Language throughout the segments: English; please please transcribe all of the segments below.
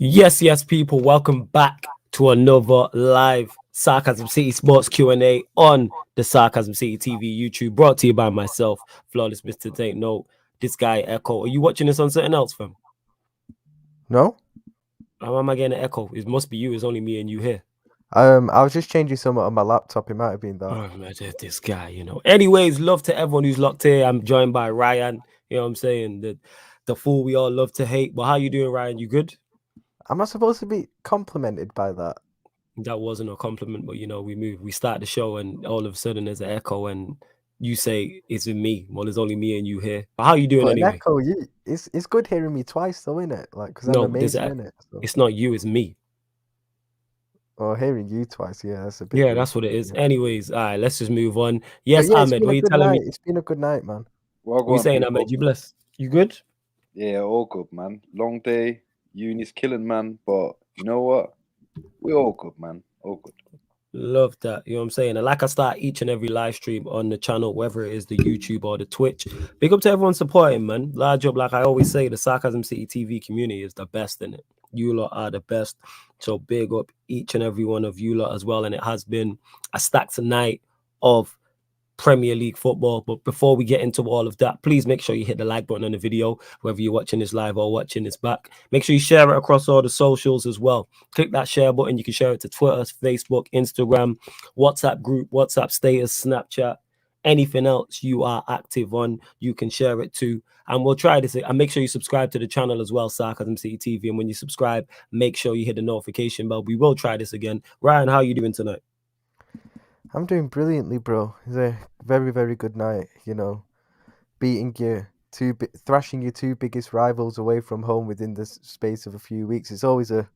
Yes, people. Welcome back to another live Sarcasm City Sports Q&A on the Sarcasm City TV YouTube, brought to you by myself, Flawless Mr. Take Note. This guy, Echo. Are you watching this on something else, fam? No? How am I getting an echo? It must be you. It's only me and you here. I was just changing something on my laptop. It might have been that. Oh, man, this guy. Anyways, love to everyone who's locked here. I'm joined by Ryan. You know what I'm saying? The fool we all love to hate. But how you doing, Ryan? You good? Am I supposed to be complimented by that? That wasn't a compliment, but we start the show and all of a sudden there's an echo and you say it's in me. Well, there's only me and you here. But how you doing But anyway? Echo, it's good hearing me twice though, isn't it? Like, because I'm No, amazing, in it. So. It's not you, it's me. Or hearing you twice, yeah, that's a bit. Yeah, that's what it is. Yeah. Anyways, all right, let's just move on. Yes, yeah, Ahmed, what are you telling me? It's been a good night, man. What are you saying, people? Ahmed? You blessed? You good? Yeah, all good, man. Long day, uni's killing, man. But you know what? We're all good, man. All good. Love that. You know what I'm saying? And like I start each and every live stream on the channel, whether it is the YouTube or the Twitch. Big up to everyone supporting, man. Large up, like I always say, the Sarcasm City TV community is the best in it. You lot are the best. So big up each and every one of you lot as well. And it has been a stacked night of Premier League football. But before we get into all of that, please make sure you hit the like button on the video, whether you're watching this live or watching this back. Make sure you share it across all the socials as well. Click that share button. You can share it to Twitter, Facebook, Instagram, WhatsApp group, WhatsApp status, Snapchat, anything else you are active on, you can share it too. And we'll try this. And make sure you subscribe to the channel as well, Sarcasm City TV. And when you subscribe, make sure you hit the notification bell. We will try this again. Ryan, how are you doing tonight? I'm doing brilliantly, bro. It's a very, very good night. Beating thrashing your two biggest rivals away from home within the space of a few weeks. It's always a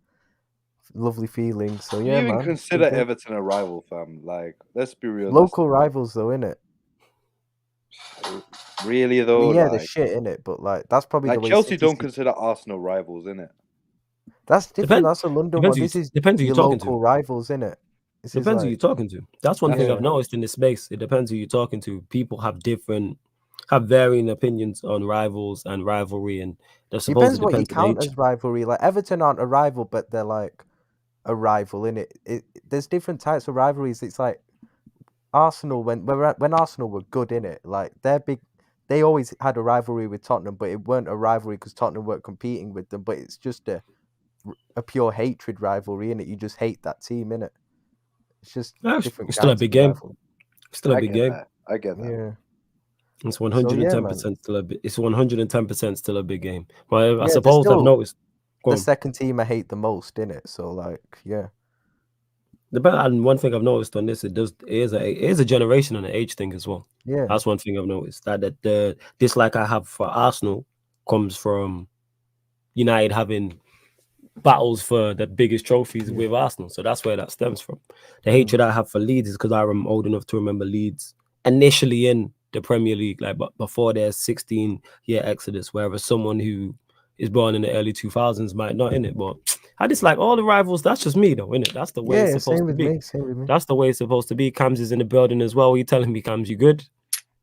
lovely feeling. So yeah, you even man. consider Everton a rival, fam? Like, let's be real. Local rivals, though, innit? Really though, yeah, the shit in it, but like that's probably like the way Chelsea don't consider Arsenal rivals, innit? That's different. That's a London one. This is depends who you're talking local to. rivals, innit? Depends who you're talking to. That's one thing I've noticed in this space. It depends who you're talking to. People have varying opinions on rivals and rivalry, and depends what you count as rivalry. Like Everton aren't a rival, but they're like a rival, innit? There's different types of rivalries. It's like Arsenal when Arsenal were good, innit? Like they're big. They always had a rivalry with Tottenham, but it weren't a rivalry because Tottenham weren't competing with them. But it's just a pure hatred rivalry, innit? You just hate that team, innit? It's just different. Still a big game. Still a big game. I get that. Yeah. It's 110% still a bit. It's 110% still a big game. Well, I suppose I've noticed the second team I hate the most, innit? So like, yeah. And one thing I've noticed on this, it is a generation and an age thing as well. Yeah, that's one thing I've noticed. That the dislike I have for Arsenal comes from United having battles for the biggest trophies with Arsenal. So that's where that stems from. The hatred I have for Leeds is because I'm old enough to remember Leeds initially in the Premier League, like but before their 16-year exodus, whereas someone who is born in the early 2000s might not in it. But I dislike all the rivals. That's just me though, innit? That's the way it's supposed to be. Same with me. That's the way it's supposed to be. Cams is in the building as well. What are you telling me, Cams? You good?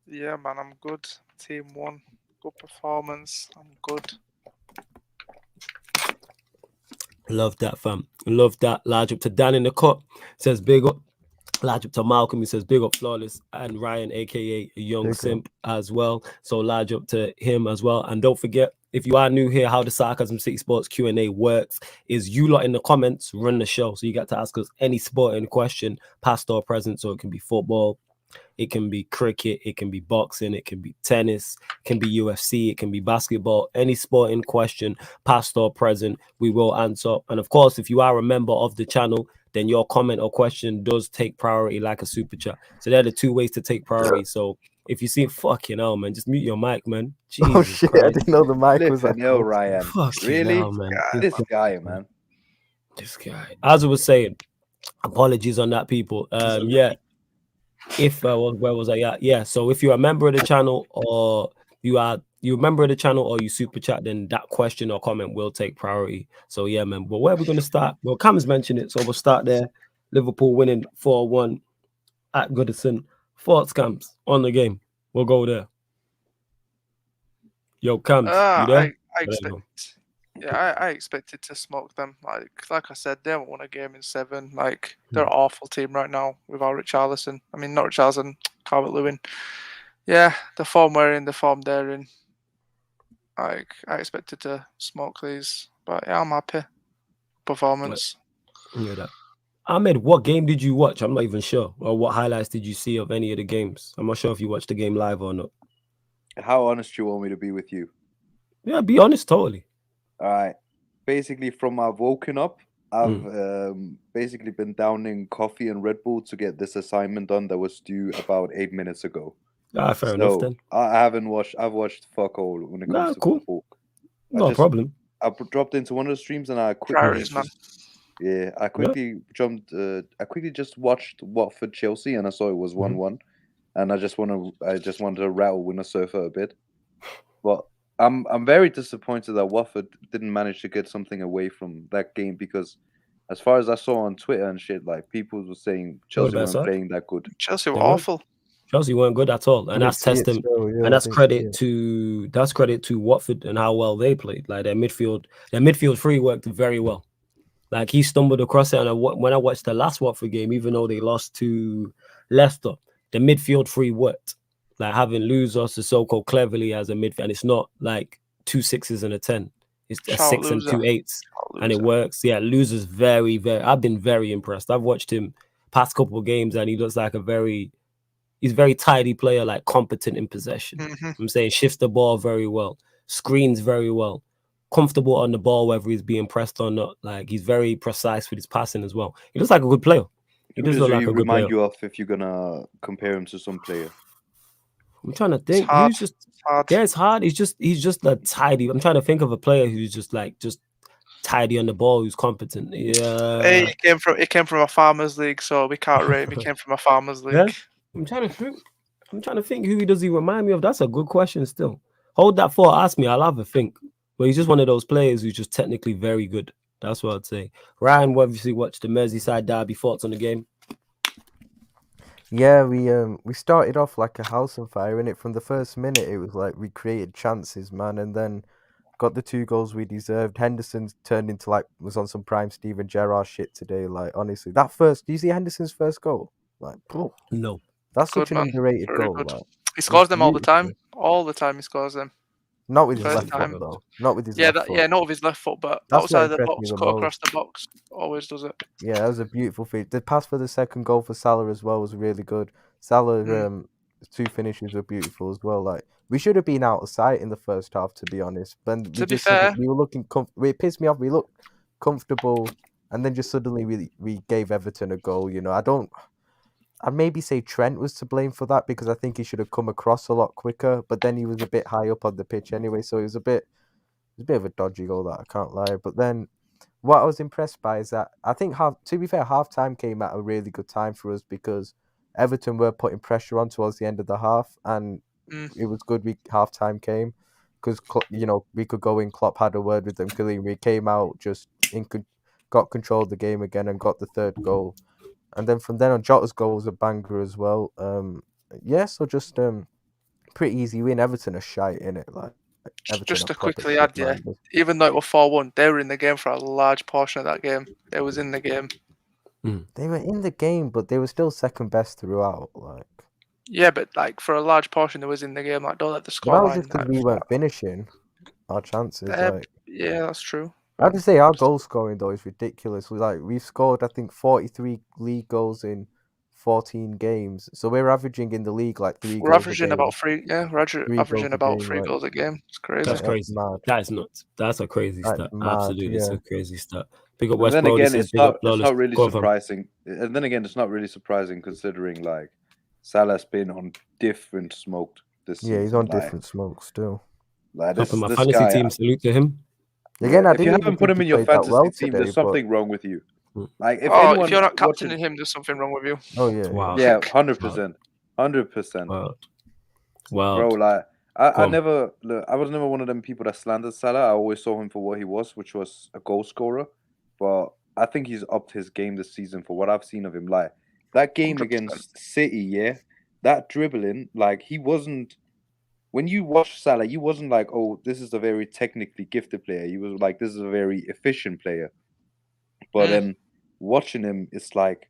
Yeah, man, I'm good. Team won. Good performance. I'm good. Love that, fam. Love that. Large up to Dan in the cut. Says big up. Large up to Malcolm. He says big up Flawless and Ryan, aka Young Simp as well. So large up to him as well. And don't forget, if you are new here, how the Sarcasm City Sports Q&A works is you lot in the comments run the show. So you get to ask us any sporting question, past or present. So it can be football, it can be cricket, it can be boxing, it can be tennis, it can be UFC, it can be basketball, any sporting question, past or present, we will answer. And of course, if you are a member of the channel, then your comment or question does take priority like a super chat. So there are the two ways to take priority. So if you see fucking hell, man, just mute your mic, man. Jesus oh shit, Christ. I didn't know the mic was like Ryan. Fucking really? hell, man. This guy, man. This guy. As I was saying, apologies on that, people. Yeah. If where was I at? Yeah. So if you're a member of the channel or you a member of the channel or you super chat, then that question or comment will take priority. So yeah, man. But where are we gonna start? Well, Cam's mentioned it, so we'll start there. Liverpool winning 4-1 at Goodison. Thoughts, Cams, on the game? We'll go there. Yo, Cams, you there? Yeah, I expected to smoke them. Like I said, they haven't won a game in 7. Like they're an awful team right now without Richarlison. I mean, not Richarlison, Calvert-Lewin. Yeah, the form we're in, the form they're in. I expected to smoke these, but yeah, I'm happy. Performance. Yeah, that. Ahmed, what game did you watch? I'm not even sure. Or what highlights did you see of any of the games? I'm not sure if you watched the game live or not. How honest do you want me to be with you? Yeah, be honest, totally. All right. Basically, from I've woken up, I've basically been downing coffee and Red Bull to get this assignment done that was due about 8 minutes ago. Fair enough then. I haven't watched. I've watched fuck all when it comes to football. No problem. I dropped into one of the streams and I quickly just watched Watford Chelsea and I saw it was 1-1, and I just wanted to rattle Winner Sofa a bit, but I'm very disappointed that Watford didn't manage to get something away from that game, because as far as I saw on Twitter and shit, like people were saying Chelsea weren't playing that good. Chelsea were awful. Chelsea weren't good at all, and that's testament. And that's credit to Watford and how well they played. Like their midfield three worked very well. Like he stumbled across it, and when I watched the last Watford game, even though they lost to Leicester, the midfield three worked. Like having losers to so-called cleverly as a midfield, and it's not like 2 6s and a 10. It's a 6 and 2 8s, and it works. Yeah, losers very, very. I've been very impressed. I've watched him past couple of games, and he looks like he's a very tidy player, like competent in possession. I'm saying shifts the ball very well, screens very well, comfortable on the ball, whether he's being pressed or not. Like he's very precise with his passing as well. He looks like a good player. He does look like a good player. Remind you of if you're gonna compare him to some player. I'm trying to think. Who's just yeah, it's hard. He's just a tidy. I'm trying to think of a player who's just tidy on the ball, who's competent. Yeah. Hey, he came from a farmers league, so we can't rate him. He came from a farmers league. Yeah? I'm trying to think who does he remind me of. That's a good question still. Hold that thought, ask me, I'll have a think. But he's just one of those players who's just technically very good. That's what I'd say. Ryan, obviously watched the Merseyside derby. Thoughts on the game? Yeah, we started off like a house on fire, and it from the first minute it was like we created chances, man, and then got the 2 goals we deserved. Henderson turned into was on some prime Steven Gerrard shit today. Like honestly, do you see Henderson's first goal? Like, bro, no, that's such an underrated goal. Like, he scores them all the time. All the time he scores them. Not with his left foot though. Not with his left foot. Yeah, not with his left foot, but outside the box, cut across the box, always does it. Yeah, that was a beautiful feat. The pass for the second goal for Salah as well was really good. Salah, 2 finishes were beautiful as well. Like we should have been out of sight in the first half, to be honest. But to be fair, we were looking. It pissed me off. We looked comfortable, and then just suddenly we gave Everton a goal. You know, I'd maybe say Trent was to blame for that, because I think he should have come across a lot quicker. But then he was a bit high up on the pitch anyway, so it was a bit of a dodgy goal, that I can't lie. But then what I was impressed by is that I think half-time came at a really good time for us, because Everton were putting pressure on towards the end of the half, and it was good half-time came, because we could go in. Klopp had a word with them. We came out got control of the game again and got the 3rd goal. And then from then on, Jota's goal was a banger as well. So just pretty easy win. Everton are shite in it. Like just to quickly add, even though it was 4-1, they were in the game for a large portion of that game. They was in the game. They were in the game, but they were still second best throughout. Like yeah, but like for a large portion, they was in the game. Like don't let the score. That was just because we weren't finishing our chances. Yeah, that's true. I have to say, our goal scoring though is ridiculous. We've scored, I think, 43 league goals in 14 games. So we're averaging in the league like 3 goals. We're averaging about 3. Yeah, we're averaging about 3 goals a game. It's crazy. That's crazy. That is nuts. That's a crazy stat. Absolutely, it's a crazy stat. Big up West Brom. It's not really surprising. And then again, it's not really surprising considering like Salah's been on different smoke this season. Yeah, he's on different smoke still. Like this my fantasy team, salute to him. Again, if you haven't put him in your fantasy team, there's something wrong with you. Like if you're not captaining him, there's something wrong with you. Oh yeah, wow. Yeah, 100%. Wow, bro. Like I was never one of them people that slandered Salah. I always saw him for what he was, which was a goal scorer. But I think he's upped his game this season for what I've seen of him. Like that game 100%. Against City, that dribbling, like he wasn't when you watch Salah, you wasn't like, oh, this is a very technically gifted player. You was like, this is a very efficient player. But then watching him, it's like,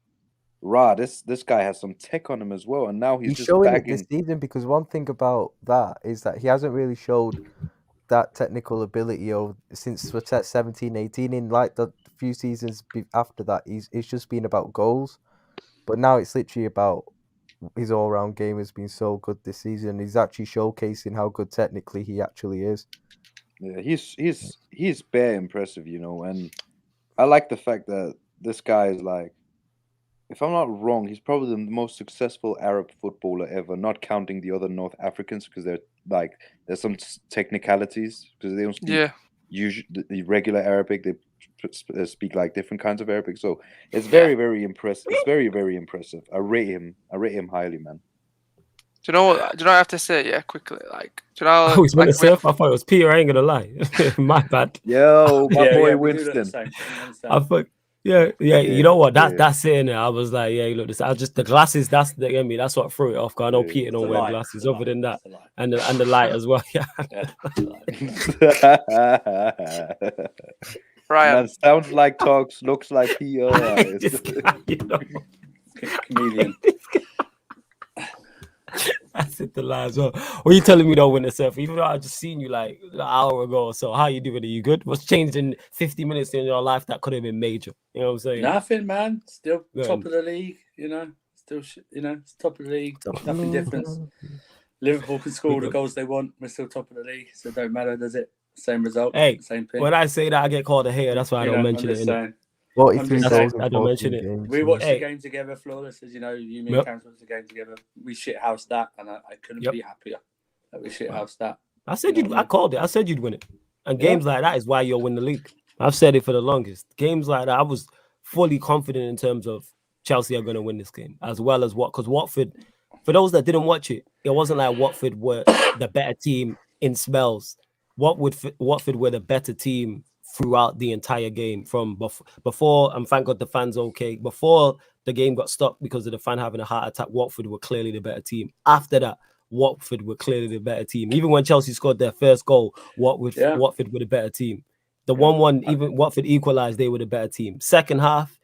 rah, this guy has some tech on him as well, and now he's just showing bagging. it this season, because one thing about that is that he hasn't really showed that technical ability since 17, 18. In like the few seasons after that, it's just been about goals. But now it's literally about his all-round game has been so good this season. He's actually showcasing how good technically he actually is. Yeah, he's bare impressive, you know, and I like the fact that this guy is like, if I'm not wrong, he's probably the most successful Arab footballer ever, not counting the other North Africans, because there's some technicalities because they don't speak the regular Arabic. They speak like different kinds of Arabic, so it's very, very impressive. It's very, very impressive. I rate him highly, man. Do you know what I have to say? Yeah, quickly. Like, do you know? Oh, he's winning surf. I thought it was Peter. I ain't gonna lie. My bad. Yo, my boy Winston. I thought. Yeah. You know what? That's it. I was like, yeah, look, this. I just the glasses. That's what threw it off. Cause I know Peter don't wear glasses. Other than that, and the light as well. Yeah. Right. Man, sounds like talks, looks like Peter. Comedian. That's it, the lie as well. What are you telling me though, Winter Surf? Even though I just seen you like an hour ago or so, how you doing? Are you good? What's changed in 50 minutes in your life that could have been major? You know what I'm saying? Nothing, man. Still top of the league. You know, still it's top of the league. Nothing different. Liverpool can score all the goals they want. We're still top of the league, so it don't matter, does it? Same result. Hey, same thing. When I say that, I get called a hater. That's why I don't mention it. Well, I don't mention it. We watched the game together, Flawless. As you know, you and Cam watched the game together. We shithoused that, and I couldn't be happier that we shithoused that. I said I called it. I said you'd win it. And games like that is why you'll win the league. I've said it for the longest. Games like that, I was fully confident in terms of Chelsea are going to win this game, as well as because Watford. For those that didn't watch it, it wasn't like Watford were the better team in spells. Watford were the better team throughout the entire game from before, and thank God the fans okay. Before the game got stopped because of the fan having a heart attack, Watford were clearly the better team. After that, Watford were clearly the better team. Even when Chelsea scored their first goal, Watford were the better team. The 1-1, even Watford equalized, they were the better team. Second half,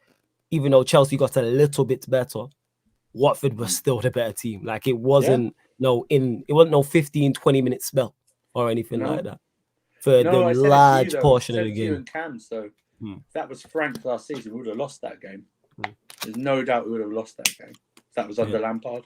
even though Chelsea got a little bit better, Watford was still the better team. Like it wasn't no 15, 20 minute spell or anything like that. For the large portion of the game. Cam, so if that was Frank last season, we would have lost that game. There's no doubt we would have lost that game. If that was under Lampard.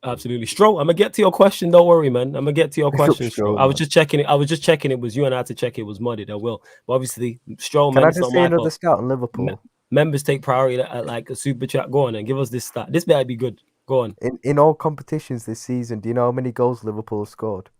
Absolutely. Stro, I'm gonna get to your question. Don't worry, man. I'm gonna get to your question, Stro. I was just checking it. It was you and I had to check it was mudded. I will. But obviously, Stro, man. Can I just say another scout on Liverpool? Members take priority at like a super chat. Go on and give us this stat. This better be good. Go on. In all competitions this season, do you know how many goals Liverpool scored?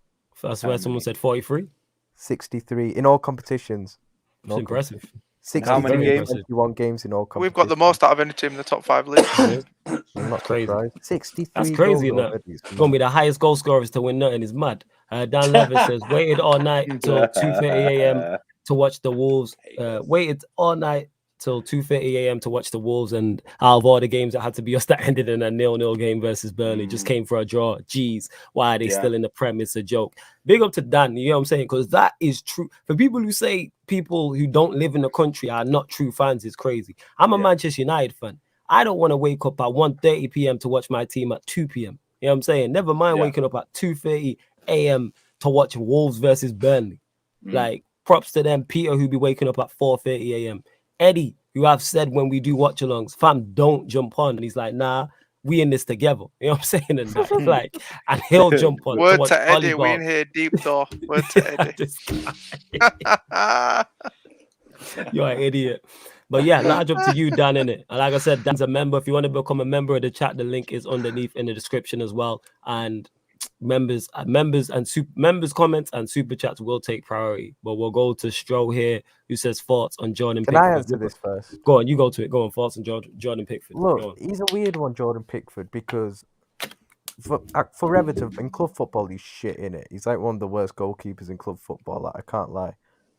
That's where someone said 43. 63 in all competitions. That's impressive. 60 how many games? 21 games in all competitions. We've got the most out of any team in the top 5 leagues. I'm not crazy. Surprised. 63. That's crazy. It's gonna be the highest goal scorers to win nothing. Is mad. Dan Levis says waited all night till 2:30 a.m. to watch the Wolves. Waited all night till 2:30 a.m. to watch the Wolves, and out of all the games that had to be us, that ended in a 0-0 game versus Burnley, just came for a draw. Jeez, why are they still in the Prem? It's a joke. Big up to Dan, you know what I'm saying? Because that is true. For people who say people who don't live in the country are not true fans, it's crazy. I'm a Manchester United fan. I don't want to wake up at 1:30 p.m. to watch my team at 2 p.m. You know what I'm saying? Never mind waking up at 2:30 a.m. to watch Wolves versus Burnley. Like, props to them. Peter, who be waking up at 4:30 a.m. Eddie, who I've said when we do watch alongs, fam, don't jump on. And he's like, nah, we in this together. You know what I'm saying? And like, and he'll jump on. Word to Eddie, we in here deep though. Word to Eddie. You're an idiot. But yeah, large up to you, Dan, innit? And like I said, Dan's a member. If you want to become a member of the chat, the link is underneath in the description as well. And members comments and super chats will take priority. But we'll go to Stro here, who says thoughts on Jordan Pickford. Can I answer this first? Go on, you go to it. Go on, thoughts on Jordan Pickford. Look, he's a weird one, Jordan Pickford, because for Everton in club football, he's shit in it. He's like one of the worst goalkeepers in club football. Like, I can't lie.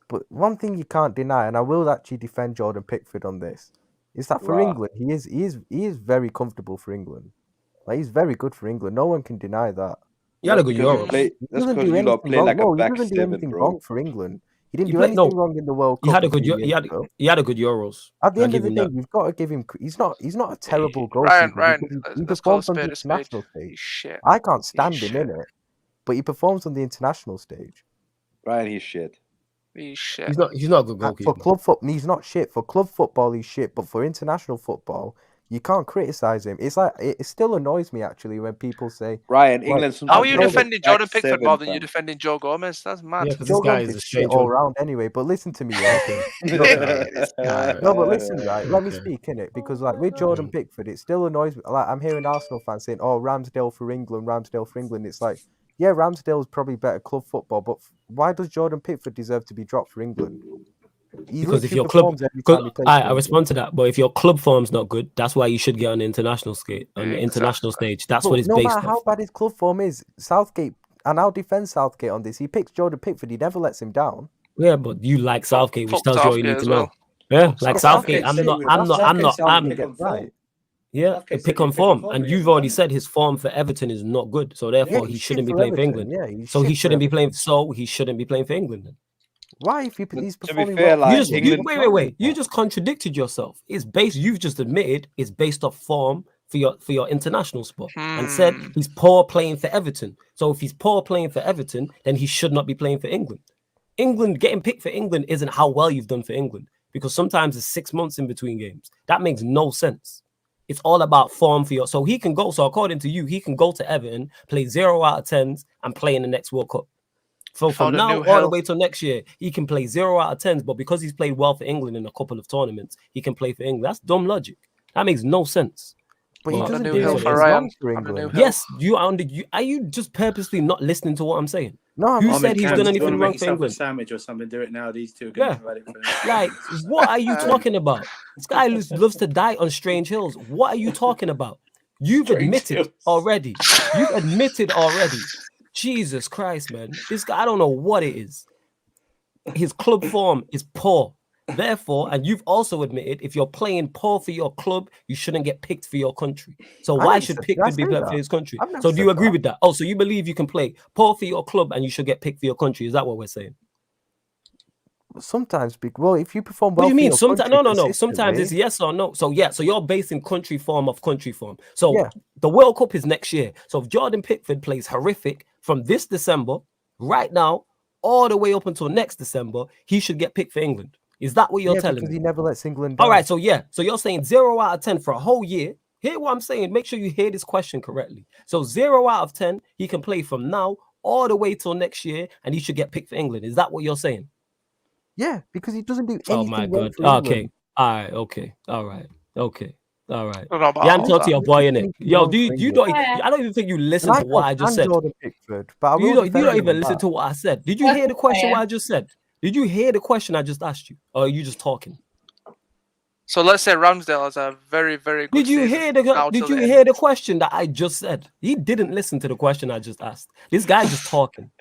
But one thing you can't deny, and I will actually defend Jordan Pickford on this, is that for England, he is very comfortable for England. Like, he's very good for England. No one can deny that. He had a good Euros. That's because you lot play like a back he doesn't do anything bro. wrong for England. He didn't do anything wrong in the World Cup. He had a good Euros. At the end of the day, you've got to give him. He's not a terrible goalkeeper. Ryan, he performs on the international stage. I can't stand him in it, but he performs on the international stage. Ryan, he's shit. He's shit. He's not a good goalkeeper. For club football, he's not shit. For club football, he's shit. But for international football, you can't criticize him. It's like it still annoys me actually when people say, Ryan, England. How are you defending Jordan Pickford more than you defending Joe Gomez? That's mad. Yeah, because this guy is a shit all round anyway. But listen to me, yeah. No, but listen, right? Let me speak in it because like with Jordan Pickford, it still annoys me. Like I'm hearing Arsenal fans saying, "Oh, Ramsdale for England, Ramsdale for England." It's like, yeah, Ramsdale's probably better club football, but why does Jordan Pickford deserve to be dropped for England? Because if your club, I respond to that. But if your club form's not good, that's why you should get on the international stage. That's what it's based on. No matter how bad his club form is, Southgate, and I'll defend Southgate on this. He picks Jordan Pickford. He never lets him down. Yeah, but you like Southgate, which tells you what you need to know. Yeah, like Southgate. Yeah, pick on form, and you've already said his form for Everton is not good, so therefore he shouldn't be playing for England. Yeah, he shouldn't be playing. So he shouldn't be playing for England then. Why? If he's performing fair, well, wait. You just contradicted yourself. It's based. You've just admitted it's based off form for your international spot, and said he's poor playing for Everton. So if he's poor playing for Everton, then he should not be playing for England. England getting picked for England isn't how well you've done for England, because sometimes it's 6 months in between games. That makes no sense. It's all about form for your. So he can go. So according to you, he can go to Everton, play 0 out of 10s, and play in the next World Cup. So from now all the way till next year, he can play 0 out of 10s, but because he's played well for England in a couple of tournaments, he can play for England. That's dumb logic. That makes no sense. But he doesn't do anything wrong for England. Yes, are you just purposely not listening to what I'm saying? No, who said he's done anything wrong for England? A sandwich or something. Do it now. These two are going to it for like, what are you talking about? This guy loves to die on strange hills. What are you talking about? You've admitted already. Jesus Christ, man. This guy, I don't know what it is. His club form is poor. Therefore, and you've also admitted, if you're playing poor for your club, you shouldn't get picked for your country. So why should Pickford be picked for his country? So do you agree with that? Oh, so you believe you can play poor for your club and you should get picked for your country? Is that what we're saying? Sometimes, well, if you perform well, what do you mean? Sometimes, no. Sometimes it's yes or no. So yeah, so you're basing country form off country form. So the World Cup is next year. So if Jordan Pickford plays horrific from this December, right now, all the way up until next December, he should get picked for England. Is that what you're telling me? Because he never lets England down. All right, so yeah. So you're saying 0 out of 10 for a whole year. Hear what I'm saying. Make sure you hear this question correctly. So 0 out of 10, he can play from now all the way till next year, and he should get picked for England. Is that what you're saying? Yeah, because he doesn't do anything. Oh my God. Okay. All right. Okay. All right. Okay. All right. You ain't talk to your boy in it. Yo, you don't? I don't even think you listened to what I just said. Pickford, but you don't even listen to what I said. Did you hear the question what I just said? Did you hear the question I just asked you, or are you just talking? So let's say Ramsdale has a very, very good. Did you hear the question that I just said? He didn't listen to the question I just asked. This guy just talking.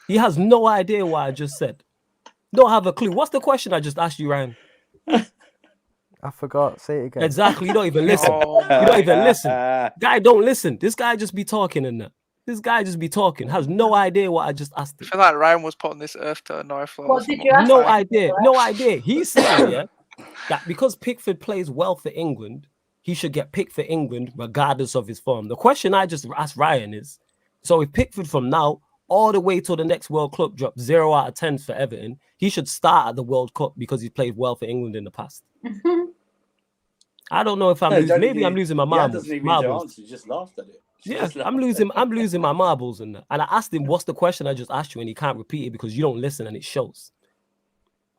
He has no idea what I just said. Don't have a clue. What's the question I just asked you, Ryan? I forgot. Say it again. Exactly. You don't even listen. You don't even listen. Guy don't listen. This guy just be talking and that. This guy just be talking. Has no idea what I just asked him. I feel like Ryan was putting this earth to a knife. What did you ask? No idea. No idea. He's saying that because Pickford plays well for England, he should get picked for England regardless of his form. The question I just asked Ryan is, so if Pickford from now all the way till the next World Cup drop 0 out of 10 for Everton, he should start at the World Cup because he played well for England in the past. I don't know if I'm losing. Maybe I'm losing my marbles. You just laughed at it. Yeah, I'm losing my marbles in that. And I asked him, "What's the question I just asked you?" And he can't repeat it because you don't listen, and it shows.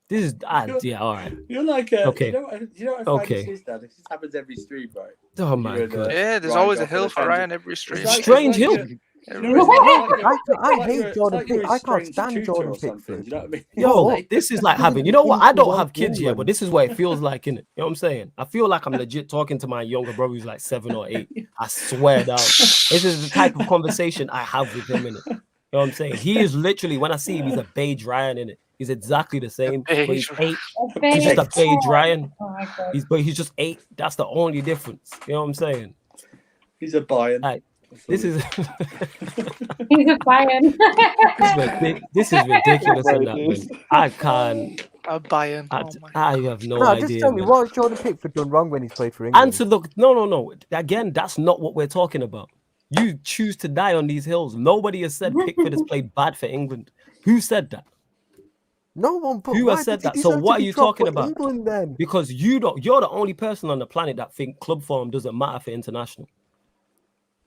This is all right. You're like okay. You know what this is, Dad? This happens every stream, right? Oh my God! Yeah, there's always a hill for Ryan every stream. Strange hill. I hate Jordan Pickford. I can't stand Jordan Pickford. You know what I mean? Yo, this is like having, you know what? I don't have kids yet, but this is what it feels like, innit? You know what I'm saying? I feel like I'm legit talking to my younger brother who's like 7 or 8. I swear down. This is the type of conversation I have with him, innit? You know what I'm saying? He is literally, when I see him, he's a beige Ryan, innit? He's exactly the same. But he's 8. He's just a beige Ryan. He's just 8. That's the only difference. You know what I'm saying? He's a Bayern. This is He's a Bayern. this is ridiculous. In that, man. I can't. A Bayern. I have no No, idea. just tell me, man. what has Jordan Pickford done wrong when he's played for England? Answer the no. Again, that's not what we're talking about. You choose to die on these hills. Nobody has said Pickford has played bad for England. Who said that? No one. But Who why has said did he that? So deserve what to are be you dropped talking for about? England then? Because you're the only person on the planet that think club form doesn't matter for international.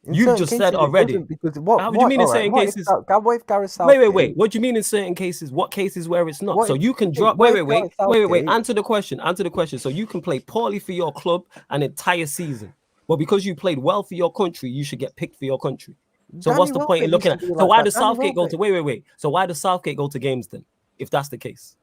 In You've certain just cases, said it already. doesn't, because what? How do you mean in all right, certain what if cases? What if Gareth Southgate? Wait. What do you mean in certain cases? What cases where it's not? What So if- you can okay, drop. what Wait. if Gareth Southgate- Answer the question. So you can play poorly for your club an entire season, but because you played well for your country, you should get picked for your country. So Danny what's the point in Welbeck looking used at? to be So like why that. does Danny Southgate go to? Wait. So why does Southgate go to games then? If that's the case,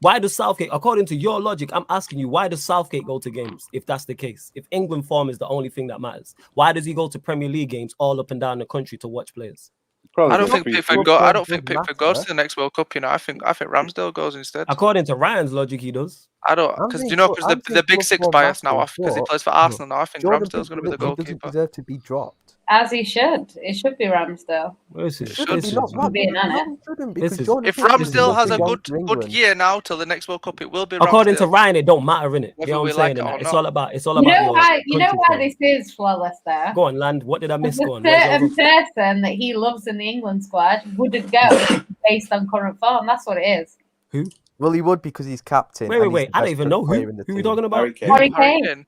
why does Southgate? According to your logic, I'm asking you, why does Southgate go to games? If that's the case, if England form is the only thing that matters, why does he go to Premier League games all up and down the country to watch players? Probably I don't just think be Pickford free. go. I Club don't think doesn't Pickford goes matter. to the next World Cup. I think Ramsdale goes instead. According to Ryan's logic, he does. I don't I'm because saying because I'm the saying big club six form bias now matters, because he but plays for Arsenal now. I think Jordan Ramsdale's going to be the Pickford doesn't goalkeeper. deserve to be dropped. As he should. It should be Ramsdale. This is Shouldn't this be, is- not being honest. no, it shouldn't, This because is- Jordan If Pickford Ramsdale is has a young good for England. year now till the next World Cup, it will be according to Ramsdale. Ryan, it don't matter, innit? Whether You know what we I'm like saying? it or It's not. all about You your know why country form. this is flawless there? Go on, Land. What did I miss? There's Go a on. What is your certain person that he loves in the England squad wouldn't go based on current form. That's what it is. Who? Well, he would because he's captain. Wait. and he's the I don't best even know player who. in the Who we team. talking about? Harry Kane. Harry Harry Kane. Kane.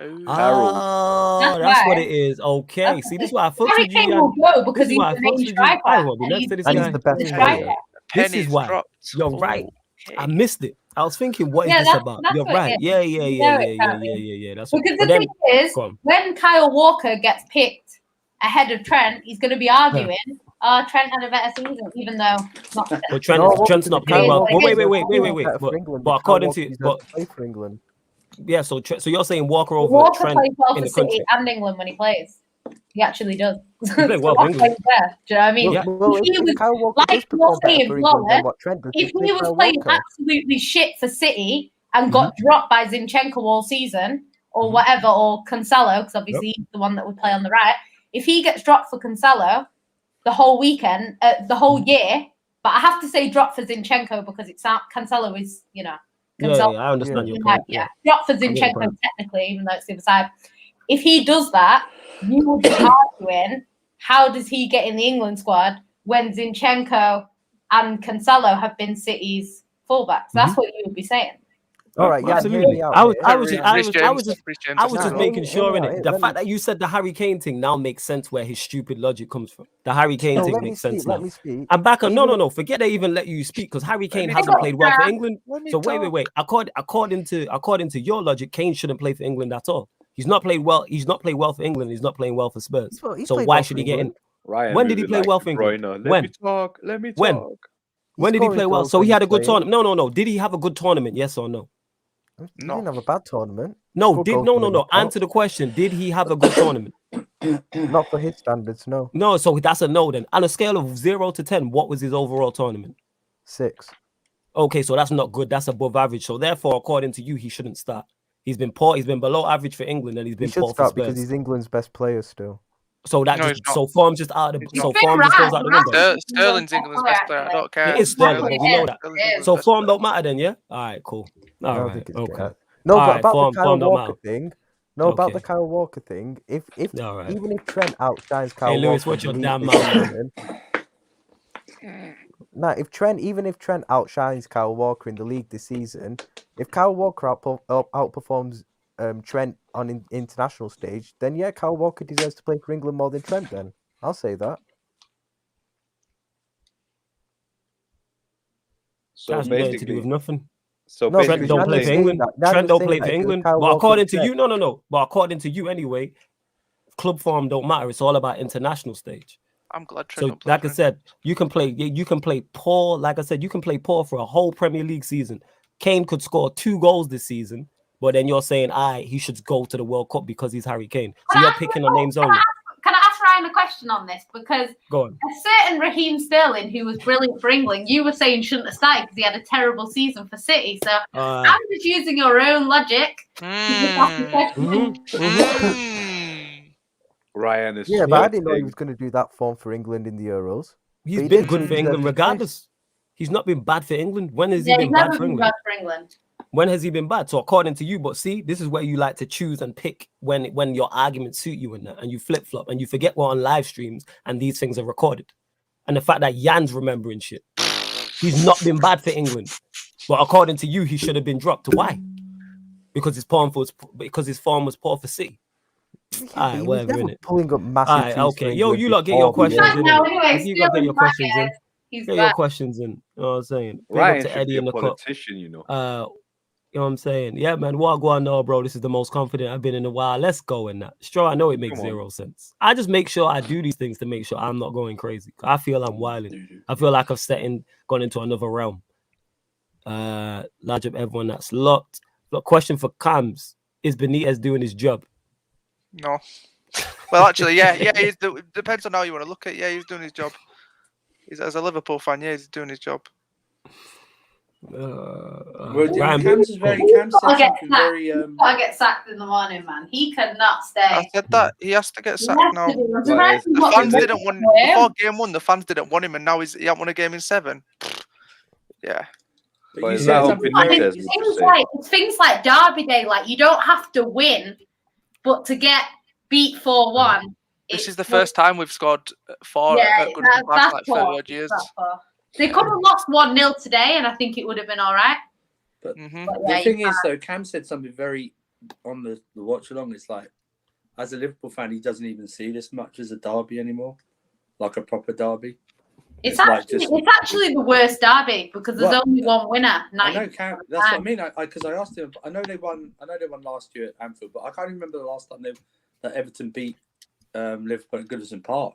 Oh. Oh, That's that's what why. it is. Okay. That's See, what this it is why I fucked Harry with you. Kane Yan. will go because This is he's why I the main fucked with you. striker. I won't be next to this And guy. he's the best Penny. player. This is Pennies why. dropped. You're right. Okay. I missed it. I was thinking, what is Yeah, this that's- about? that's You're what it right. is. Yeah. You know it can't be. That's what. Because But the then, thing is, go on. when Kyle Walker gets picked ahead of Trent, he's going to be arguing, Trent had a better season, even though not. But Trent's not playing well. Well, wait. But according to play for England. yeah, so you're saying Walker over Walker Trent plays well in for the country? City and England when he plays. He actually does. He played well for England. Do you know what I mean? Yeah. Well, If he was- if Kyle Walker like does you're perform better saying, for England than Flawless, what Trent does, if play he was Kyle playing Walker. absolutely shit for City and got dropped by Zinchenko all season or whatever, or Cancelo, because obviously he's the one that would play on the right. If he gets dropped for Cancelo the whole weekend, the whole year, but I have to say drop for Zinchenko because it's Cancelo is, Cancelo, I understand your like, point. drop for get your Zinchenko point. technically, even though it's the other side. If he does that, you will be arguing, how does he get in the England squad when Zinchenko and Cancelo have been City's fullbacks? That's what you would be saying. All right, yeah, hear me out. I was Rhys just No, making sure in hear me it. out. The Let fact me- that you said the Harry Kane thing now makes sense where his stupid logic comes from. The Harry Kane No, thing let me makes sense speak. Let now. me speak. I'm back on. Even No. Forget they even let you speak because Harry Kane me hasn't talk. played well for England. Let me So wait. According to your logic, Kane shouldn't play for England at all. He's not played well. He's not played well for England. He's not playing well for Spurs. He's So played why well should for he get in? England. Ryan When did he moving play like well De for England? Bruyne. When? Let me When? talk. When did he scoring play well? goals So when he had a he's good playing. tournament. No. Did he have a good tournament? Yes or no? He No. didn't have a bad tournament. No. Scored goals when they went Answer the question. Did he have a good tournament? out. Not for his standards, no. No. So that's a no then. On a scale of 0 to 10, what was his overall tournament? 6. Okay, so that's not good. That's above average. So therefore, according to you, he shouldn't start. He's been poor. He's been below average for England, and he's He been should poor for start Spurs. because he's England's best player still. So that No, just he's not. form just out of the He's so not. form just goes out the window. Sterling's England's best player. I don't care. It is Sterling, Exactly. but we know that. Sterling's England's So best form player. don't matter then, yeah. All right, cool. I All don't right, think it's okay. No, All but right, about form the Kyle don't Walker matter. thing. No, about Okay. the Kyle Walker thing. If All right. even if Trent outshines Kyle Hey, Lewis, Walker, watch your in the damn league mouth, this man. season, nah, if Trent outshines Kyle Walker in the league this season, if Kyle Walker outperforms Trent on international stage, then yeah, Kyle Walker deserves to play for England more than Trent. Then I'll say that. So That's nothing to do basically, with nothing. so No, Trent because don't Nan play was for saying England. that. Nan Trent was don't saying play that for if it was England. Kyle But Walker according to Trent- you, no. But according to you, anyway, club form don't matter. It's all about international stage. I'm glad Trent So, don't play like for I him. said, you can play poor. Like I said, you can play poor for a whole Premier League season. Kane could score 2 goals this season, but then you're saying, he should go to the World Cup because he's Harry Kane. So you're picking on names only. Can I ask Ryan a question on this? Because Go on. a certain Raheem Sterling, who was brilliant for England, you were saying shouldn't have started because he had a terrible season for City. So I'm just using your own logic. Mm-hmm. Ryan is. Yeah, but I didn't know he was going to do that form for England in the Euros. He's been good for England regardless. He's not been bad for England. When has he been bad for England? When has he been bad? So according to you, but see, this is where you like to choose and pick when your arguments suit you and that, and you flip flop and you forget we're on live streams and these things are recorded. And the fact that Jan's remembering shit, he's not been bad for England, but according to you, he should have been dropped. Why? Because his form was poor for City. Yeah, he was never pulling up massive. Okay, yo, you lot get your questions in. You got to get your questions in. Get your questions in. You know what I'm saying? Ryan should be a politician, you know. You know what I'm saying? Yeah, man. What go on now, bro? This is the most confident I've been in a while. Let's go in that. Sure, I know it makes zero sense. I just make sure I do these things to make sure I'm not going crazy. I feel I'm wilding. I feel like I've gone into another realm. Large up everyone that's locked. Look, question for Cams. Is Benitez doing his job? No. Well, actually, yeah. It depends on how you want to look at it. Yeah, he's doing his job. As a Liverpool fan, yeah, he's doing his job. Cams is very. Cams said something very. Gotta get sacked in the morning, man. He cannot stay. I said that he has to get sacked now. The fans didn't want before game 1. The fans didn't want him, and now he hasn't won a game in 7. Yeah. But is that it's things like Derby Day. Like you don't have to win, but to get beat 4-1. This is the first time we've scored 4 at good past like 30 years. They could have lost 1-0 today, and I think it would have been all right. But the thing is, though, Cam said something very on the watch along. It's like, as a Liverpool fan, he doesn't even see this much as a derby anymore, like a proper derby. It's actually the worst derby because there's only one winner. I know, Cam, that's what I mean. Because I asked him. I know they won last year at Anfield, but I can't even remember the last time that Everton beat Liverpool at Goodison Park.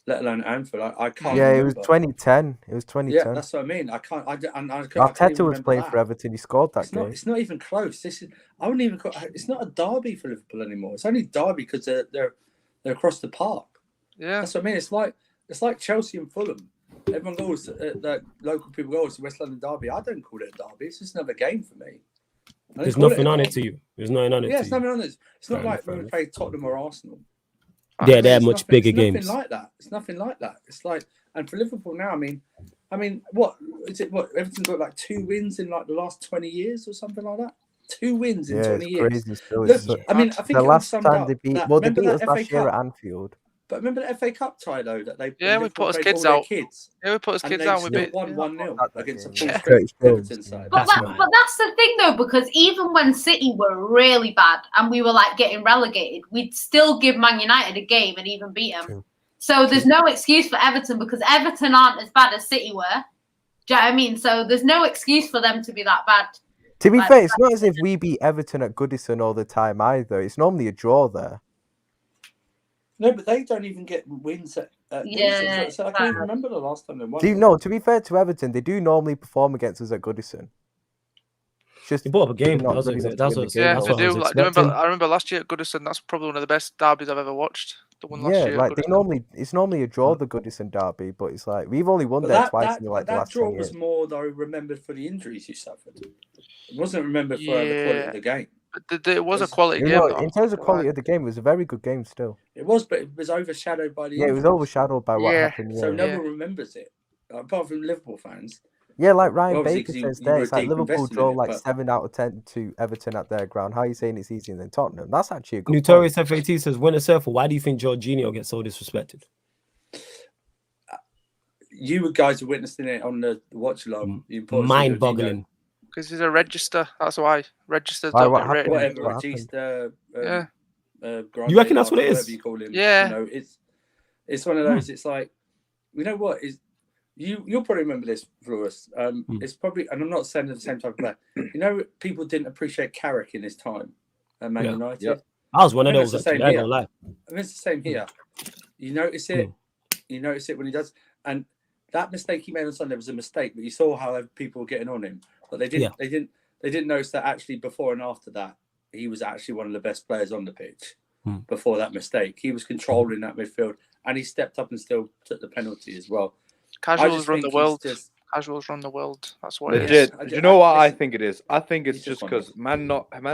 Let alone Anfield, I can't. Yeah, remember. It was 2010. It was 2010. Yeah, that's what I mean. I can't. Arteta was playing for Everton. He scored that game. It's not even close. I wouldn't even. It's not a derby for Liverpool anymore. It's only derby because they're across the park. Yeah, that's what I mean. It's like Chelsea and Fulham. Everyone goes. The local people go to West London derby. I don't call it a derby. It's just another game for me. There's nothing on it to you. There's nothing on it. Yeah, it's nothing on it. It's not like when we play Tottenham or Arsenal. Yeah, they're much bigger games. It's nothing like that. It's like, and for Liverpool now, I mean, what is it? What Everton's got like 2 wins in like the last 20 years or something like that. 2 wins in 20 years. Crazy still. Look, I mean, I think the last time they beat us last year at Anfield. But remember the FA Cup tie though that they we put us kids out. Yeah, we put us kids out. We beat 1-0 against a full Everton side. But that's the thing though, because even when City were really bad and we were like getting relegated, we'd still give Man United a game and even beat them. True. So there's no excuse for Everton because Everton aren't as bad as City were. Do you know what I mean? So there's no excuse for them to be that bad. To be fair, it's not as if we beat Everton at Goodison all the time either. It's normally a draw there. No, but they don't even get wins at Goodison. So I can't even remember the last time they won. To be fair to Everton, they do normally perform against us at Goodison. Just they bought up a game. They do. Like, I remember last year at Goodison. That's probably one of the best derbies I've ever watched. The one last year. Like it's normally a draw, the Goodison derby, but it's like we've only won there twice in the last 10 years. That draw was more though remembered for the injuries you suffered. It wasn't remembered for the quality of the game. It was a quality game. In terms of quality of the game, it was a very good game still. It was, but it was overshadowed by the injuries. It was overshadowed by what happened. So no one remembers it, apart from Liverpool fans. Yeah, like Ryan Baker says there, it's like Liverpool draw like 7 out of 10 to Everton at their ground. How are you saying it's easier than Tottenham? That's actually a good Notorious FAT says, Winner Surfer, why do you think Jorginho gets so disrespected? You guys are witnessing it on the watch along. Mind-boggling. Because he's a register. That's why. Registers don't get rated. Whatever, register. You reckon that's what it is? Whatever you call him. Yeah. You know, it's one of those, it's like, you know what? You'll probably remember this, Flores. It's probably, and I'm not saying the same type of player. You know, people didn't appreciate Carrick in his time at Man United. Yeah. I was one of those. I don't lie. I mean, it's the same here. You notice it. You notice it when he does. And that mistake he made on Sunday was a mistake, but you saw how people were getting on him. But they didn't notice that actually before and after that, he was actually one of the best players on the pitch. Before that mistake, he was controlling that midfield, and he stepped up and still took the penalty as well. Casuals run the world. Casuals run the world. That's what it is. Legit. Do you know what I think it is? I think it's just because man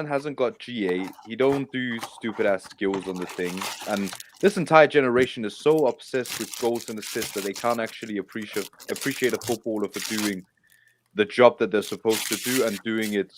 hasn't got GA. He don't do stupid ass skills on the thing, and this entire generation is so obsessed with goals and assists that they can't actually appreciate a footballer for doing the job that they're supposed to do and doing it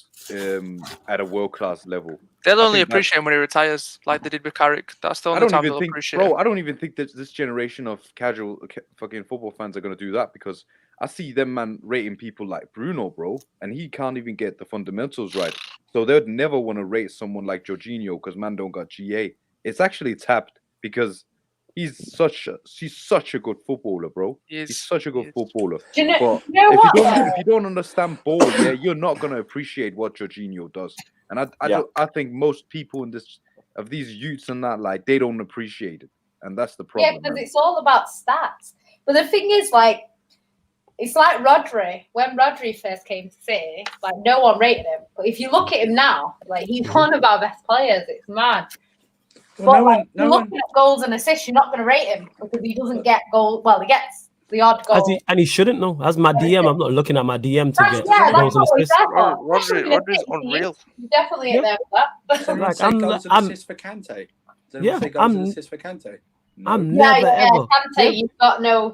at a world class level. They'll only appreciate him when he retires, like they did with Carrick. That's the only time they'll appreciate him. I don't even think that this generation of casual fucking football fans are gonna do that, because I see them, man, rating people like Bruno, bro, and he can't even get the fundamentals right. So they'd never want to rate someone like Jorginho because man don't got GA. It's actually tapped because he's such a good footballer, bro. He's such a good footballer. Do you know But what? if you don't understand ball, yeah, you're not gonna appreciate what Jorginho does. And I think most people in these youths and that, like, they don't appreciate it, and that's the problem. Yeah, because it's all about stats. But the thing is, like, it's like Rodri. When Rodri first came to City, like, no one rated him. But if you look at him now, like, he's one of our best players. It's mad. Well, but looking at goals and assists, you're not going to rate him because he doesn't get goals. Well, he gets the odd goal. And he shouldn't know. As my DM, I'm not looking at my DM to get goals and what assists. Rodri's unreal. He's definitely in there for that. So like, goals and assists for Kante. Goals and assists for Kante. No. I'm never ever. Kante, you've got no.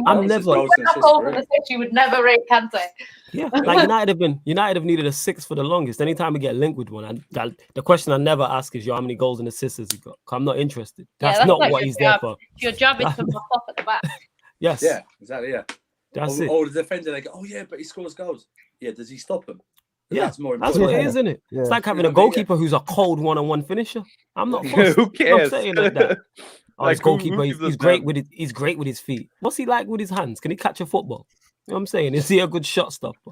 I'm never. Goals and assists, you would never rate Kante. Yeah, like United have needed a 6 for the longest. Anytime we get linked with one, the question I never ask is, how many goals and assists has he got? I'm not interested. That's not what he's there for. Your job is to mop up at the back. Yes. Yeah, exactly. Yeah. That's it. Or the defender, they go, oh yeah, but he scores goals. Yeah, does he stop them? Yeah, that's more important. That's what it is, isn't it? Yeah. It's like having a goalkeeper who's a cold one-on-one finisher. I'm not. Who cares? I'm saying like that. Oh, his goalkeeper, he's great with it. He's great with his feet. What's he like with his hands? Can he catch a football? You know what I'm saying? Is he a good shot stopper?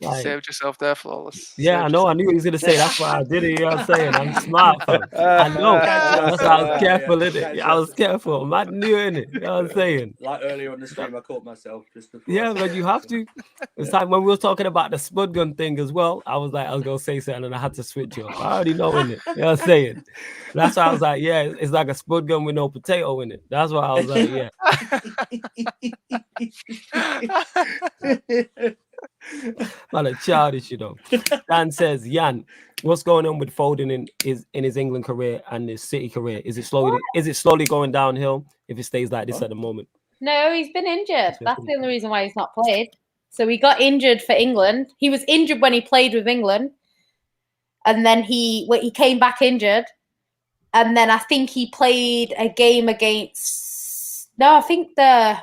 Like, saved yourself there, Flawless. Yeah, I know. I knew he was going to say that's why I did it. You know what I'm saying? I'm smart, fam. I know. That's why I was careful in it. I was careful. I knew in it. You know what I'm saying? Like earlier on the stream, I caught myself just before. Yeah, but you have to. It's like when we were talking about the spud gun thing as well. I was like, I was going to say something and I had to switch up. I already know in it. You know what I'm saying? That's why I was like, yeah, it's like a spud gun with no potato in it. That's why I was like, yeah. Man, a childish, you know. Dan says, Jan, what's going on with Foden in his England career and his City career? Is it slowly going downhill if it stays like this at the moment? No, he's been injured. That's the only reason why he's not played. So he got injured for England. He was injured when he played with England, and then he came back injured, and then I think he played a game against. No, I think the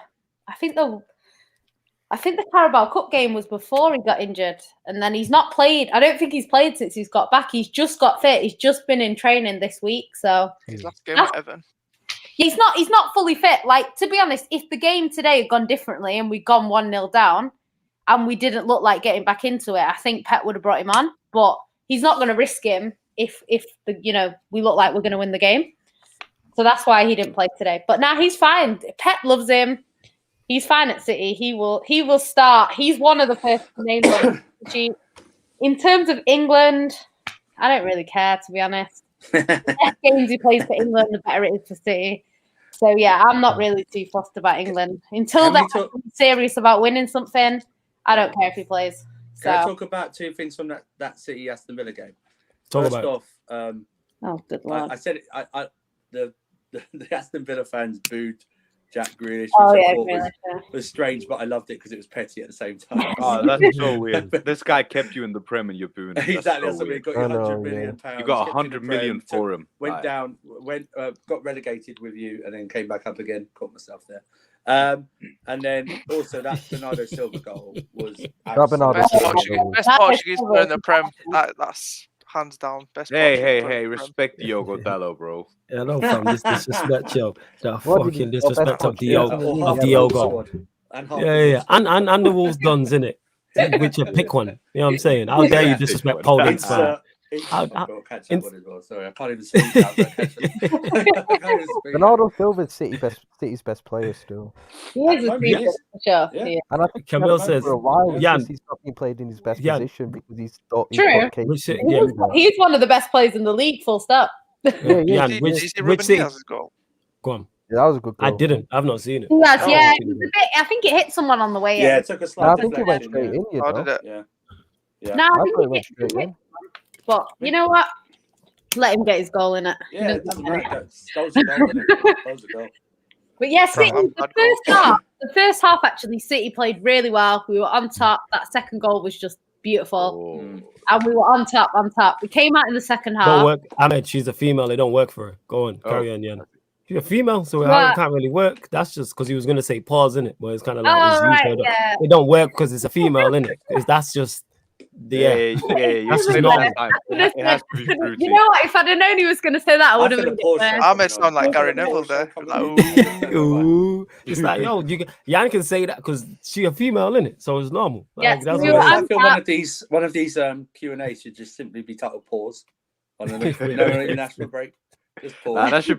Carabao Cup game was before he got injured, and then he's not played. I don't think he's played since he's got back. He's just got fit. He's just been in training this week, so his last game with Everton. He's not fully fit. Like, to be honest, if the game today had gone differently and we'd gone 1-0 down and we didn't look like getting back into it, I think Pep would have brought him on. But he's not going to risk him if we look like we're going to win the game. So that's why he didn't play today. But now he's fine. Pep loves him. He's fine at City. He will start. He's one of the first names on the sheet. In terms of England, I don't really care, to be honest. The less games he plays for England, the better it is for City. So yeah, I'm not really too fussed about England. Until they're serious about winning something, I don't care if he plays. Can I talk about two things from that City Aston Villa game? First off, oh good lord! I said it. The Aston Villa fans booed Jack Grealish, which was strange, but I loved it because it was petty at the same time. Oh, that's so weird. This guy kept you in the Prem and you're booing him. Exactly. So got you £100 million. You got 100 million for him. Went down, got relegated with you, and then came back up again. Caught myself there. And then also that Bernardo Silva goal was best Portuguese player in the Prem. That's hands down best. Hey! Respect Diogo Dallo, bro. Yeah, no, fam. This disrespect, yo. That fucking disrespect of Diogo. Yeah. And the Wolves Duns, innit? Which pick one. You know what I'm saying? How dare you disrespect Poland's fan? Sorry, I can't even speak. Bernardo Silva is City's best player still. He is a City sure. Yeah. And I think Camille says for a while he's not been played in his best position because he's true. He's one of the best players in the league. Full stop. Which City? Go on. Yeah, that was a good goal. I didn't. I've not seen it. Yes, Oh, yeah. okay. It was a bit, I think it hit someone on the way Yeah, in. it took a No, slight I think it went deflection, straight in. You How know? did it? Yeah. No, I I think thought it it went hit. straight in. But you know what? Let him get his goal in it. Yeah, it doesn't matter. Goals a goal, isn't it? Goals a goal. But yeah, City, Come on, the bad goal. first half actually, City played really well. We were on top. That second goal was just beautiful. And we were on top. We came out in the second half. Don't work. Ahmed, she's a female. It don't work for her. Go on, carry on, Yan. She's a female, so it can't really work. That's just because he was gonna say pause, innit? But it's kind of like it's right, used yeah. it don't work because it's a female, innit? Because that's just Yeah. That's just normal. It has to be fruity. You know what? If I'd have known he was going to say that, I would have made it worse. I may sound like Gary Neville there. Like, Ooh. It's like, yo, Yan can say that because she a female, innit? So it's normal. Yes, that's we what were it is. I feel one of these Q&A should just simply be titled "Pause" on an international break. Just pause. Nah, that should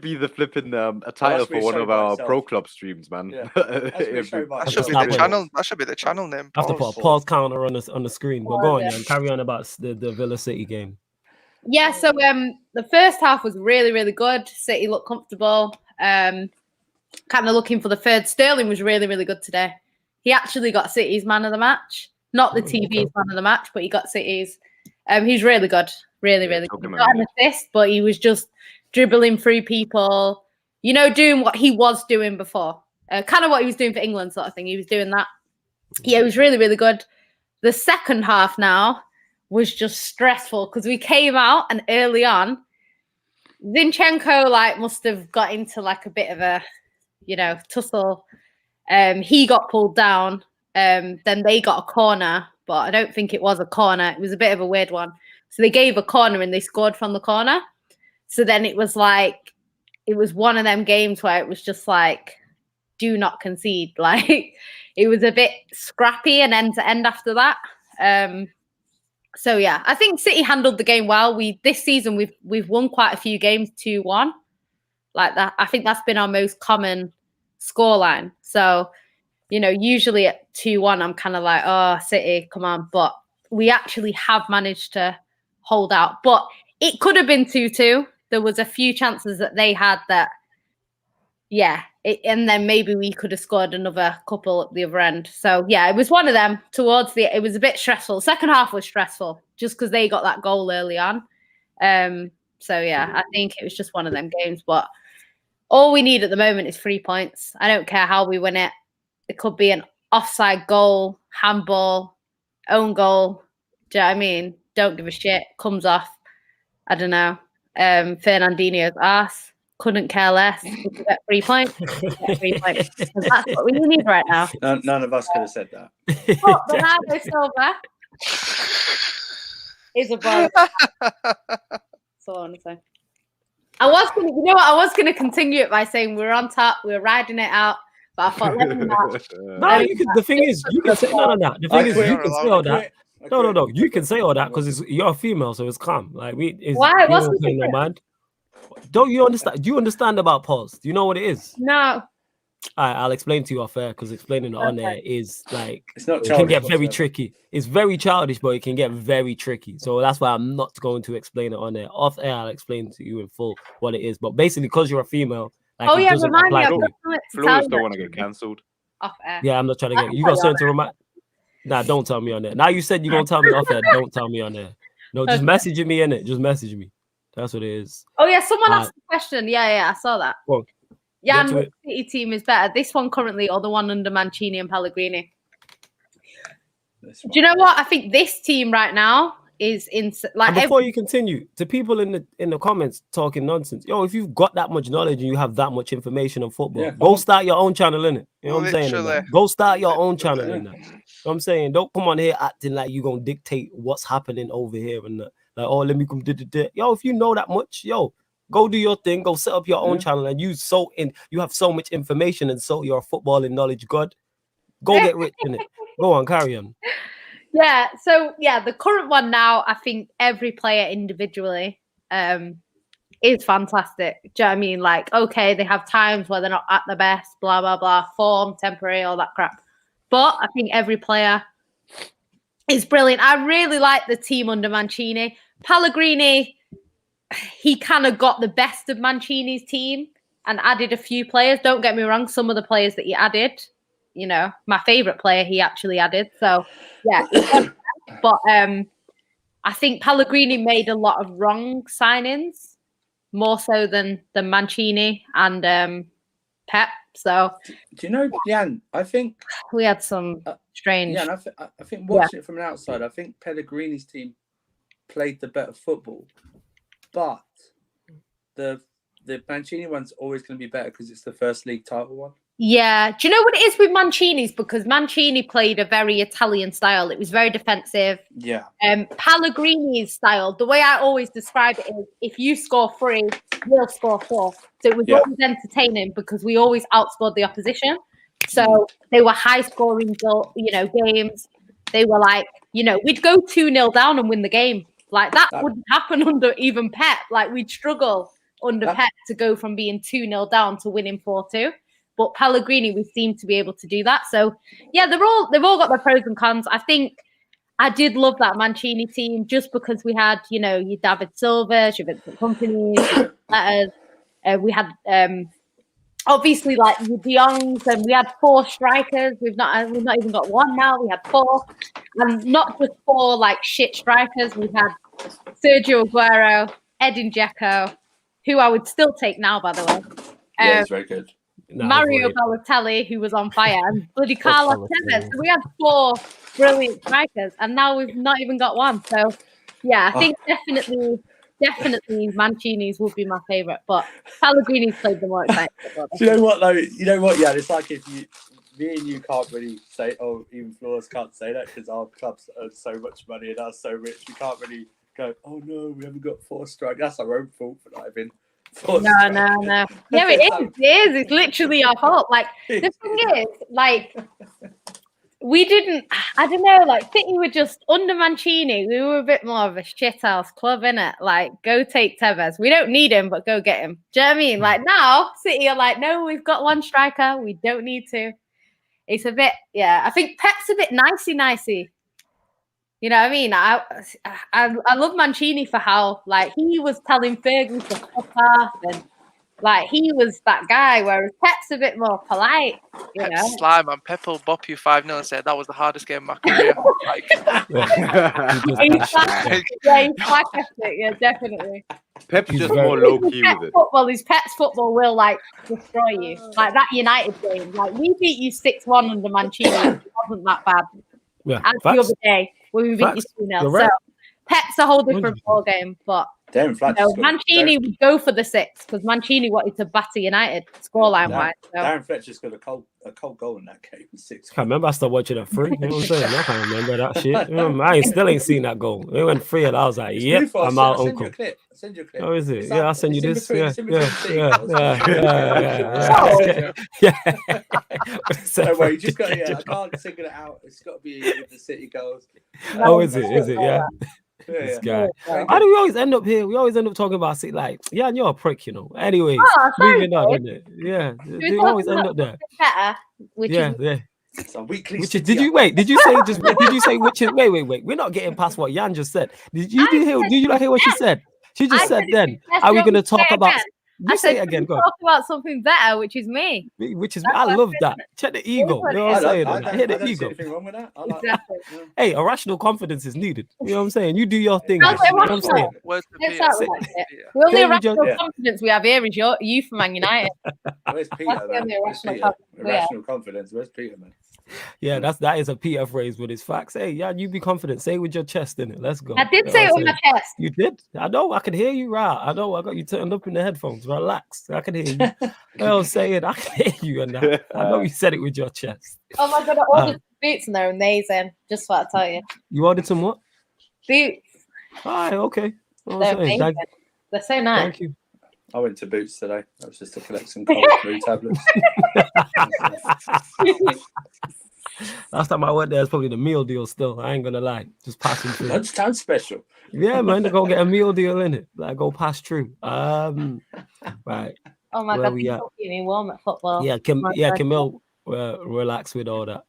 be the flipping a title for one of our pro club streams, man. Yeah. that should be the channel. That should be the channel name. I have to put a pause counter on the screen. But go on, Yan. Carry on about the Villa City game. Yeah, so the first half was really, really good. City looked comfortable. Kind of looking for the third. Sterling was really, really good today. He actually got City's man of the match. Not the TV's man of the match, but he got City's. He's really good. Really, really good. He got an assist, but he was just dribbling through people, doing what he was doing before. Kind of what he was doing for England sort of thing. He was doing that. Yeah, it was really, really good. The second half now was just stressful because we came out and early on, Zinchenko must have got into a bit of a, tussle. He got pulled down. Then they got a corner, but I don't think it was a corner. It was a bit of a weird one. So they gave a corner and they scored from the corner. So then it was it was one of them games where it was just do not concede. It was a bit scrappy and end to end after that. So yeah, I think City handled the game well. This season we've won quite a few games 2-1 like that. I think that's been our most common scoreline. So usually at 2-1, I'm kind of oh, City, come on. But we actually have managed to hold out. But it could have been 2-2. There was a few chances that they had that, and then maybe we could have scored another couple at the other end. So, yeah, it was one of them. It was a bit stressful. Second half was stressful just because they got that goal early on. So, yeah, I think it was just one of them games. But all we need at the moment is 3 points. I don't care how we win it. It could be an offside goal, handball, own goal. Do you know what I mean? Don't give a shit. Comes off. I don't know. Fernandinho's ass. Couldn't care less. We could get 3 points. Get 3 points. That's what we need right now. None of us could have said that. Oh, Bernardo Silva is a ball. That's all I want to say. I was gonna continue it by saying we're on top, we're riding it out. But I thought, the thing is, you can say none of that. The thing is, you can say all that. No. You can say all that because you're a female, so it's calm. Why? What's the no mind? Don't you understand? Do you understand about pause? Do you know what it is? No. I'll explain to you off air because explaining it on air is it's not. It can get very tricky. It's very childish, but it can get very tricky. So that's why I'm not going to explain it on air. Off air, I'll explain to you in full what it is. But basically, because you're a female. Remind me. Flores don't want to get cancelled. Off air. Yeah, I'm not trying to get you. Got something to remind. Nah, don't tell me on there. Now you said you're gonna tell me off air. Don't tell me on there. No, just message me in it. Just message me. That's what it is. Oh yeah, someone asked the question. Yeah, I saw that. Well, the City team is better. This one currently, or the one under Mancini and Pellegrini. Do you know what? I think this team right now is in before you continue, to people in the comments talking nonsense, if you've got that much knowledge and you have that much information on football, go start your own channel in it. You know what I'm saying? Go start your own channel in that. You know what I'm saying? Don't come on here acting like you're gonna dictate what's happening over here and let me come if you know that much, go do your thing, go set up your own channel and you have so much information and so you're a footballing knowledge god. Go get rich in it. Go on, carry on. Yeah, so the current one now, I think every player individually is fantastic. Do you know what I mean? Okay, they have times where they're not at the best, blah, blah, blah, form, temporary, all that crap. But I think every player is brilliant. I really like the team under Mancini. Pellegrini, he kind of got the best of Mancini's team. and added a few players. Don't get me wrong, some of the players that he added, you know, my favourite player he actually added. So, yeah. But I think Pellegrini made a lot of wrong signings, more so than Mancini and Pep. So, do you know, Jan? I think we had some strange. Yeah, and I think watching it from an outside, I think Pellegrini's team played the better football, but the Mancini one's always going to be better because it's the first league title one. Yeah. Do you know what it is with Mancini's? Because Mancini played a very Italian style. It was very defensive. Yeah. Pellegrini's style, the way I always describe it is if you score 3, we'll score 4. So it was always entertaining because we always outscored the opposition. So they were high scoring, games. They were like, we'd go 2-0 down and win the game. Like that wouldn't happen under even Pep. Like we'd struggle under Pep to go from being 2-0 down to winning 4-2. But Pellegrini, we seem to be able to do that. So, yeah, they've all got their pros and cons. I think I did love that Mancini team just because we had, your David Silva, your Vincent Kompany, we had obviously like the De Jongs, and we had 4 strikers. We've not even got 1 now. We had 4, and not just 4 like shit strikers. We had Sergio Aguero, Edin Dzeko, who I would still take now, by the way. Yeah, he's very good. Mario Balotelli, who was on fire, and bloody Carlos Tevez. So we had 4 brilliant strikers, and now we've not even got 1. So, yeah, I think definitely Mancini's would be my favourite, but Pellegrini's played the more exciting. Do you know what, though? You know what, yeah, it's like if me and you can't really say, even Flores can't say that because our clubs earn so much money and are so rich. We can't really go, oh, no, we haven't got 4 strikers. That's our own fault for not having. No. Yeah, it is. It is. It's literally our fault. Like, the thing is, like, we didn't, I don't know, like, City were just, under Mancini, we were a bit more of a shithouse club, innit? Like, go take Tevez. We don't need him, but go get him. Do you know what I mean? Like, now, City are like, no, we've got 1 striker. We don't need to. It's a bit, I think Pep's a bit nicey. You know what I mean? I love Mancini for how, like, he was telling Fergie to fuck off, and, like, he was that guy, whereas Pep's a bit more polite, you know? Slime, and Pep will bop you 5-0 and say, that was the hardest game of my career. Yeah, definitely. Pep's just more low-key with it. His Pep's football will, like, destroy you. Like, that United game. Like, we beat you 6-1 under Mancini. It wasn't that bad. Yeah, as the other day, when we beat you 2-0. Right. So Pep's a whole different ball game, but Mancini would go for the 6 because Mancini wanted to batter United scoreline wise. So. Darren Fletcher's got a cold goal in that game. 6. I remember I started watching at 3. You know what I'm saying? I can't remember that shit. I still ain't seen that goal. It went 3 and I was like, yep, I'm out, uncle. I'll send you a clip. Oh, is it? Yeah, I'll send you this. Yeah. Don't worry, you just got I can't single it out. It's got to be with the City goals. Oh, is it? Yeah. This guy. How do we always end up here? We always end up talking about City. Like, yeah, you're a prick, you know. Anyways, moving on, isn't it? Yeah, we always end up there. Yeah. So weekly. Did you say which is? Wait. We're not getting past what Jan just said. Did you not hear what she said? She just said then. Are we going to talk about? You say it again. Go talk about something better, which is me. I love that. Check the ego. You know what I'm saying? I hear the ego. Anything wrong with that? Exactly. Hey, irrational confidence is needed. You know what I'm saying? You do your thing. You know what I'm saying? The only irrational confidence we have here is you for Man United. Where's Peter? Irrational confidence. Where's Peter, man? Yeah, that is a Peter phrase, but it's facts. Hey, yeah, you be confident. Say it with your chest in it. Let's go. I did say it with my chest. You did? I know. I can hear you, right? I know. I got you turned up in the headphones. Relax. I can hear you. I'm saying I can hear you, and I know you said it with your chest. Oh my god! I ordered boots and they're amazing. Just what I tell you. You ordered some what? Boots. All right. Okay. They're amazing. They're so nice. Thank you. I went to Boots today. I was just to collect some cold flu tablets. Last time I went there, it's probably the meal deal still. I ain't gonna lie. Just passing through. Lunchtime special. Yeah, man, to go get a meal deal in it. Like go pass through. Right. Oh my god, you're keeping me warm at football. Yeah, Camille, relax with all that.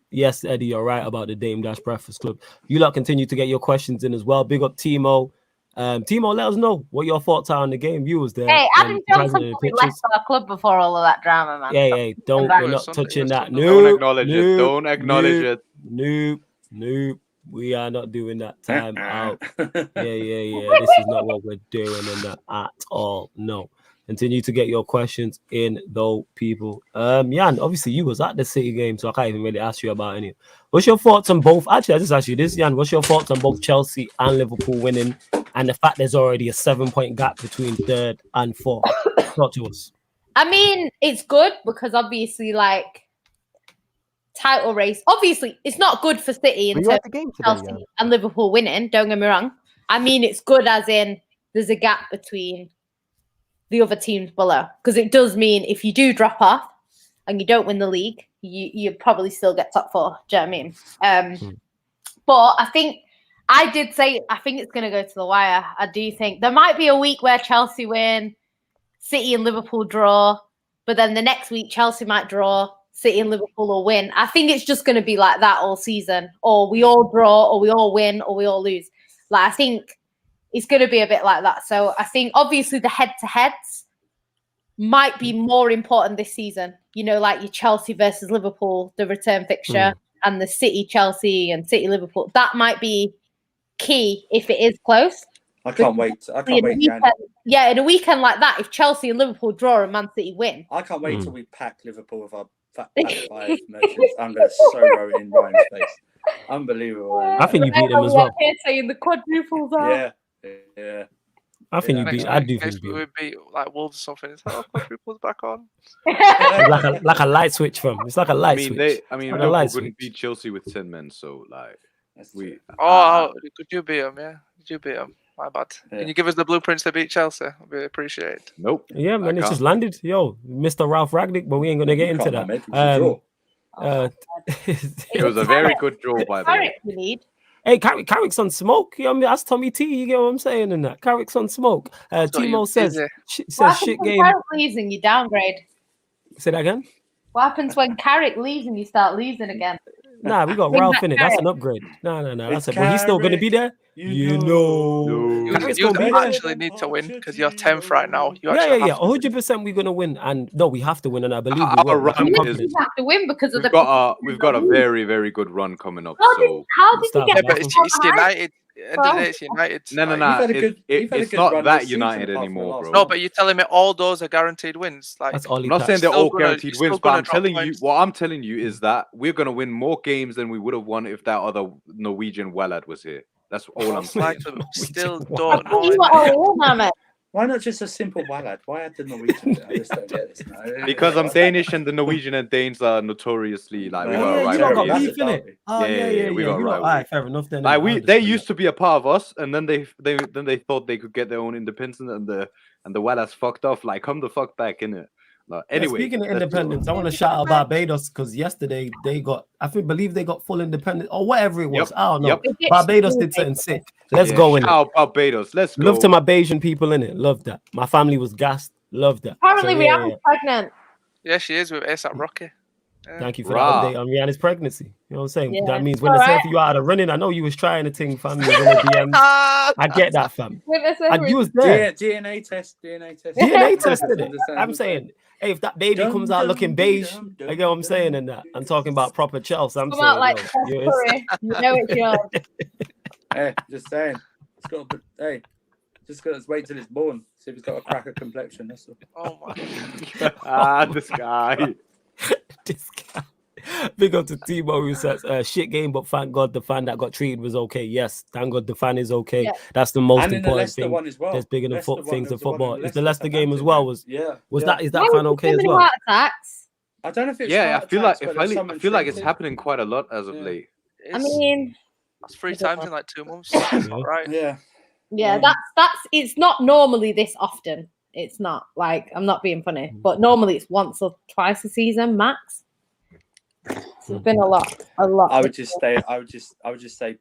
Yes, Eddie, you're right about the Dame Dash Breakfast Club. You lot continue to get your questions in as well. Big up Timo. Timo, let us know what your thoughts are on the game. You was there. Hey, Adam Johnson probably left our club before all of that drama, man. Yeah. We're not touching that. Don't acknowledge it. Don't acknowledge it. Nope. We are not doing that. Time out. Yeah. This is not what we're doing in that at all. No. Continue to get your questions in, though, people. Jan, obviously you was at the City game, so I can't even really ask you about any. What's your thoughts on both? Actually, I just asked you this, Jan. What's your thoughts on both Chelsea and Liverpool winning, and the fact there's already a 7-point gap between third and fourth? Talk to us. I mean, it's good because obviously, like, title race. Obviously, it's not good for City in terms of Chelsea and Liverpool winning. Don't get me wrong. I mean, it's good as in there's a gap between the other teams below, because it does mean if you do drop off and you don't win the league, you probably still get top four. Do you know what I mean? But I think I did say I think it's going to go to the wire. I do think there might be a week where Chelsea win, City and Liverpool draw, but then the next week Chelsea might draw, City and Liverpool will win. I think it's just going to be like that all season, or we all draw, or we all win, or we all lose. Like, I think it's going to be a bit like that. So I think obviously the head-to-heads might be more important this season. You know, like your Chelsea versus Liverpool, the return fixture, and the City-Chelsea and City-Liverpool. That might be key if it is close. I can't wait. Yeah, in a weekend like that, if Chelsea and Liverpool draw and Man City win. I can't wait till we pack Liverpool with our fat five merchants. I'm going to so row it in Ryan's face. Unbelievable. I think you beat them as well. Saying the quadruples are. Yeah. I think you beat. I do think you beat like Wolves or something. It's like quadruples back on. like a light switch from. It's like a light switch. Liverpool couldn't beat Chelsea with 10 men, so like we. Could you beat them? Yeah, could you beat them? My bad. Yeah. Can you give us the blueprints to beat Chelsea? I'd be appreciated. Nope. Yeah, man, it's just landed. Yo, Mr. Ralph Ragnick, but we ain't gonna get into that. It was a very good draw, by the way. Hey, Carrick's on smoke. You know what I mean? That's Tommy T. You get what I'm saying in that? Carrick's on smoke. Timo says shit game. Carrick leaves and you downgrade. Say that again? What happens when Carrick leaves and you start losing again? Nah, we got Ralph in it. That's an upgrade. No. That's it. But he's still going to be there. You know. You actually need to win because you're 10th right now. Yeah. 100% we're going to win. And no, we have to win. And I believe we will. We have to win because of we've got a very, very good run coming up. How did you get but it's United. It's United. No. It's not that United anymore, bro. No, but you're telling me all those are guaranteed wins. Like, I'm not saying they're all guaranteed wins, but I'm telling you, what I'm telling you is that we're gonna win more games than we would have won if that other Norwegian Wallad was here. That's all I'm saying. Still don't know. Why not just a simple Wallad? Why add the Norwegian? I just don't get this now. Because I'm Danish, and the Norwegian and Danes are notoriously like we got rivalries. We got rivalries. Fair enough. Then they used to be a part of us, and then they thought they could get their own independence, and the Wallads fucked off. Like, come the fuck back, innit? Anyway, speaking of independence, I want to shout out Barbados because yesterday they got, believe they got full independence or whatever it was. I don't know. Barbados did something sick. Let's go in it. Barbados. Let's go. Love to my Bayesian people in it. Love that. My family was gassed. Love that. Apparently, Rihanna's pregnant. Yeah, she is with ASAP Rocky. Thank you for the update on Rihanna's pregnancy. You know what I'm saying? Yeah, that means when they say for you out of running, I know you was trying to think, family. I get that, fam. You was there. DNA test. DNA test, did it? I'm saying, hey, if that baby comes out looking beige, I get what I'm saying in that. I'm talking about proper Chelsea. I'm saying, you know it's yours. Hey, just saying. Just gotta wait till it's born. See if it's got a cracker complexion. That's all. Oh my. This guy. This guy. Big up to Timo who says shit game, but thank God the fan that got treated was okay. Yes, thank God the fan is okay. Yeah. That's the most important thing. Well. There's bigger than things in football. It's the Leicester game as well. Is that fan okay as well? I don't know if it's I feel like it's happening quite a lot as of late. I mean, that's 3 times in like 2 months. Right? Yeah, that's it's not normally this often. It's not, like, I'm not being funny, but normally it's once or twice a season max. So it's been a lot. I would just say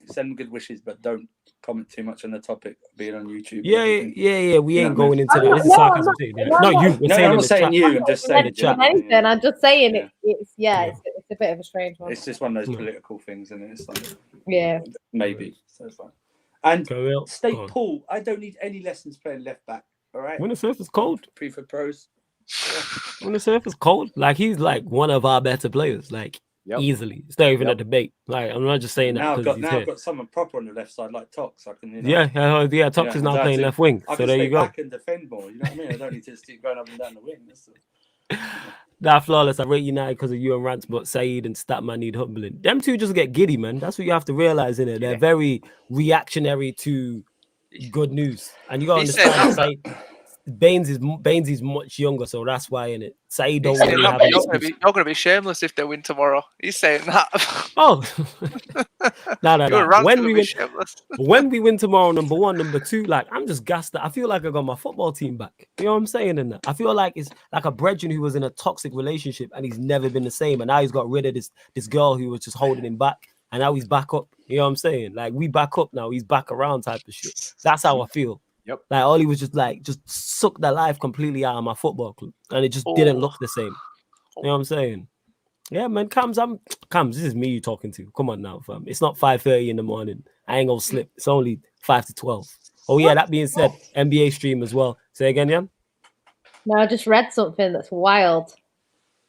send good wishes, but don't comment too much on the topic being on YouTube. Yeah. We ain't going into that. This is sarcasm. Not you. I'm not saying you. I'm just saying the chat. I'm just saying it's a bit of a strange one. It's just one of those political things, and it's like yeah, maybe. So it's like. And State Paul, I don't need any lessons playing left back. All right. When the surface cold. Preferred pros. Yeah. When the surface cold, like he's like one of our better players, like easily. It's not even a debate. Like I'm not just saying that because I've got someone proper on the left side, like Tox. I can, Tox is now playing left wing. So there you go. Back and defend more. You know what I mean? I don't need to just keep going up and down the wing. That flawless. I rate United because of you and Rants, but Saeed and Statman need humbling. Them two just get giddy, man. That's what you have to realize in it. They're very reactionary to good news, and you gotta understand. Saeed, Baines is much younger, so that's why in it. Saeed don't really have. You're gonna be shameless if they win tomorrow. He's saying that. Oh, no. When we win tomorrow, number one, number two, like I'm just gassed that I feel like I got my football team back. You know what I'm saying? In that, I feel like it's like a brethren who was in a toxic relationship and he's never been the same, and now he's got rid of this girl who was just holding him back, and now he's back up. You know what I'm saying? Like we back up now, he's back around type of shit. That's how I feel. Yep. Like Ollie was just sucked the life completely out of my football club, and it just didn't look the same. You know what I'm saying? Yeah, man. Cams, this is me you talking to. Come on now, fam. It's not 5:30 in the morning. I ain't gonna slip. It's only 5 to 12. Oh yeah. That being said, NBA stream as well. Say again, Jan. No, I just read something that's wild.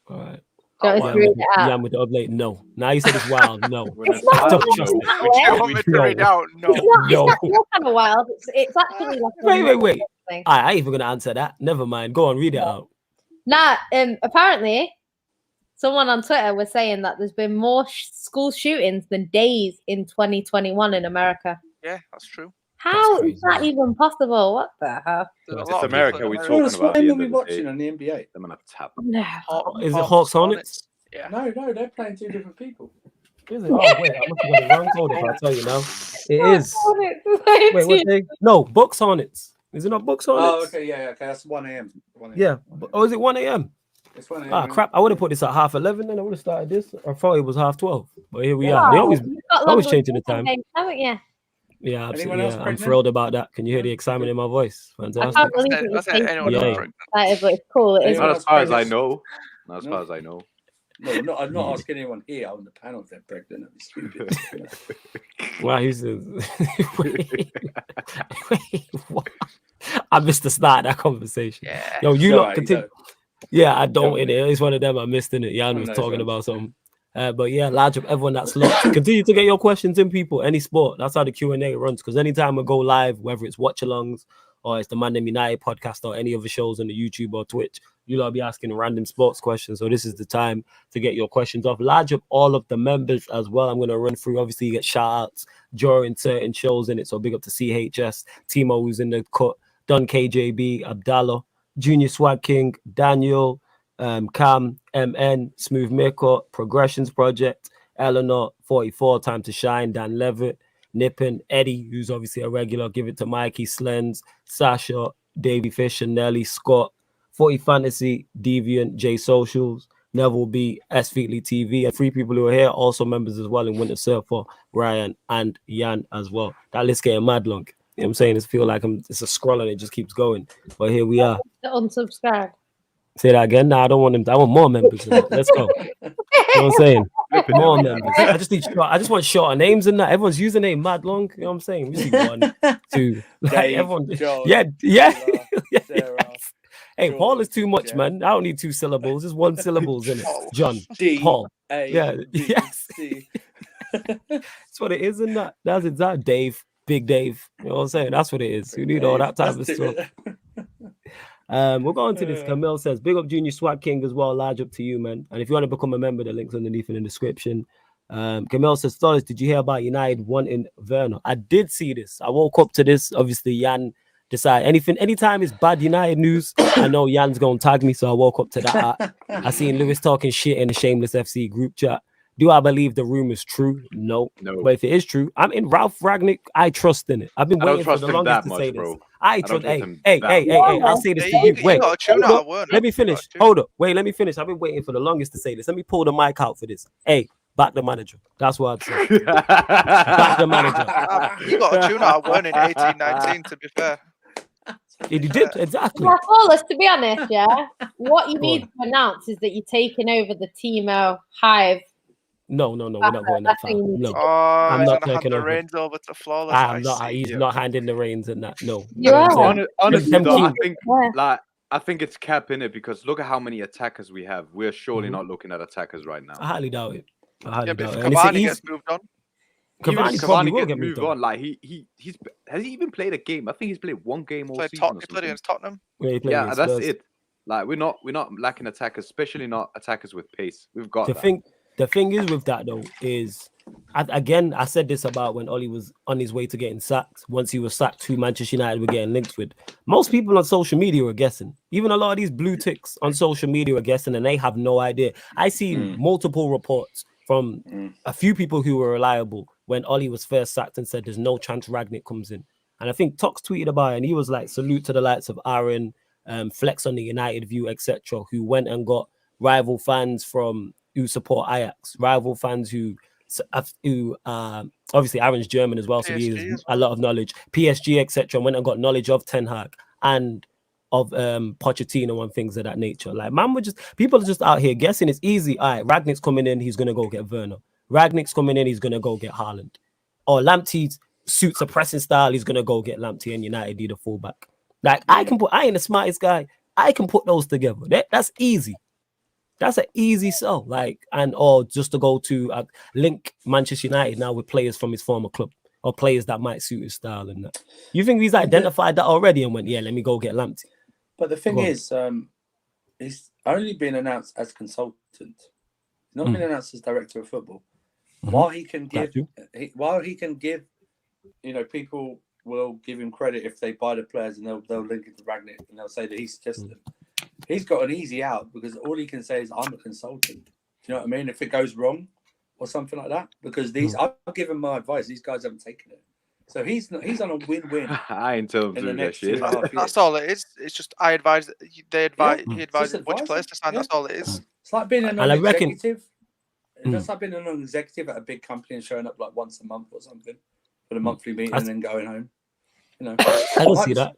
All right. Jan with the update. No. Now you said it's wild. No. It's not don't trust it. No. It's not kind of wild. It's actually like wait. I ain't even gonna answer that. Never mind. Go on, read it out. Nah. Apparently, someone on Twitter was saying that there's been more school shootings than days in 2021 in America. Yeah, that's true. How is that even possible? What the hell? It's America we're talking about. What are we watching on the NBA? I'm gonna tap. Is it Hawks Hornets? Yeah. No, they're playing two different people. Is it? Oh wait, I must have got the wrong code if I tell you now. It is. Wait, what's it? No, Bucks Hornets. Is it not Bucks Hornets? Oh, okay, yeah, okay. That's 1 a.m. Yeah. Oh, is it 1 a.m.? It's 1 a.m. Ah, crap. I would have put this at 11:30, then I would have started this. I thought it was 12:30. But here we are. They always changing the time. Haven't you? Yeah, absolutely. Yeah, I'm thrilled about that. Can you hear the excitement in my voice? Fantastic. I can't believe it. But it's cool. Not as far as I know. Not as far as I know. No, I'm not asking anyone here on the panel if they're pregnant. That'd be stupid. Wow, he says. Wait, what? I missed the start of that conversation. Yeah. Yo, you lot continue. Yeah, I don't in it. It's one of them I missed in it. Jan was talking about something. But yeah, large up everyone that's locked. Continue to get your questions in, people. Any sport. That's how the Q&A runs. Because anytime we go live, whether it's watch-alongs or it's the Man Them United podcast or any other shows on the YouTube or Twitch, you'll be asking random sports questions. So this is the time to get your questions off. Large up all of the members as well. I'm going to run through. Obviously, you get shout-outs during certain shows in it. So big up to CHS, Timo, who's in the cut, Don KJB, Abdallah, Junior Swag King, Daniel, Cam, MN, Smooth Makeup, Progressions Project, Eleanor, 44, Time to Shine, Dan Levitt, Nippon, Eddie, who's obviously a regular, Give It to Mikey, Slens, Sasha, Davey Fisher, Nelly, Scott, 40 Fantasy, Deviant, J Socials, Neville B, S Feetly TV, and 3 people who are here, also members as well in Winter Surfer, Ryan and Jan as well. That list getting mad long. You know what I'm saying? It's feel like it's a scroll and it just keeps going. But here we are. Unsubscribe. Say that again. No, I don't want them. I want more members. Let's go. You know what I'm saying? More members. I just want shorter names and that. Everyone's username mad long. You know what I'm saying? We see 1, 2. Like Dave, everyone. John, yeah. Sarah, Hey, George, Paul is too much, Jeff. man. I don't need 2 syllables. Just 1 syllables in it. John, D, Paul. A, Yeah. D, Yes. C. That's what it is, isn't that? That's exact. Dave, Big Dave. You know what I'm saying? That's what it is. You need all that type of stuff. We'll go into this. Camille says, big up Junior Swag King as well. Large up to you, man. And if you want to become a member, the link's underneath in the description. Camille says, Stolas, did you hear about United wanting Werner? I did see this. I woke up to this. Obviously, Jan decided anytime it's bad United news, I know Jan's gonna tag me. So I woke up to that. I seen Lewis talking shit in the Shameless FC group chat. Do I believe the rumor's true? No. But if it is true, I'm in Ralph Ragnick. I trust in it. I've been waiting for the longest to say this. I trust. Hey, I'll say this to you. Wait, let me finish. Hold up. Wait, let me finish. I've been waiting for the longest to say this. Let me pull the mic out for this. Hey, back the manager. That's what I'd say. Back the manager. You got a tune out of 1 in 1819, to be fair. He did, exactly. Yeah, Paulus, to be honest, what you need to announce is that you're taking over the Timo Hive No, we're not going that far. No, Oh, I'm he's not gonna hand taking the over. reins over to Flawless. I'm not. He's not handing the reins and that. No. You are. Honestly, though, I Keane. think I think it's cap in it because look at how many attackers we have. We're surely not looking at attackers right now. I highly doubt it. I highly But doubt if it. Cavani gets moved on, Even if Cavani probably will gets get moved on, like he's has he even played a game? I think he's played one game all season. he played against Tottenham. Yeah, that's it. Like we're not lacking attackers, especially not attackers with pace. We've got the thing is with that though is I said this about when Ollie was on his way to getting sacked. Once he was sacked, who Manchester United were getting linked with. Most people on social media were guessing. Even a lot of these blue ticks on social media were guessing, and they have no idea. I seen multiple reports from a few people who were reliable when Ollie was first sacked and said there's no chance Ragnick comes in. And I think Tox tweeted about it, and he was like, salute to the likes of Aaron, Flex on the United View, etc., who went and got rival fans who support Ajax, rival fans who obviously Aaron's German as well, so he has a lot of knowledge. PSG, etc., went and got knowledge of Ten Hag and of Pochettino and things of that nature. Like, people are just out here guessing. It's easy. All right, Ragnick's coming in, he's gonna go get Werner. Ragnick's coming in, he's gonna go get Haaland. Or Lamptey suits a pressing style, he's gonna go get Lamptey and United need a fullback. Like, I ain't the smartest guy. I can put those together. That's easy. That's an easy sell. Like, or just to go to link Manchester United now with players from his former club or players that might suit his style and that. You think he's identified that already and went, yeah, let me go get Lamptey? But the thing is, he's only been announced as consultant. He's not been announced as director of football. While he can give, people will give him credit if they buy the players and they'll link it to Ragnick and they'll say that he suggested them. He's got an easy out because all he can say is, I'm a consultant. Do you know what I mean? If it goes wrong or something like that, because I've given my advice, these guys haven't taken it. So he's on a win-win. I ain't told him that shit. That's all it is. It's just he advises which players to sign. That's all it is. It's like being an executive. It's like being an executive at a big company and showing up like once a month or something for the monthly meeting and then going home. You know, I don't see that.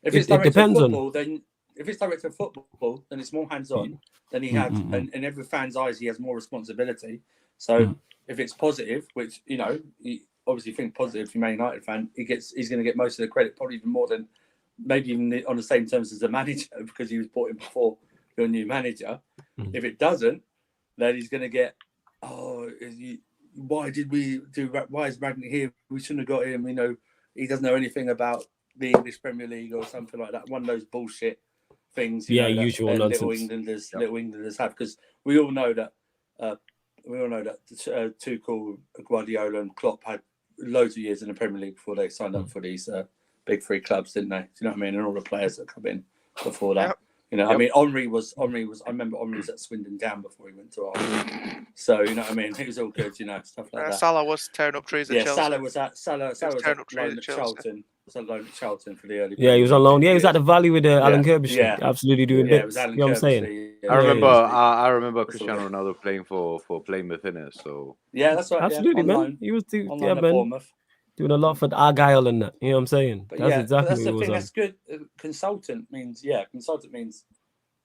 If it's director of football, then it's more hands-on. Then he has, and in every fan's eyes, he has more responsibility. So if it's positive, which you obviously think positive, if you're a Man United fan, he's going to get most of the credit, probably even more than maybe even on the same terms as the manager because he was brought in before your new manager. If it doesn't, then he's going to get, why is Ragnick here? We shouldn't have got him. He doesn't know anything about the English Premier League or something like that. One of those bullshit things. Usual nonsense. Little Englanders have, because we all know that Tuchel, Guardiola, and Klopp had loads of years in the Premier League before they signed up for these big three clubs, didn't they? Do you know what I mean? And all the players that come in before that. I mean, Henry was. I remember Henry was at Swindon Town before he went to Arsenal. So you know what I mean. It was all good, stuff like that. Salah was tearing up trees at Chelsea. Salah was at loan at Charlton. Was on loan at Charlton for the early. Yeah, he was on loan. Yeah, he was at the Valley with Alan Kirbyshire. Yeah, absolutely doing bits. You know what I'm saying? I remember Cristiano Ronaldo playing for Plymouth, innit? So yeah, that's right. Absolutely, man. Loan. He was doing a lot for Argyle and that. You know what I'm saying? But that's the thing. That's good. Consultant means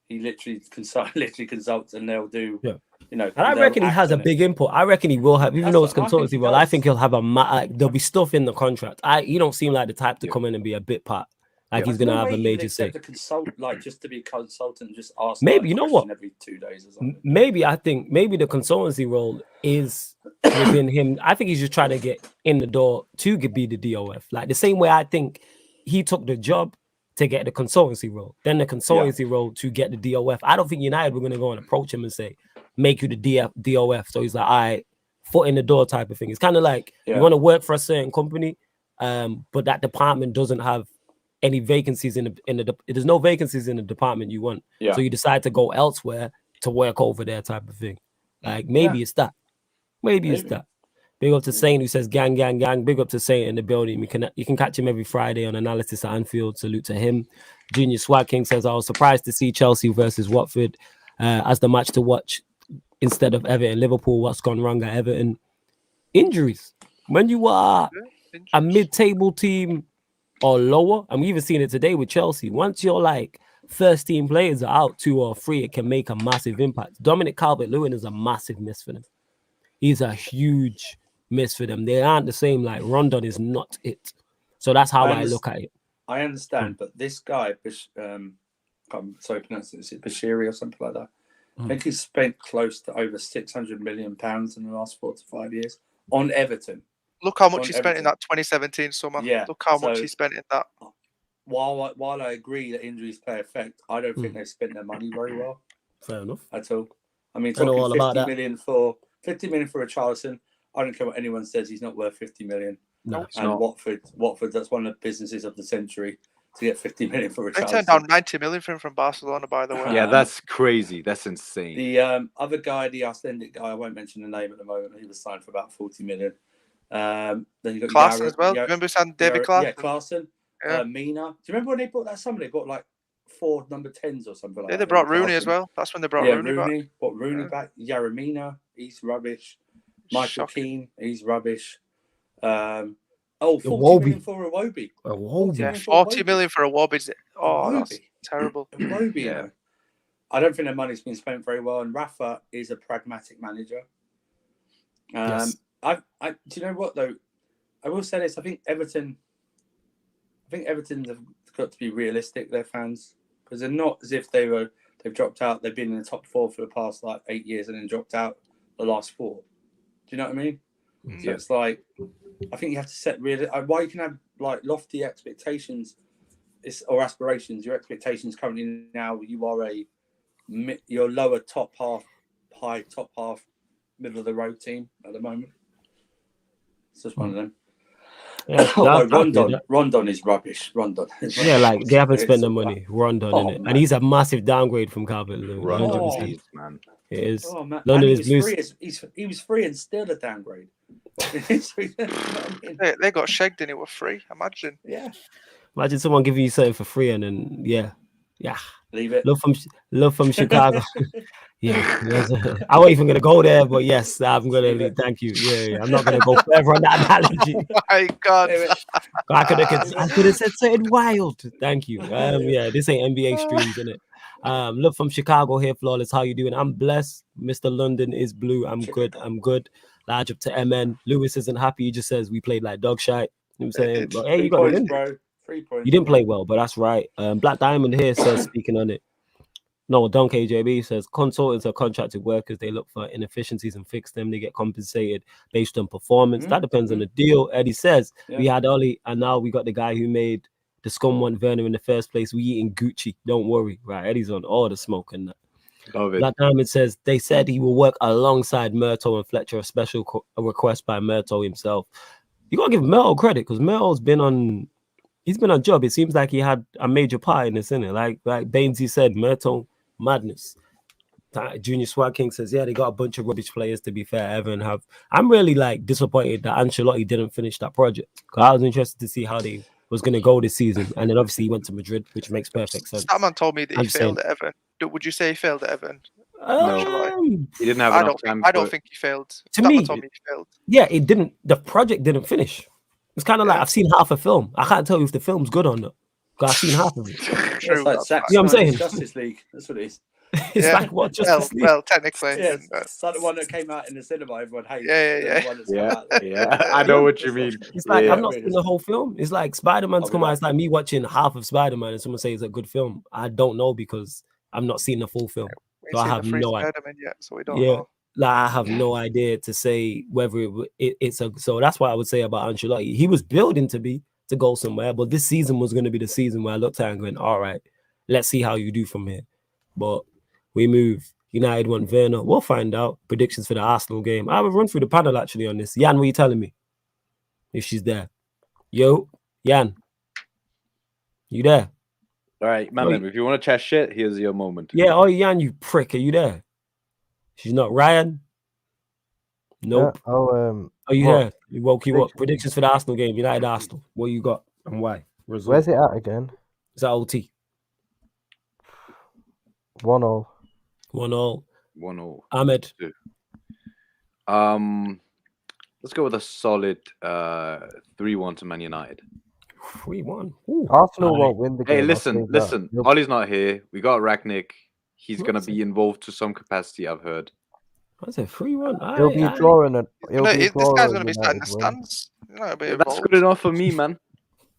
he literally consults and they'll do. Yeah. And I reckon he has a big input. I reckon he will have, even though it's consultancy role. I think he'll have there'll be stuff in the contract. He don't seem like the type to come in and be a bit part. Like he's gonna have a major say. Just to be a consultant, just ask. Maybe you know what? Every 2 days or something. Maybe the consultancy role is within him. I think he's just trying to get in the door to be the DOF. Like the same way I think he took the job to get the consultancy role, then the consultancy role to get the DOF. I don't think United were gonna go and approach him and say, make you the DOF. So he's like, all right, foot in the door type of thing. It's kind of like you want to work for a certain company, but that department doesn't have any vacancies there's no vacancies in the department you want. So you decide to go elsewhere to work over there type of thing. Like maybe it's that. Maybe it's that. Big up to Saint who says gang, gang, gang. Big up to Saint in the building. You can catch him every Friday on Analysis at Anfield. Salute to him. Junior Swag King says, I was surprised to see Chelsea versus Watford as the match to watch instead of Everton Liverpool. What's gone wrong at Everton? Injuries. When you are a mid-table team or lower, and we've even seen it today with Chelsea, once you're like first team players are out 2 or 3, it can make a massive impact. Dominic Calvert-Lewin is a massive miss for them. He's a huge miss for them. They aren't the same. Like Rondon is not it. So that's how I look at it. I understand, but this guy, I'm sorry, pronouncing it, is it Bashiri or something like that? I think he's spent close to over £600 million in the last 4 to 5 years on Everton. Look how much he spent in that 2017 summer. Yeah. Look how much he spent in that. While I agree that injuries play effect, I don't think they've spent their money very well. Fair enough. At all. I mean, talking 50 million for Richarlison. I don't care what anyone says. He's not worth 50 million. No, and Watford, that's one of the businesses of the century to get 50 million for Richarlison. They turned down 90 million for him from Barcelona, by the way. Yeah, that's crazy. That's insane. The other guy, the Icelandic guy, I won't mention the name at the moment. He was signed for about 40 million. Then you got Klaassen as well. Remember David Klaassen? Yeah, Klaassen. Yeah. Mina. Do you remember when they bought that summer? They bought like 4 number 10s or something like that. Yeah, they brought Rooney as well. That's when they brought Rooney back. Brought Rooney back. Yaramina, he's rubbish. Michael Keane, he's rubbish. 40 million for Iwobi. Yeah, 40 million for Iwobi. Oh, that's terrible. Iwobi, yeah. I don't think their money's been spent very well. And Rafa is a pragmatic manager. Yes. Do you know what though? I will say this. I think Everton have got to be realistic. Their fans, because they're not as if they've dropped out. They've been in the top 4 for the past like 8 years and then dropped out the last 4. Do you know what I mean? So it's like, I think you have to set why you can have like lofty expectations or aspirations. Your expectations currently now, you are your lower top half, high top half, middle of the road team at the moment. It's just one of them. Yeah, Rondon is rubbish. Rondon. Like they haven't spent the money. Rondon in it, and he's a massive downgrade from Calvert-Lewin. 100%. Man. It is. Oh, man. London is Blues. He was free and still a downgrade. They got shagged and it was free. Imagine. Yeah. Imagine someone giving you something for free and then leave it. Love from Chicago. I wasn't even gonna go there, but yes, I'm gonna leave. Thank you. Yeah, I'm not gonna go further on that analogy. My God. I could have said something wild. Thank you. This ain't NBA streams, innit? Love from Chicago here, Flawless. How you doing? I'm blessed. Mr. London is blue. I'm good. Large up to MN. Lewis isn't happy. He just says we played like dog shite. You know what I'm saying? But, hey, you got to win. Bro. 3 points. You didn't play well, but that's right. Black Diamond here says, speaking on it. No, Don KJB says consultants are contracted workers. They look for inefficiencies and fix them. They get compensated based on performance. That depends on the deal. Eddie says we had Ollie, and now we got the guy who made the scum one Werner in the first place. We eating Gucci. Don't worry. Right. Eddie's on all the smoke and that. Love it. Black Diamond says they said he will work alongside Murto and Fletcher. A special request by Murto himself. You gotta give Murto credit because Murto's been on. He's been on job. It seems like he had a major part in this, innit? Like Bainesy said, Murto madness. Junior Swag King says, yeah, they got a bunch of rubbish players. To be fair, Everton have. I'm really like disappointed that Ancelotti didn't finish that project. Cause I was interested to see how they was going to go this season, and then obviously he went to Madrid, which makes perfect sense. That man told me that he failed at Everton. Would you say he failed at Everton? No, he didn't have enough time. I don't think he failed. To me, told me he failed. Yeah, it didn't. The project didn't finish. It's kind of like I've seen half a film. I can't tell you if the film's good or not. Because I've seen half of it. True, it's like you know what I'm saying? Justice League. That's what it is. It's like what Justice League. Well, technically. Yeah, it's like the one that came out in the cinema. Everyone hates. Yeah. I know what you mean. It's like I've not seen the whole film. It's like Spider-Man's come out. It's like me watching half of Spider-Man and someone says it's a good film. I don't know because I've not seen the full film. So I have no idea. So we don't know. Like I have no idea to say whether it's a. So that's what I would say about Ancelotti. He was building to go somewhere, but this season was going to be the season where I looked at it and going, all right, let's see how you do from here. But we move. United want Werner. We'll find out. Predictions for the Arsenal game. I will run through the panel actually on this. Jan, what are you telling me? If she's there. Yo, Jan. You there? All right, man. If you want to chat shit, here's your moment. Yeah, Jan, you prick. Are you there? She's not. Ryan? Nope. Yeah, are you there? You woke you up. Predictions for the Arsenal game. United Arsenal. What you got and why? Where's it at again? Is that OT? 1-0. 1-0. 1-0. Ahmed. Let's go with a solid 3-1 to Man United. 3-1. Arsenal won't win the game. Hey, listen. Ollie's not here. We got Ragnick. He's going to be involved to some capacity, I've heard. I said 3-1. He'll be drawing it. This guy's going to be starting the stands. That's good enough for me, man.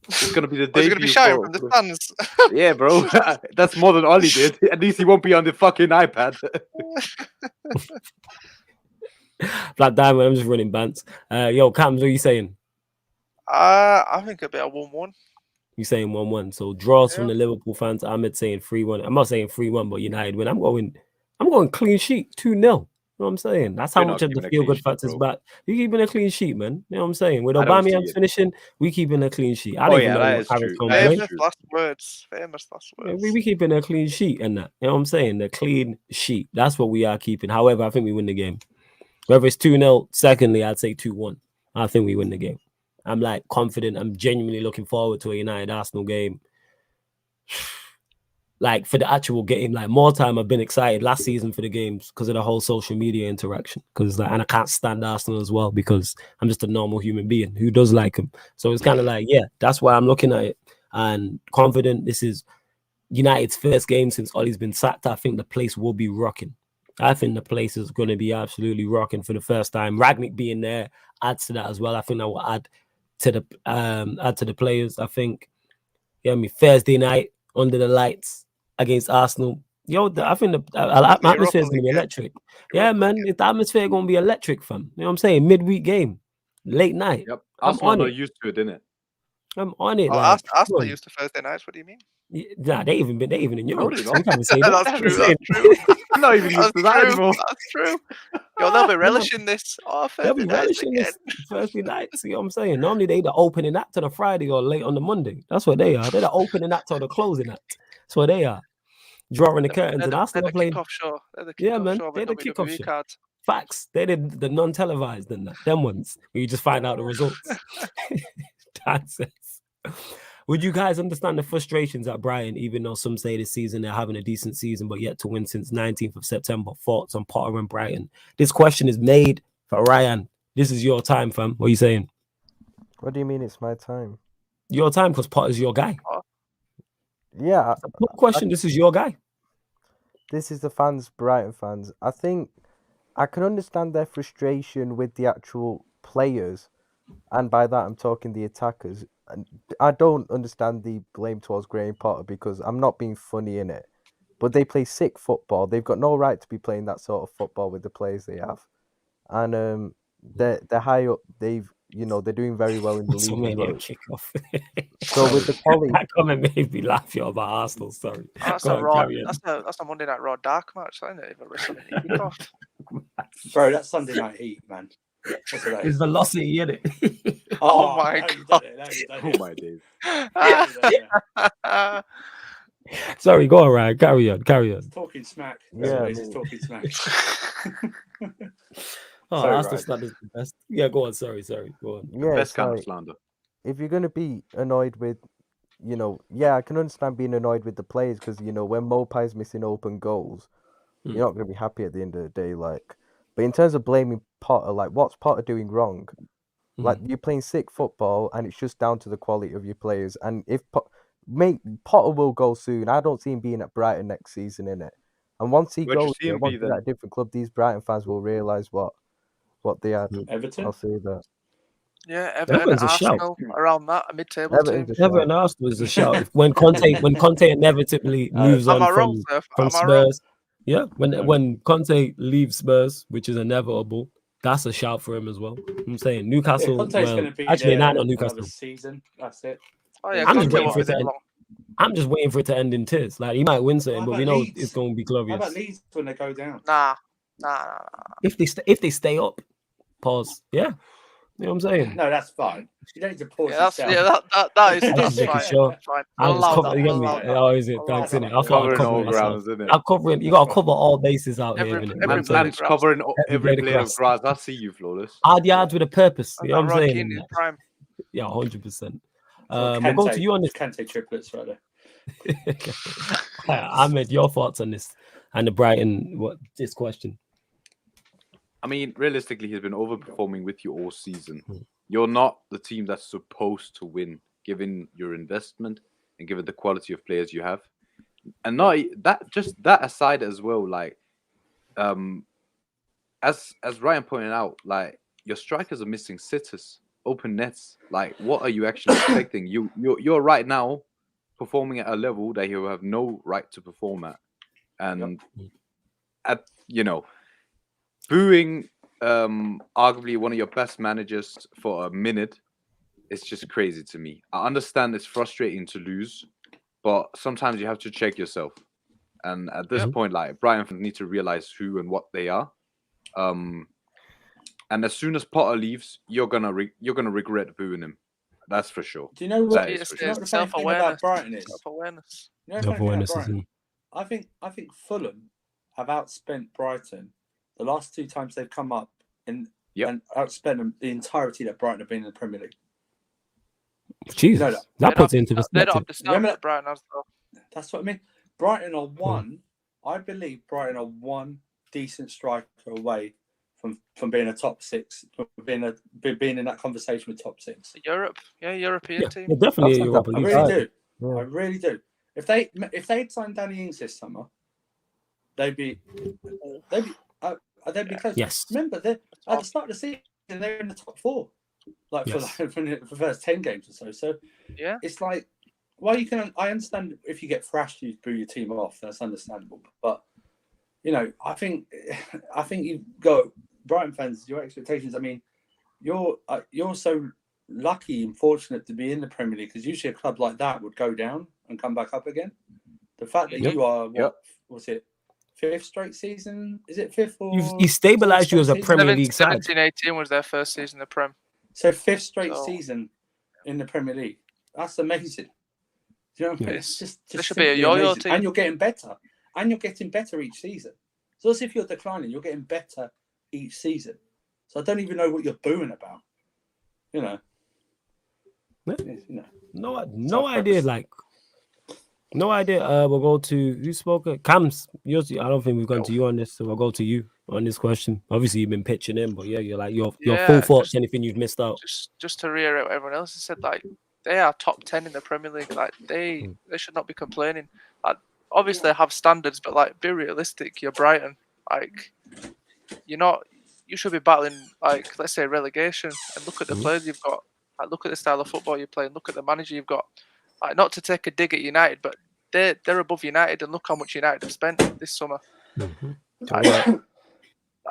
It's going to be the debut. He's going to be shouting from the stands. Yeah, bro. That's more than Ollie did. At least he won't be on the fucking iPad. Black Diamond, I'm just running bants. Yo, Cams, what are you saying? I think it'll be a 1-1. You saying 1-1. So draws from the Liverpool fans. Ahmed saying 3-1. I'm not saying 3-1, but United win. I'm going clean sheet 2-0. You know what I'm saying? That's how much of the feel good factor is back. You keeping a clean sheet, man. You know what I'm saying? With Aubameyang finishing, we keeping a clean sheet. I don't even know what Paris Famous last words. Yeah, we keeping a clean sheet and that. You know what I'm saying? The clean sheet. That's what we are keeping. However, I think we win the game. Whether it's 2-0, secondly, I'd say 2-1. I think we win the game. I'm like confident. I'm genuinely looking forward to a United Arsenal game. Like for the actual game, like more time I've been excited last season for the games because of the whole social media interaction. Because and I can't stand Arsenal as well because I'm just a normal human being who does like them. So it's kind of like, yeah, that's why I'm looking at it and confident. This is United's first game since Ollie's been sacked. I think the place will be rocking. I think the place is going to be absolutely rocking for the first time. Ragnick being there adds to that as well. I think that will add to the players. I think, Thursday night under the lights against Arsenal. I think the atmosphere is going to be electric. Yeah, man, the atmosphere is going to be electric, fam. You know what I'm saying? Midweek game, late night. Yep, Arsenal are used to it, innit? I'm on it. Oh, Arsenal used to Thursday nights. What do you mean? Nah, they even in Europe. That's true. I'm not even used to that anymore. That's true. They'll be relishing this. They'll be relishing this Thursday nights. You know what I'm saying? Normally they the opening act on a Friday or late on the Monday. That's what they are. They're the opening act or the closing act. That's what they are. Drawing the curtains and Arsenal playing. They're the kickoff show. Facts. They did the non-televised and that. Them ones where you just find out the results. That's it. Would you guys understand the frustrations at Brighton, even though some say this season they're having a decent season, but yet to win since 19th of September? Thoughts on Potter and Brighton? This question is made for Ryan. This is your time, fam. What are you saying? What do you mean it's my time? Your time because Potter's your guy. Yeah. This is your guy. This is the fans, Brighton fans. I think I can understand their frustration with the actual players. And by that, I'm talking the attackers. And I don't understand the blame towards Graham Potter because I'm not being funny in it. But they play sick football. They've got no right to be playing that sort of football with the players they have. And they're high up. They're doing very well in the league. So with the quality, that comment made me laugh about Arsenal. Sorry, that's a Monday Night Raw dark match, isn't it? Bro, that's Sunday Night Heat, man. It's velocity, isn't it? Oh my god! Oh my days! Sorry, go on, Ryan. Carry on. Talking smack. Yeah, talking smack. Arsenal's not the best. Yeah, go on. Sorry. Go on. Yeah, best kind of slander. If you're gonna be annoyed with, I can understand being annoyed with the players because when Mopai's missing open goals, you're not gonna be happy at the end of the day. But in terms of blaming Potter, what's Potter doing wrong? You're playing sick football, and it's just down to the quality of your players. And if Potter will go soon, I don't see him being at Brighton next season, innit? And once he goes, once he's at a different club, these Brighton fans will realise what they had. Everton. I'll say that. Yeah, Everton and Arsenal around that mid-table team. Everton and Arsenal is a shout. when Conte inevitably moves on from Spurs. Yeah, when Conte leaves Spurs, which is inevitable, that's a shout for him as well. I'm saying Newcastle. Conte's going to be actually not Newcastle season. That's it. Oh yeah, I'm just waiting for it to end in tears. He might win something, but we know it's going to be glorious. How about Leeds when they go down? Nah. If they stay up, pause. Yeah. You know what I'm saying? No, that's fine. You don't need to pause that's fine. Fine. Oh, is it? Thanks, innit? I'll cover all grounds, innit? I'll cover it. You got to cover all bases out here, innit? Man's covering every blade of grass. I see you, Flawless. Hard yards with a purpose. You know what I'm saying? Yeah, 100%. We'll go to you on this. Kante triplets right there. Ahmed, your thoughts on this and the Brighton this question? I mean, realistically, he's been overperforming with you all season. You're not the team that's supposed to win given your investment and given the quality of players you have. And not that, just that aside as well, like as Ryan pointed out, like your strikers are missing sitters, open nets. Like, what are you actually expecting? You're right now performing at a level that you have no right to perform at. And at booing arguably one of your best managers for a minute, it's just crazy to me. I understand it's frustrating to lose, but sometimes you have to check yourself. And at this point, like, Brighton fans need to realize who and what they are. And as soon as Potter leaves, you're gonna regret booing him. That's for sure. Do you know what? It's You know what the funny thing about Brighton is? Self-awareness. You know the funny thing about Brighton? I think Fulham have outspent Brighton the last 2 times they've come up and outspent them the entirety that Brighton have been in the Premier League. Jesus, You know that puts it into They don't perspective. have the stamina that Brighton has, though. That's what I mean. Brighton are one. I believe Brighton are one decent striker away from being a top 6, from being in that conversation with top 6. Europe, European team. They're definitely a Europa I League really side. do. I really do. If they'd signed Danny Ings this summer, they'd be close. Yes. Remember, at the start of the season, they were in the top 4, for the first 10 games or so. So yeah, it's like, well, I understand if you get thrashed, you boo your team off. That's understandable. But I think you've got Brighton fans. Your expectations. I mean, you're so lucky and fortunate to be in the Premier League, because usually a club like that would go down and come back up again. The fact that you are what's it? 5th straight season? Is it 5th or? He stabilised you as a Premier League side. 17-18 was their first season in the Prem. So 5th straight season in the Premier League. That's amazing. Do you know what I mean? It's just this should be a yo-yo team. And you're getting better. And you're getting better each season. So as if you're declining, you're getting better each season. So I don't even know what you're booing about. No idea. Like, no idea. We'll go to who spoke. Cam's. I don't think we've gone to you on this, so we'll go to you on this question. Obviously, you've been pitching in, but you're like your full thoughts. Anything you've missed out? Just to reiterate what everyone else has said, like, they are top 10 in the Premier League. Like, they should not be complaining. Like, obviously, they have standards, but like, be realistic. You're Brighton. Like, you should be battling, like, let's say, relegation. And look at the players you've got. Like, look at the style of football you're playing. Look at the manager you've got. Like, not to take a dig at United, but they're above United, and look how much United have spent this summer. Like,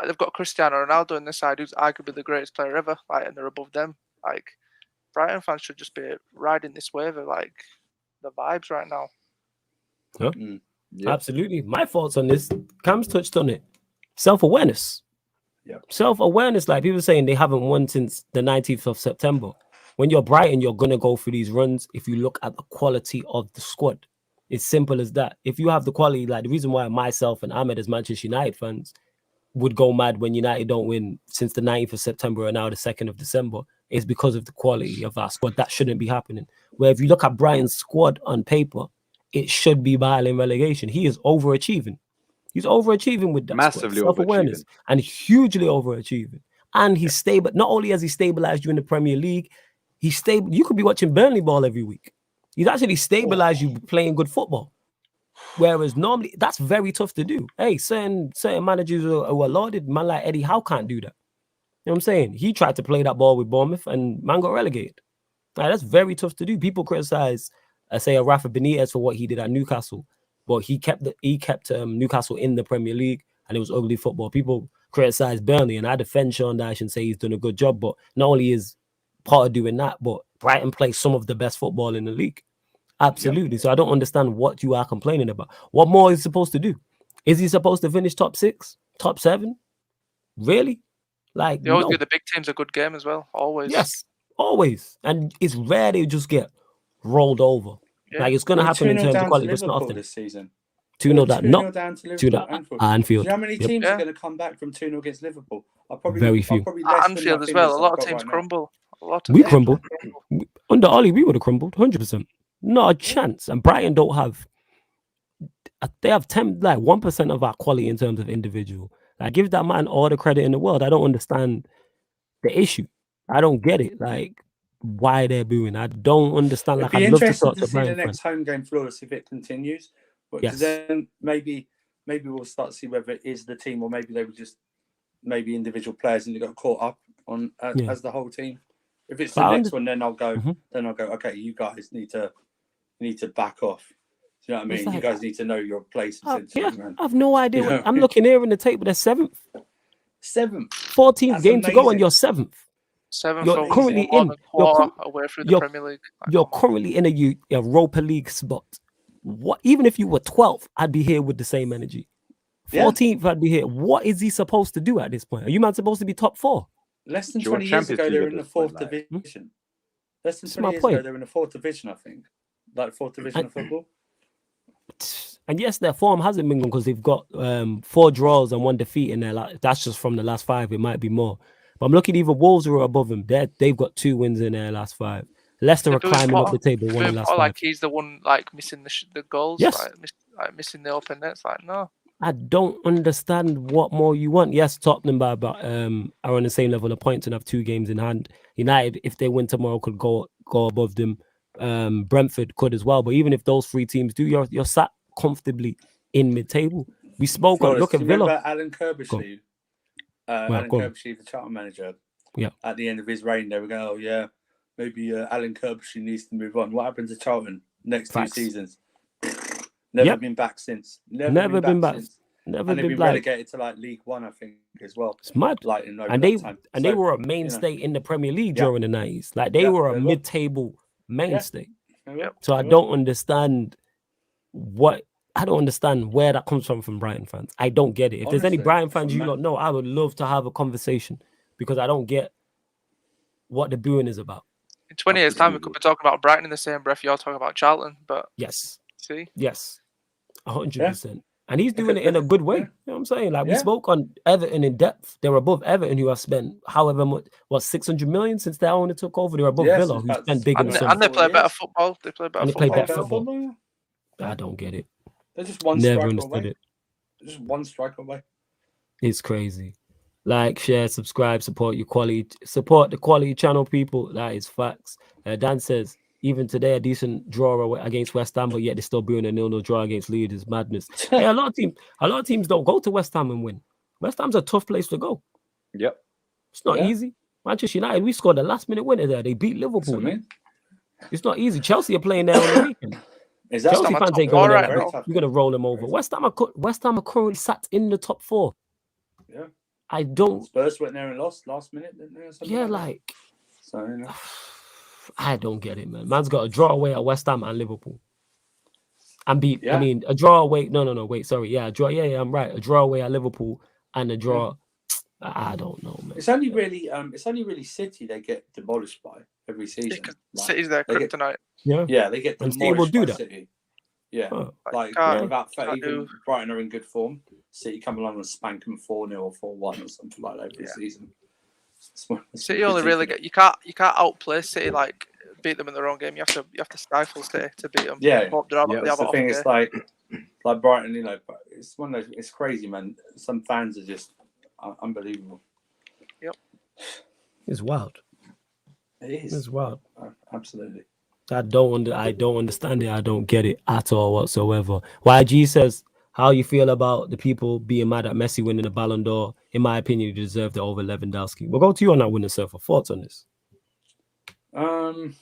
they've got Cristiano Ronaldo on this side, who's arguably the greatest player ever. Like, and they're above them. Like, Brighton fans should just be riding this wave of, like, the vibes right now. Absolutely. My thoughts on this, Cam's touched on it. Self-awareness. Self-awareness, like people saying they haven't won since the 19th of September. When you're Brighton, you're going to go through these runs if you look at the quality of the squad. It's simple as that. If you have the quality, like the reason why myself and Ahmed as Manchester United fans would go mad when United don't win since the 9th of September and now the 2nd of December is because of the quality of our squad. That shouldn't be happening. Where if you look at Brighton's squad on paper, it should be battling relegation. He is overachieving. He's overachieving with that massively squad. Self-awareness and hugely overachieving. And he's stable. Not only has he stabilized you in the Premier League, he's stable. You could be watching Burnley ball every week. He's actually stabilized you playing good football. Whereas normally that's very tough to do. Hey, certain managers who are lauded, man like Eddie Howe can't do that. You know what I'm saying? He tried to play that ball with Bournemouth and man got relegated. Like, that's very tough to do. People criticize, say, a Rafa Benitez for what he did at Newcastle, but he kept Newcastle in the Premier League, and it was ugly football. People criticize Burnley, and I defend Sean Dyche and say he's done a good job. But not only is Potter doing that, but Brighton plays some of the best football in the league. Absolutely. So I don't understand what you are complaining about. What more is he supposed to do? Is he supposed to finish top 6, top 7? Really? Like, they always give the big teams a good game as well. Always. Yes, always. And it's rare they just get rolled over. Yeah. Like, it's going to happen in terms of quality, but it's not often. This season. 2-0 down. No, down to Liverpool. Anfield. Do you know how many teams are going to come back from 2-0 against Liverpool? Very few. Anfield as well. A lot of teams crumble. We crumbled. Under Ollie, we would have crumbled 100%. Not a chance. And Brighton don't have. They have 1% of our quality in terms of individual. I give that man all the credit in the world. I don't understand the issue. I don't get it. Like, why they're booing. I don't understand. It'd Like, be I'd love to interesting talk to to see the Brian next fans. home game flawless if it continues. Because Yes. then maybe we'll start to see whether it is the team or maybe they were just individual players and they got caught up on as the whole team. If it's the next one, then I'll go. Then I'll go. Okay, you guys need to back off. Do you know what I mean? Like, you guys need to know your place. Man. I have no idea. What, I'm looking here in the table. They're seventh. 14th That's game amazing. to go, and you're seventh. You're currently in. Away through the Premier League. You're currently in a Europa League spot. What? Even if you were 12th, I'd be here with the same energy. 14th, I'd be here. What is he supposed to do at this point? Are you man supposed to be top 4? Less than 20 years ago, they were in the 4th division. Less than 20 years ago, they were in the 4th division, I think. Like 4th division of football. And yes, their form hasn't been good because they've got 4 draws and 1 defeat in there. Like, that's just from the last 5. It might be more. But I'm looking even Wolves are above them. They've got 2 wins in their last 5. Leicester are climbing up the table. One in the last 5. Like he's the one like missing the goals. Yes. Like missing the open nets. Like no. I don't understand what more you want. Yes, Tottenham are on the same level of points and have 2 games in hand. United, if they win tomorrow, could go above them. Brentford could as well. But even if those 3 teams do, you're sat comfortably in mid-table. We spoke on look at Villa. Remember Alan Kirbishley? Alan Kirbishley, the Charlton manager. Yeah. At the end of his reign, they were going, "Oh yeah, maybe Alan Kirbishley needs to move on." What happened to Charlton next 2 seasons? Never been back since. Never been back. Since. Never been relegated to like League One, I think, as well. It's mad. Like they were a mainstay in the Premier League during the 90s. Like they were a mid-table mainstay. So I don't understand where that comes from Brighton fans. I don't get it. If there's any Brighton fans you don't know, I would love to have a conversation because I don't get what the booing is about. In 20 years' time, we could be talking about Brighton in the same breath you're talking about Charlton, but yes. See? Yes. 100%. And he's doing it in a good way. You know what I'm saying? Like we spoke on Everton in depth. They're above Everton, who have spent however much, 600 million since their owner took over. They're above Villa, who spent big in the summer. And they play better football. They play better football. I don't get it. They're just one Never strike understood away. it. Just one strike away. It's crazy. Like, share, subscribe, support the quality channel, people. That is facts. Dan says, even today, a decent draw against West Ham, but yet they're still doing a 0-0 draw against Leeds is madness. Hey, a lot of teams don't go to West Ham and win. West Ham's a tough place to go. Yep. It's not easy. Manchester United, we scored a last-minute winner there. They beat Liverpool. It's not easy. Chelsea are playing there on the weekend. Chelsea fans ain't going there. You're going to roll them over. West Ham are currently sat in the top 4. Yeah. I don't. Spurs went there and lost last minute, didn't they? Yeah, like. So, you know. I don't get it, man. Man's got a draw away at West Ham and Liverpool. And beat. Yeah. I mean, a draw away. No. Wait, sorry. Yeah, a draw. Yeah, I'm right. A draw away at Liverpool and a draw. I don't know, man. It's only really City they get demolished by every season. City's their kryptonite. Yeah, they get demolished City will do by that. City. Yeah, like about even Brighton are in good form. City come along and spank them 4-0 or 4-1 or something like that every season. City only really get you can't outplay City, like beat them in their own game. You have to stifle City to beat them. Yeah, that's the thing. It's like Brighton, you know. It's one of those. It's crazy, man. Some fans are just unbelievable. Yep, it's wild. It is. It's wild. Absolutely. I don't understand it. I don't get it at all whatsoever. YG says, how you feel about the people being mad at Messi winning the Ballon d'Or? In my opinion, he deserved it over Lewandowski. We'll go to you on that winner, sir, for thoughts on this. I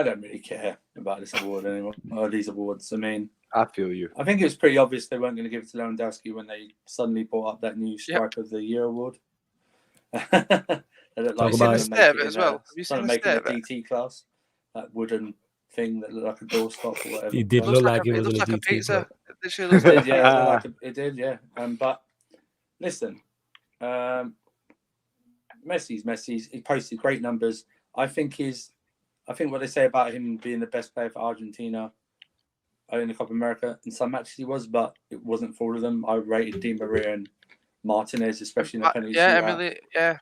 don't really care about this award anymore, or these awards. I mean, I feel you. I think it was pretty obvious they weren't going to give it to Lewandowski when they suddenly brought up that new Striker of the Year award. They look like the state of it as well. Have you seen the state of it? DT class, that wooden thing that looked like a doorstop or whatever. He did look like it was in a DT. Pizza. It did, yeah. But listen, Messi's. He posted great numbers. I think what they say about him being the best player for Argentina in the Copa America, in some matches he was, but it wasn't for all of them. I rated Di Maria and Martinez, especially in the penalty.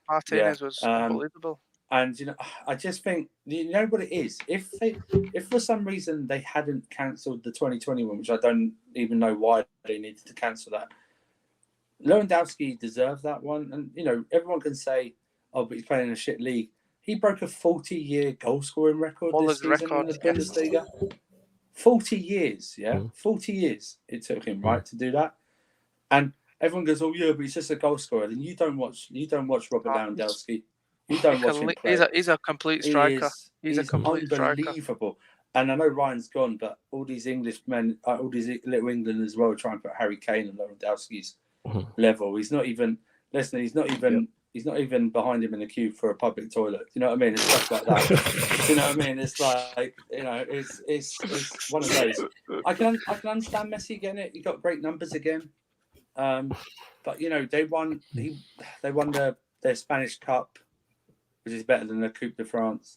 Martinez was unbelievable. And I just think what it is. If for some reason they hadn't cancelled the 2021, which I don't even know why they needed to cancel that, Lewandowski deserved that one. And everyone can say, "Oh, but he's playing in a shit league." he broke a 40-year goal scoring record Muller's this season in record, the Bundesliga. 40 years, yeah, 40 years it took him, right, to do that. And everyone goes, "Oh yeah, but he's just a goal scorer." Then you don't watch Robert Lewandowski. You don't watch him play. He's a complete striker. He's a complete unbelievable. Striker. And I know Ryan's gone, but all these English men, all these little England as well, try and put Harry Kane and Lewandowski's level. He's not even. Listen, he's not even. He's not even behind him in the queue for a public toilet. Do you know what I mean? It's stuff like that. Do you know what I mean? It's like, you know, it's one of those. I can understand Messi getting it. He got great numbers again. But you know, they won their Spanish Cup, which is better than the Coupe de France.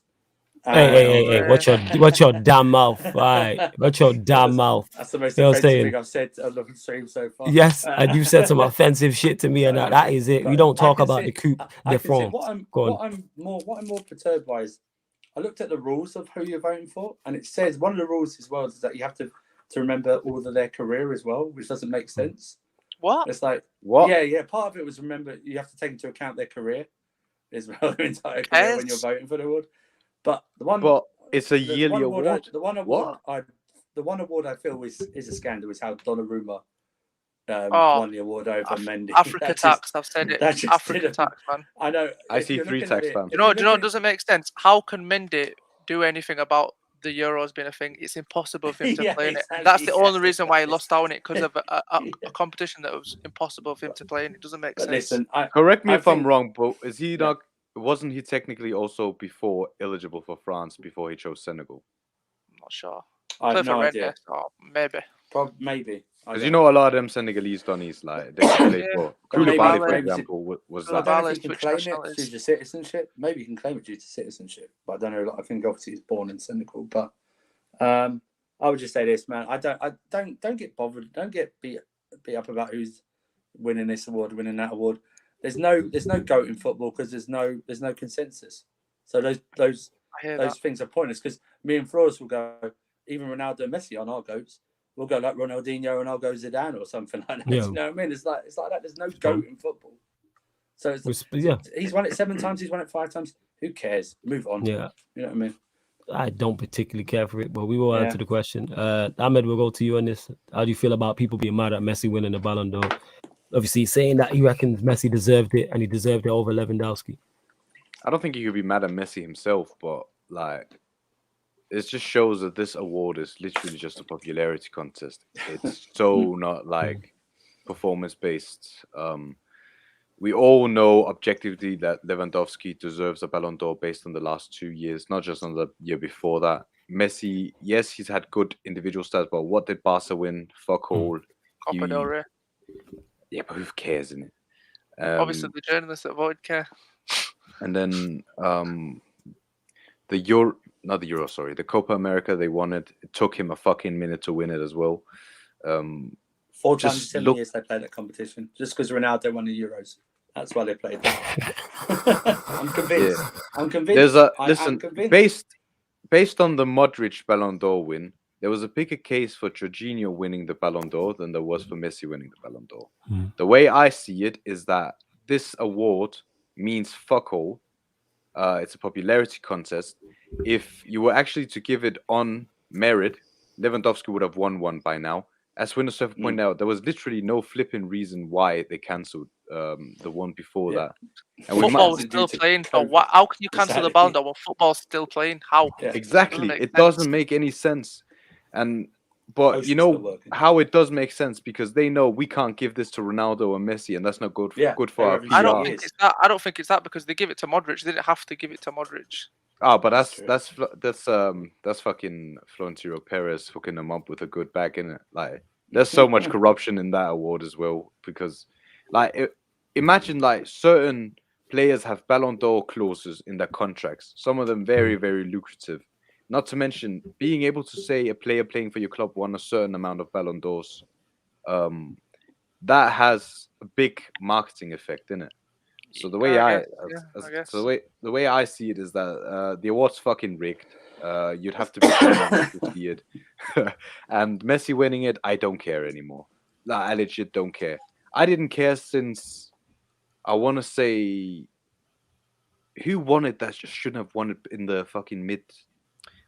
Hey! Watch your damn mouth! All right, watch your damn mouth. That's the most offensive thing I've said on the stream so far. Yes, and you said some offensive shit to me, and that is it. We don't talk about the Coupe de France. What I'm more perturbed by is I looked at the rules of who you're voting for, and it says one of the rules as well is that you have to remember all of their career as well, which doesn't make sense. What? It's like what? Yeah. Part of it was remember you have to take into account their career as well, their entire career when you're voting for the award. But it's a yearly award. The one award I feel is a scandal is how Donnarumma won the award over Mendy. Africa tax. I've said it. Africa tax, man. I know. I see 3 tax fans. You know, it doesn't make sense. How can Mendy do anything about the Euros being a thing? It's impossible for him to play in it. That's the only reason why he lost out on it, because of a competition that was impossible for him to play in. It doesn't make sense. Listen, correct me if I'm wrong, but is he not? Wasn't he technically also before eligible for France before he chose Senegal? I'm not sure. I have no idea. Maybe. Maybe. Because you know a lot of them Senegalese Donnies, like they play for Koulibaly, for example, was that. I don't know if you can claim it due to citizenship. Maybe you can claim it due to citizenship, but I don't know. I think obviously he's born in Senegal, but I would just say this, man. I don't get bothered. Don't get beat up about who's winning this award, winning that award. There's no GOAT in football because there's no consensus. So those things are pointless. Because me and Flores will go, even Ronaldo and Messi on our GOATs. We'll go like Ronaldinho and I'll go Zidane or something like that. Yeah. You know what I mean? It's like that. There's no GOAT in football. So he's won it 7 times. He's won it 5 times. Who cares? Move on. Yeah. You know what I mean? I don't particularly care for it, but we will answer the question. Ahmed, we'll go to you on this. How do you feel about people being mad at Messi winning the Ballon d'Or? Obviously, saying that he reckons Messi deserved it and he deserved it over Lewandowski. I don't think you could be mad at Messi himself, but like, it just shows that this award is literally just a popularity contest. It's so not like performance based. We all know objectively that Lewandowski deserves a Ballon d'Or based on the last 2 years, not just on the year before that. Messi, yes, he's had good individual stats, but what did Barca win? Fuck all. Copa del Rey. Yeah, but who cares, innit? Obviously, the journalists that voted care. And then the Copa America, they won it. It took him a fucking minute to win it as well. 4 times in 7 years they played that competition. Just because Ronaldo won the Euros. That's why they played that. I'm convinced. Yeah. I'm convinced. I'm convinced. Based on the Modric Ballon d'Or win, there was a bigger case for Jorginho winning the Ballon d'Or than there was for Messi winning the Ballon d'Or. The way I see it is that this award means fuck all. It's a popularity contest. If you were actually to give it on merit, Lewandowski would have won one by now. As Winnersurfer pointed out, there was literally no flipping reason why they cancelled the one before that. And football is still playing. How can you cancel the Ballon d'Or when football's still playing? How? Yeah. Exactly. It doesn't make any sense. But you know how it does make sense, because they know we can't give this to Ronaldo and Messi, and that's not good for our PR. I don't think it's that because they give it to Modric. They didn't have to give it to Modric. Oh, but that's fucking Florentino Perez hooking them up with a good bag in it. Like, there's so much corruption in that award as well, because imagine like certain players have Ballon d'Or clauses in their contracts. Some of them very, very lucrative. Not to mention being able to say a player playing for your club won a certain amount of Ballon d'Ors. That has a big marketing effect in it. So the way the way I see it is that the award's fucking rigged. You'd have to be to see it. And Messi winning it, I don't care anymore. I legit don't care. I didn't care since, I want to say, Who won it that just shouldn't have won it in the fucking mid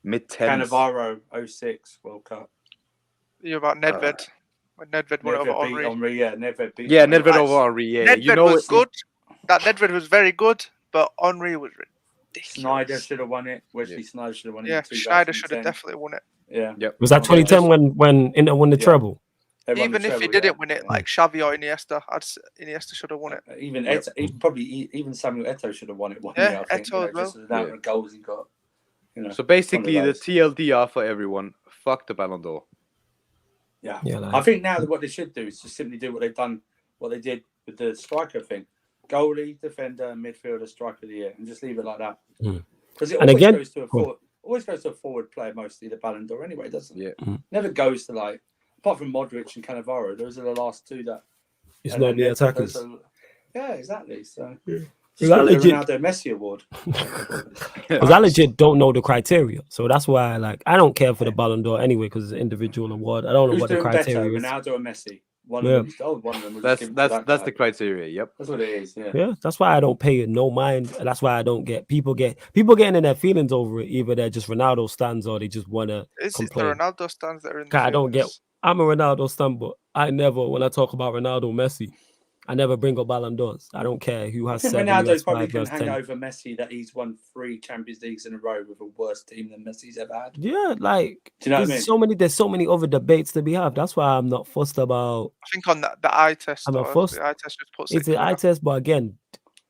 10s? Cannavaro 06 World Cup. You're about Nedved. When Nedved won over Henry. Yeah, Nedved beat. Yeah, Nedved over Henry. Yeah, Nedved was good. That Nedved was very good, but Henry was ridiculous. Snyder should have won it. Wesley Snyder should have won it. Yeah, Snyder should have definitely won it. Yeah. Yep. Was that 2010 when Inter won the treble? Even if he didn't win it, like Xavi or Iniesta, Iniesta should have won it. Even even Samuel Eto'o should have won it. Yeah, Eto'o as well. Just the amount of goals he got. You know, so basically, the TLDR for everyone: fuck the Ballon d'Or. Yeah, like, I think now that what they should do is just simply do what they did with the striker thing: goalie, defender, midfielder, striker of the year, and just leave it like that. Because it always goes to a forward player, mostly the Ballon d'Or anyway, doesn't it? Yeah. Never goes to like, apart from Modric and Cannavaro, those are the last two that. It's not the attackers. Yeah, exactly. So. Because I legit Ronaldo Messi award. Because I legit don't know the criteria, so that's why I don't care for the Ballon d'Or anyway because it's an individual award. I don't know what the criteria is. Ronaldo or Messi? One of them. That's the criteria. Yep. That's what it is. Yeah. Yeah, that's why I don't pay it no mind. That's why I don't get people getting in their feelings over it. Either they're just Ronaldo stands or they just want to complain. It's the Ronaldo stands that are in the I don't get. I'm a Ronaldo stan, but I never, when I talk about Ronaldo, Messi, I never bring up Ballon d'Ors. I don't care who has 7. Ronaldo probably can hang over Messi that he's won 3 Champions Leagues in a row with a worse team than Messi's ever had. Yeah, like do you know what I mean? There's so many other debates to be had. That's why I'm not fussed about. I think on the eye test. I'm not fussed. The eye test just puts it's an eye test, but again,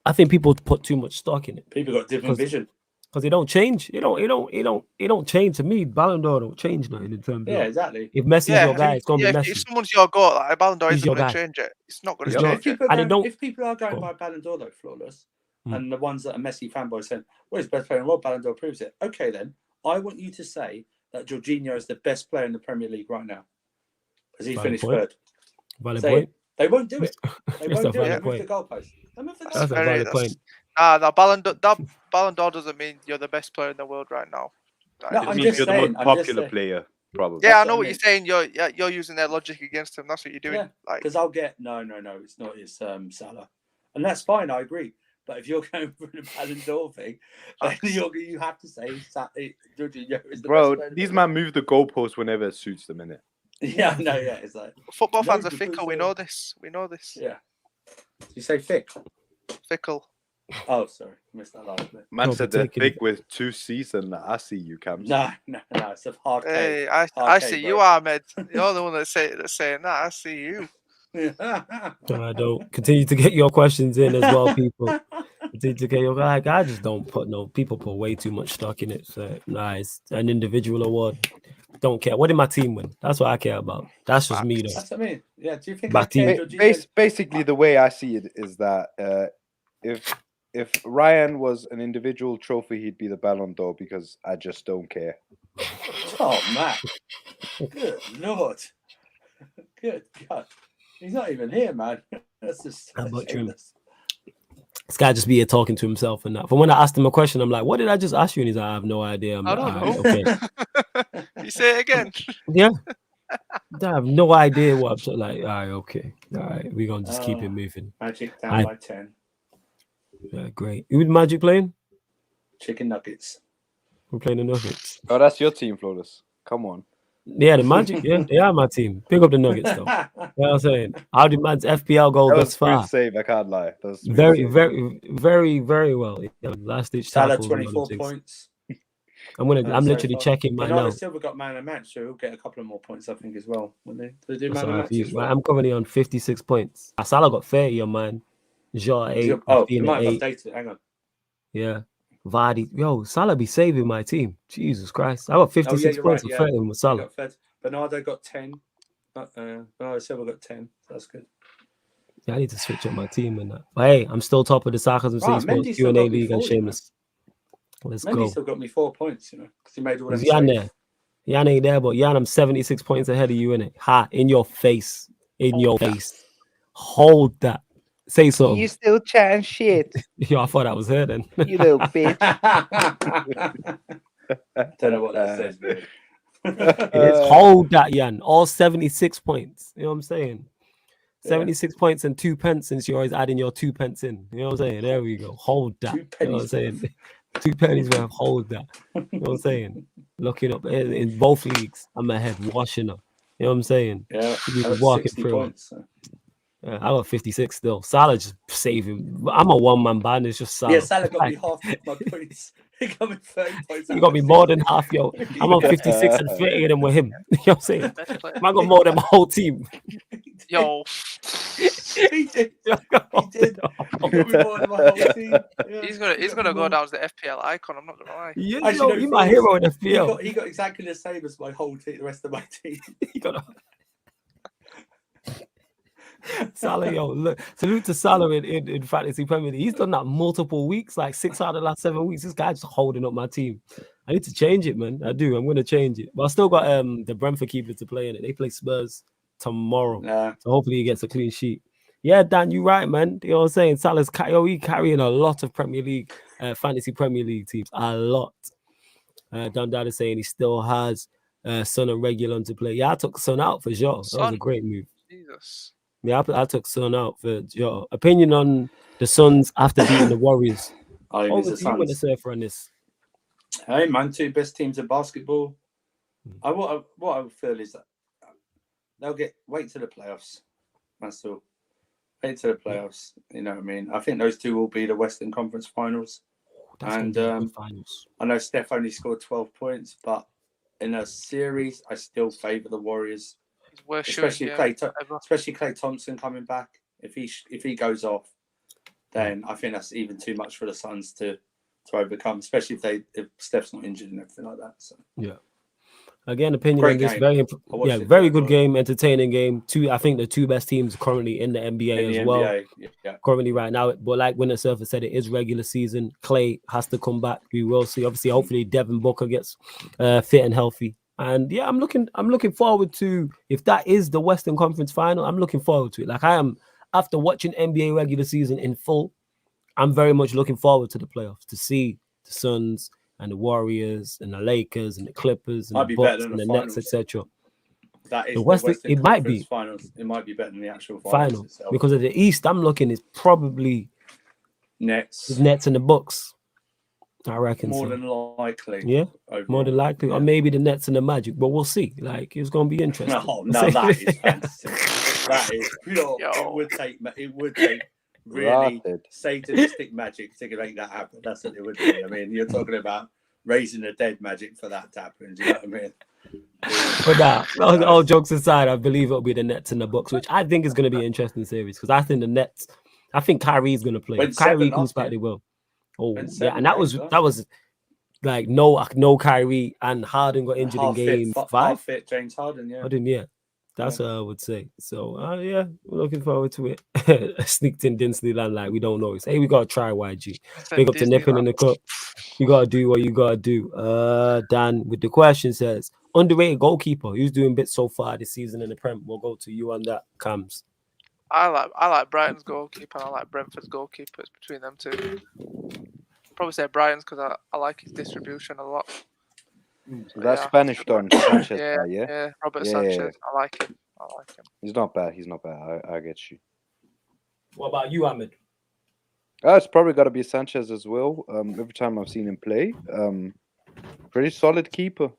I think people put too much stock in it. People got different vision. Because it don't change. It don't change to me. Ballon d'Or don't change nothing in terms of exactly. If Messi's your guy, it's gonna be Messi. If someone's your goal, like Ballon d'Or isn't going to change it. It's not going to change it. If people are going by Ballon d'Or though, flawless, and the ones that are Messi fanboys saying, "Well, he's the best player in the world," Ballon d'Or proves it. Okay, then I want you to say that Jorginho is the best player in the Premier League right now, because he finished third. Valid point. They won't do it. They won't do it. They move the goalpost. That's a valid point. That Ballon d'Or doesn't mean you're the best player in the world right now. No, it means you're the most popular player, probably. Yeah, I know what you're saying. You're using their logic against him. That's what you're doing. Yeah, because I'll get no. It's not. It's Salah, and that's fine. I agree. But if you're going for the Ballon d'Or thing, then you have to say Jorginho is the best player. These men move the goalpost whenever it suits them, innit? Yeah, no, yeah. It's like football fans are fickle. We know this. Yeah. Did you say thick? Fickle. Oh, sorry, missed that last bit. Man said they're thick with 2 C's, and I see you, Cam. No, it's a hard. Hey, I see you, Ahmed. You're the one that's saying that. I see you. I don't continue to get your questions in as well, people. Continue to get your I just don't put people put way too much stock in it. So it's an individual award. Don't care. What did my team win? That's what I care about. That's just me, though. That's what I mean. Yeah. Do you think my team? Basically, the way I see it is that if Ryan was an individual trophy, he'd be the Ballon d'Or because I just don't care. Oh man! Good Lord! Good God! He's not even here, man. That's just. This guy just be here talking to himself and that. From when I asked him a question, I'm like, "What did I just ask you?" And he's like, "I have no idea." I don't know. Okay. You say it again. Yeah. I have no idea what I'm like. All right, okay. All right, we're gonna just keep it moving. Magic down by 10. Yeah, great. Who Magic playing? Chicken nuggets. We're playing the Nuggets. Oh, that's your team, Flawless. Come on. Yeah, the Magic. Yeah, they are my team. Pick up the Nuggets, though. You know what I'm saying? How did man's FPL goal thus far? Save. I can't lie. Very, very well. Yeah, last ditch Salah 24 points. I'm literally checking right now. Silver got man of the match, so he'll get a couple of more points, I think, as well. When they do man of the match as well. I'm currently on 56 points. Salah got 30 on mine. Jaw 8. Oh, you might have updated. Hang on. Yeah. Vardy. Yo, Salah be saving my team. Jesus Christ. I got 56 points for 30 with Salah. Bernardo got 10. Bernardo Silva got 10. That's good. Yeah, I need to switch up my team and that. But hey, I'm still top of the Sarcasm City Sports Q&A League and Shameless. Let's go. Mendy still got me 4 points, because he made all them Jan there. Jan ain't there, but Jan, I'm 76 points ahead of you, innit? Ha, in your face. In your face. Hold that. Say something. You still chatting shit. Yo, I thought that was her then. You little bitch. Don't know what that says, man. Hold that, Jan. All 76 points. You know what I'm saying? 76 points and 2 pence since you're always adding your 2 pence in. You know what I'm saying? There we go. Hold that. 2 You know what I'm pennies saying? 2 pennies worth. Hold that. You know what I'm saying? Looking up in both leagues, I'm ahead, washing up. You know what I'm saying? Yeah, Should be I got walking 60 through. points. So. I got 56 still. Salah just saving. I'm a one-man band. It's just Salah. Yeah, Salah got me half my points. He got me 30 points. You got me more than half, yo. I'm on 56 and 30 of them with him. You know what I'm saying? Man got more than my whole team. Yo. He did. He did. He got me more than my whole team. Yeah. He's gonna go down as the FPL icon. I'm not gonna lie. Yes, Actually, yo, no, he's my hero in FPL. He got exactly the same as my whole team, the rest of my team. He got Salah, yo, look, salute to Salah in Fantasy Premier League. He's done that multiple weeks, like 6 out of the last 7 weeks. This guy's just holding up my team. I need to change it, man. I do. I'm going to change it. But I still got the Brentford keeper to play in it. They play Spurs tomorrow. So hopefully he gets a clean sheet. Yeah, Dan, you're right, man. You know what I'm saying? Salah's carrying a lot of Premier League, Fantasy Premier League teams. A lot. Dundad is saying he still has Son and Regulon to play. Yeah, I took Son out for sure. That was a great move. Jesus. Yeah, I took Son out for your opinion on the Suns after beating the Warriors. Over to you with the surfer on this. Hey man, 2 best teams in basketball. What I feel is that they'll wait to the playoffs. That's all. Wait to the playoffs. You know what I mean? I think those 2 will be the Western Conference Finals. And finals. I know Steph only scored 12 points, but in a series, I still favour the Warriors. Especially Klay Thompson coming back. If he goes off, then I think that's even too much for the Suns to overcome. Especially if Steph's not injured and everything like that. So yeah. Again, opinion great on this. game. Very good game, entertaining game. I think the 2 best teams currently in the NBA as well. Yeah. Currently right now, but like Winter Surfer said, it is regular season. Clay has to come back. We will see. Obviously, hopefully Devin Booker gets fit and healthy. And yeah, I'm looking forward to, if that is the Western Conference Final, I'm looking forward to it. Like I am, after watching NBA regular season in full, I'm very much looking forward to the playoffs, to see the Suns and the Warriors and the Lakers and the Clippers and the Bucks and the Nets, etc. That is the Western it might be finals. It might be better than the actual finals itself. Because of the East, I'm looking is probably Nets and the Bucks. I reckon more than likely. Yeah, overall. more than likely, or maybe the Nets and the Magic. But we'll see. Like it's going to be interesting. No, that is fantastic. That is pure. It would take really satanistic magic to make that happen. That's what it would be. I mean, you're talking about raising the dead magic for that to happen. Do you know what I mean? But nah, all jokes aside, I believe it'll be the Nets and the Bucks, which I think is going to be an interesting series because I think the Nets. I think Kyrie's going to play. If Kyrie comes back, they will. Oh yeah, and that was like no Kyrie, and Harden got injured in game 5. Half fit James Harden, yeah. That's what I would say. So yeah, we're looking forward to it. Sneaked in Disneyland like we don't know. Hey, we gotta try YG. Big up to nipping in the cup. You gotta do what you gotta do. Dan with the question says underrated goalkeeper. Who's doing bits so far this season in the Prem? We'll go to you on that, Cams. I like Brighton's goalkeeper. I like Brentford's goalkeeper. It's between them 2. Probably say Brighton's because I like his distribution a lot. So that's Spanish done. Sanchez, yeah, Robert Sanchez. I like him. He's not bad. I get you. What about you, Ahmed? It's probably got to be Sanchez as well. Every time I've seen him play, pretty solid keeper.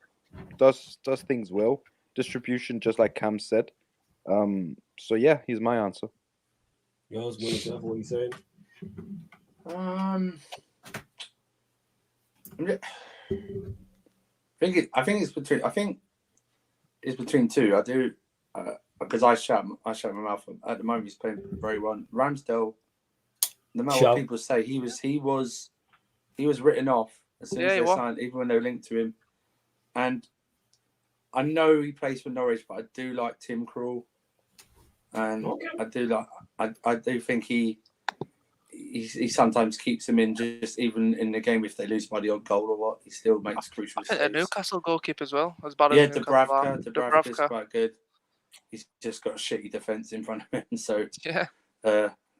Does things well. Distribution, just like Cam said. So yeah, he's my answer. Yours, what are you saying? I think it's between 2. I do because I shut my mouth. At the moment, he's playing very well. Ramsdale, no matter what people say, he was written off as soon as they signed, even when they were linked to him. And I know he plays for Norwich, but I do like Tim Krul, and I do think he sometimes keeps them in, just even in the game if they lose by the odd goal or what, he still makes crucial saves. I think the Newcastle goalkeeper as well. As bad as Dubravka's quite good. He's just got a shitty defence in front of him, so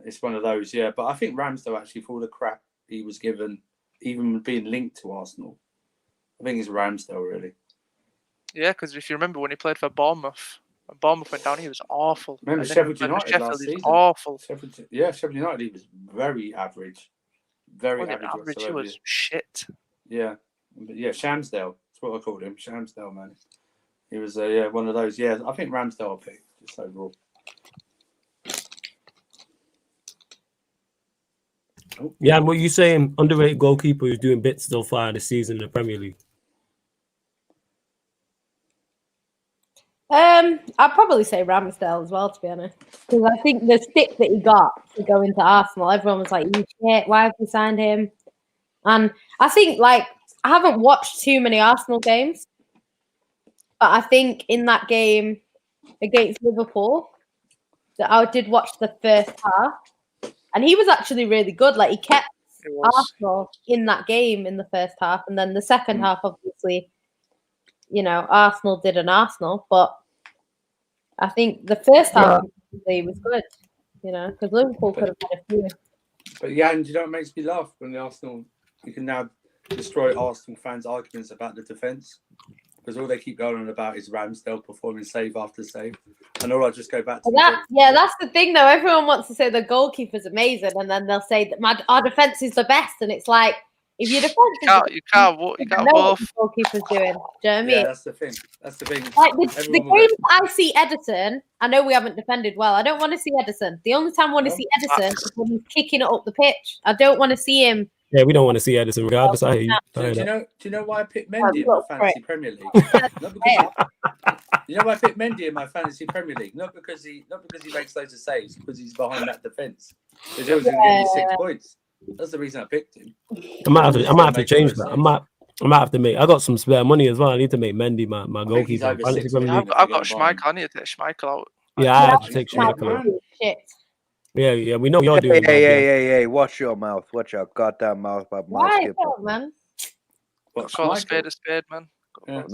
it's one of those. Yeah, but I think Ramsdale actually, for all the crap he was given, even being linked to Arsenal, I think it's Ramsdale really. Yeah, because if you remember when he played for Bournemouth, When Bournemouth went down, he was awful. Remember And then Sheffield when United Sheffield, last he was season? awful. Sheffield United, he was very average. Very Wasn't average. average. He whatsoever. was shit. Yeah, but yeah, Shamsdale. That's what I called him, Shamsdale, man. He was one of those. Yeah, I think Ramsdale I'll pick just overall. Yeah, and what you saying? Underrated goalkeeper who's doing bits so far this season in the Premier League. I'd probably say Ramsdale as well, to be honest, because I think the stick that he got to go into Arsenal, everyone was like, "You shit, why have we signed him?" And I think, like, I haven't watched too many Arsenal games, but I think in that game against Liverpool, that I did watch the first half, and he was actually really good. Like, he kept Arsenal in that game in the first half, and then the second half, obviously, Arsenal did an Arsenal, but I think the first half was good, because Liverpool could have had a few. But yeah, and you know what makes me laugh when the Arsenal, you can now destroy Arsenal fans' arguments about the defence, because all they keep going on about is Ramsdale performing save after save, and all I just go back to that's the thing though. Everyone wants to say the goalkeeper's amazing, and then they'll say that our defence is the best, and it's like, if your defence you can't both. What the goalkeeper's doing. Do you know what I mean? Yeah, that's the thing. Like the games I see Edison, I know we haven't defended well. I don't want to see Edison. The only time I want to see Edison is when he's kicking it up the pitch. I don't want to see him. Yeah, we don't want to see Edison regardless. I hear you. Do you know why I picked Mendy in my fantasy Premier League? You know why I picked Mendy in my fantasy Premier League? Not because he makes loads of saves, because he's behind that defence. Because he was going to get me 6 points. That's the reason I picked him. I might have to change that. I might have to make. I got some spare money as well. I need to make Mendy my goalkeeper. I've got Schmeichel. I need to take Schmeichel out. Yeah, I have to take Schmeichel out. Shit. Yeah, we know you're doing. Hey, watch your mouth. Watch your goddamn mouth about my skipper. Man? Call a spade, man. No.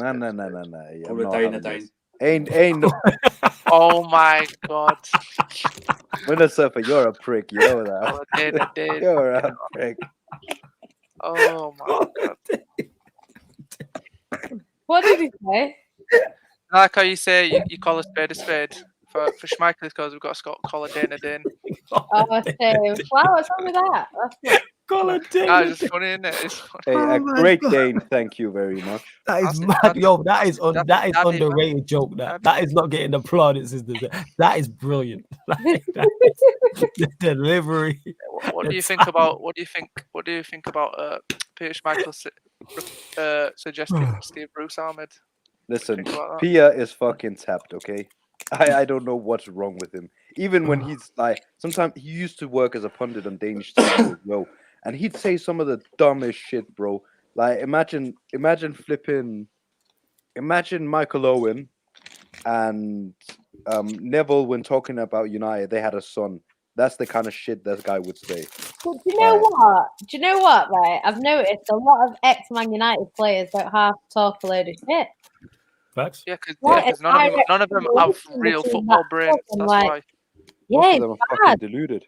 Ain't no. Oh my god. Minnesota, you're a prick. You know that. You're a prick. Oh my god. What did he say? I like how you say you call a spade. For Schmeichel, because we've got to call a Dane a Dane. Oh, shame. Wow, what's wrong with that? That's call a Dane. It's just funny, isn't it? It's funny. Hey, a great Dane. Thank you very much. That is mad, yo. That is underrated joke. That is not getting the plaudits. That is brilliant. The delivery. What do you think about? What do you think about Peter Schmeichel suggesting Steve Bruce Ahmed? Listen, Pia is fucking tapped. Okay. I don't know what's wrong with him. Even when he's like, sometimes he used to work as a pundit on Danish TV as well, and he'd say some of the dumbest shit, bro. Like imagine Michael Owen and Neville when talking about United, they had a son. That's the kind of shit that guy would say. But do you know what? Right, I've noticed a lot of ex-Man United players don't have to talk a load of shit. Facts. Yeah, because none of them have real football brains. That's why. Yeah, most of them are fucking deluded.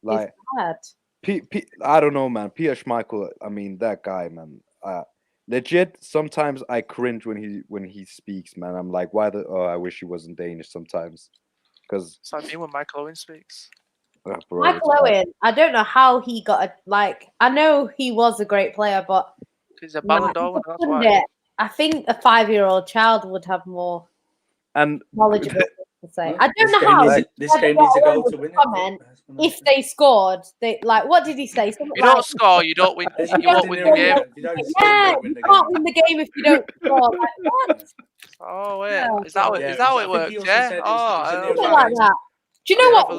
Like, it's bad. I don't know, man. Pierre Schmeichel. I mean, that guy, man. Legit. Sometimes I cringe when he speaks, man. I'm like, why I wish he wasn't Danish sometimes. Because it's like me when Michael Owen speaks. Bro, Michael Owen, I don't know how he got I know he was a great player, but he's a Ballon d'Or. That's why. I think a 5-year-old child would have more knowledge of it to say. I don't know how. This game needs a goal to win it. If they scored, what did he say? Something you don't score, you don't win. You won't win the game. You can't win the game if you don't score. Like, what? Oh wait, is that how it works? Yeah. Something like that. Do you know what?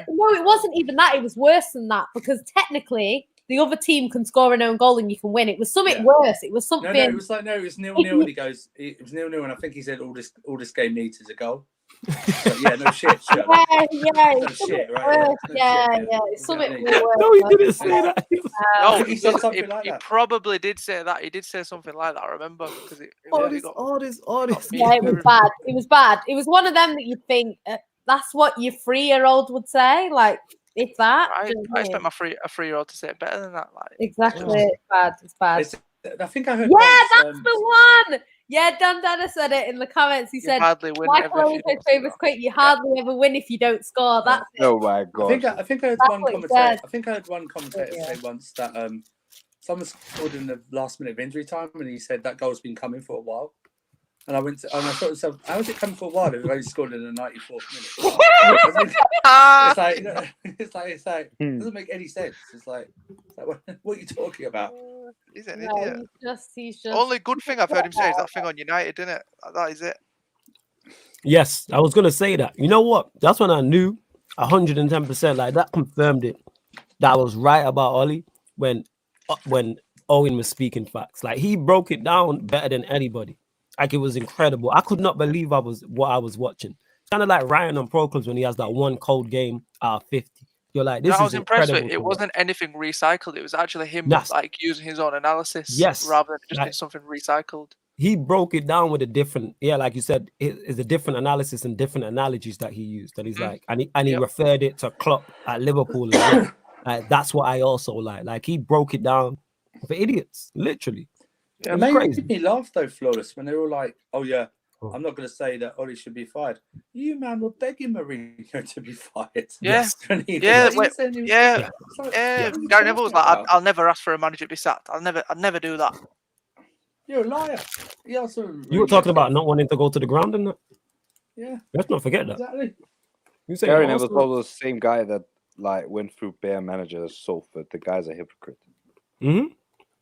No, it wasn't even that. It was worse than that because technically the other team can score an own goal and you can win. It was something worse. It was something. No, it was 0-0, and he goes, it was 0-0, and I think he said all this game needs is a goal. So, yeah, no shit. No shit, right? It's something worse. No, he didn't say that. No, he said something like that. He probably did say that. He did say something like that. I remember because all this. Yeah, it was bad. It was bad. It was one of them that you'd think that's what your 3-year-old would say. Like, it's that. I expect my 3-year-old to say it better than that. Like, exactly. It's bad. It's bad. I think I heard. Yeah, that's the one. Yeah, Dan Dana said it in the comments. He You said, hardly win Michael ever if you Owen's don't famous score. quote, you hardly ever win if you don't score. That's it. Oh my I god. think I heard That's one what he commentator. said. I think I heard one commentator Yeah. say once that someone scored in the last minute of injury time, and he said that goal's been coming for a while. And I went to, and I thought to myself, how is it coming for a while if they've only scored in the 94th minute? It's like it doesn't make any sense. It's like what are you talking about? He's an No, idiot. he's just. Only good thing I've heard him say is that thing on United, isn't it? That is it. Yes, I was gonna say that. You know what? That's when I knew 110%. Like that confirmed it. That I was right about Ollie when Owen was speaking facts. Like he broke it down better than anybody. Like it was incredible. I could not believe what I was watching. Kind of like Ryan on Pro Clubs when he has that one cold game out of 50. You're like, this I is was impressed with incredible. it. Wasn't anything recycled. It was actually him Yes. like using his own analysis Yes. rather than just Like- being something recycled. He broke it down with a different, like you said, it's a different analysis and different analogies that he used. And he's like, and he Yep. referred it to Klopp at Liverpool as well. Like that's what I also like. Like he broke it down for idiots, literally. Yeah, It was made crazy. me laugh though, Flawless, when they were all like, "Oh yeah, I'm not going to say that Ollie should be fired." You man were begging Mourinho to be fired. Yeah. When he did Yeah, that. He was wait, saying he was- yeah. it's like, Yeah, what are you Gary Neville was talking like, about? I'll never ask for a manager to be sacked. I'd never do that. You're a liar. He also You were talking about not wanting to go to the ground and that. Yeah, Let's not forget that. exactly. You saying Gary Neville's Arsenal- also the same guy that like went through bare managers Salford. The guy's a hypocrite.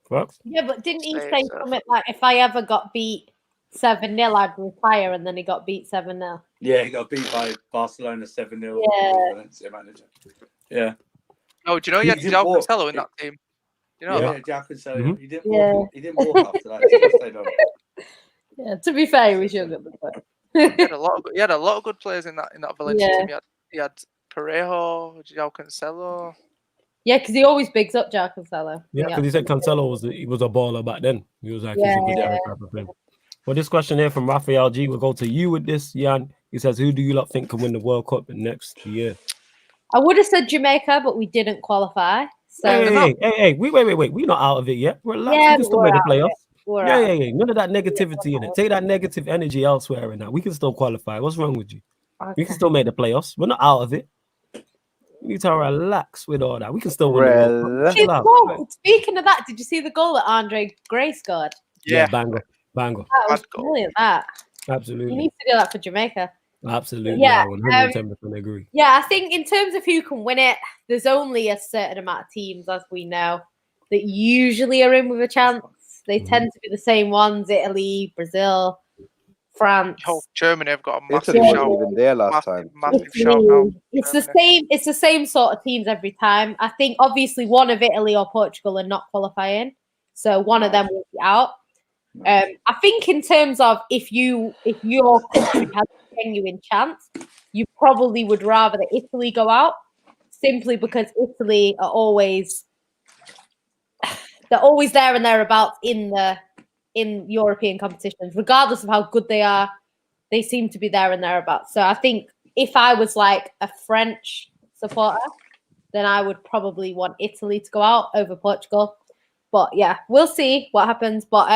Facts. Yeah, but didn't he Same say stuff. something like, if I ever got beat 7-0, I'd retire, and then he got beat 7-0? Yeah, he got beat by Barcelona 7-0. Yeah. Valencia manager. Yeah. No, do you know you had He João didn't walk. Cancelo in that team? You know Yeah, that? Jack and Sally. Mhm. He didn't Yeah. walk. He didn't walk after that. He stayed on. Yeah, to be fair, he was young at the time. He had a lot of good players in that Valencia Yeah. team. He had Parejo, João Cancelo. Yeah, because he always bigs up Jack Cancelo. Yeah, because he said Cancelo was a baller back then. He was like, he's a good Yeah. type of thing. Well, this question here from Raphael G. We'll go to you with this, Jan. He says, who do you lot think can win the World Cup next year? I would have said Jamaica, but we didn't qualify. So Hey, wait. We're not out of it yet. Relax. Yeah, We can but still we're make the out of playoffs. we're Yeah, out. None of that negativity in it. Take that negative energy elsewhere and that. We can still qualify. What's wrong with you? We Okay. can still make the playoffs. We're not out of it. You need to relax with all that. We can still win the World Cup. Relax. Chill out. Well, speaking of that, did you see the goal that Andre Gray scored? Yeah, banger. That was Bad goal. brilliant. That you Absolutely. need to do that for Jamaica. Absolutely. Yeah, I 110% agree. Yeah, I think in terms of who can win it, there's only a certain amount of teams, as we know, that usually are in with a chance. They tend to be the same ones: Italy, Brazil, France. Oh, Germany have got a massive Italy wasn't shout. even there last time. Massive Italy, shout now. it's the Germany. same. It's the same sort of teams every time. I think obviously one of Italy or Portugal are not qualifying, so one of them will be out. I think in terms of if your country has a genuine chance, you probably would rather that Italy go out, simply because Italy are always there and thereabouts in European competitions, regardless of how good they are. They seem to be there and thereabouts. So I think if I was like a French supporter, then I would probably want Italy to go out over Portugal. But yeah, we'll see what happens. But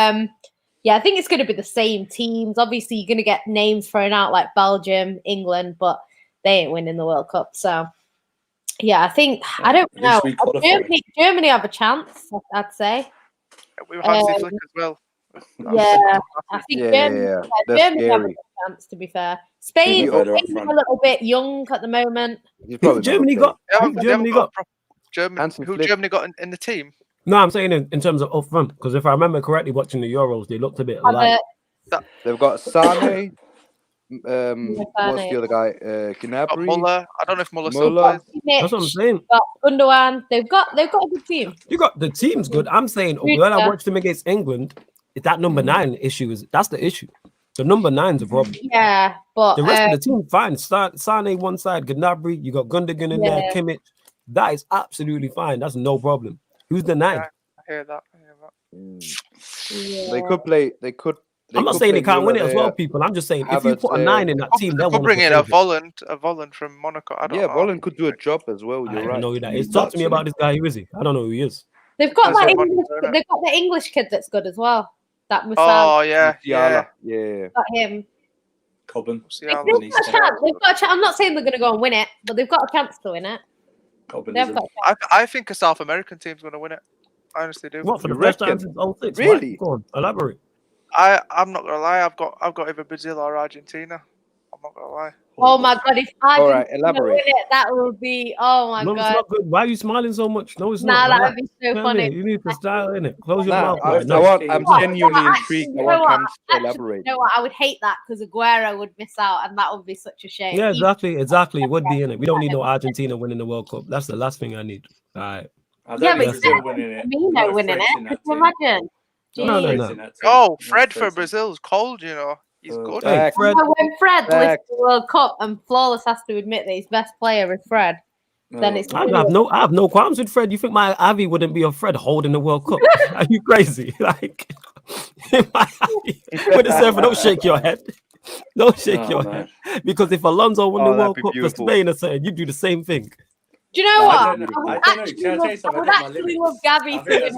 yeah, I think it's going to be the same teams. Obviously, you're going to get names thrown out like Belgium, England, but they ain't winning the World Cup. So yeah, I think I don't At least know. we qualified. Germany have a chance, I'd say. We were Hansi Flick as well. Yeah, I think Yeah, Germany, yeah. They're Germany have a scary. good chance, to be fair. Spain, Be better up Spain's front. a little bit young at the moment. He's Who probably Germany never got? They Who haven't Germany got a got? proper Germany. Hansi Who Flick. Germany got in the team? No, I'm saying in terms of up front, because if I remember correctly, watching the Euros, they looked a bit light. They've got Sane. What's Sane. the other guy? Got Gnabry. Muller. I don't know if Muller still Muller. plays. That's what I'm saying. Got Gundogan. They've got a good team. You got the team's good. I'm saying when I watched them against England, that number 9 issue that's the issue. The number 9's a problem. Yeah, but The rest of the team, fine. Sane one side, Gnabry, you got Gundogan in there, Kimmich. That is absolutely fine. That's no problem. Who's the 9? Yeah, I hear that. They could play. They could. I'm not saying they can't win it as well, people. I'm just saying if you put a 9 in that team, They they'll could bring in a Volland from Monaco. I don't know. Volland could do a job as well. I You're don't right. know who that is. Talk to me about this guy. Who is he? I don't know who he is. they've got That's that what English, they've got the English kid that's good as well. That was yeah. Yeah. got him. Cobham. They've got a chance. They've got a chance. I'm not saying they're going to go and win it, but they've got a chance to win it. Cobham. I think a South American team's going to win it. I honestly do. What, for the You first time reckon? since 06? Really? Right? Go on, elaborate. I'm not going to lie. I've got either Brazil or Argentina. I'm not going to lie. Oh my god! If Argentina elaborate. win it, that would be. Oh my No, god! it's not good. Why are you smiling so much? No, it's Nah, not. that Relax. would be so Come funny. here. You need to style in it. Close your Nah, mouth. I'm genuinely intrigued. I want Cams to elaborate. You know what? I would hate that because Aguero would miss out, and that would be such a shame. Yeah, exactly. It would be in it. We don't need no Argentina winning the World Cup. That's the last thing I need. All right. Yeah, but Brazil winning it. Firmino winning it. Could you imagine? No. Oh, Fred for Brazil's cold. You know, he's good. Hey, Fred. When Fred lifts the World Cup and Flawless has to admit that his best player is Fred, then it's. I have no qualms with Fred. You think my Avi wouldn't be a Fred holding the World Cup? Are you crazy? Like, with the server, don't shake your head. Don't shake your head. Because if Alonso won the World Cup for Spain or something, you do the same thing. Do you know what? I I would actually love Gabby to win it. I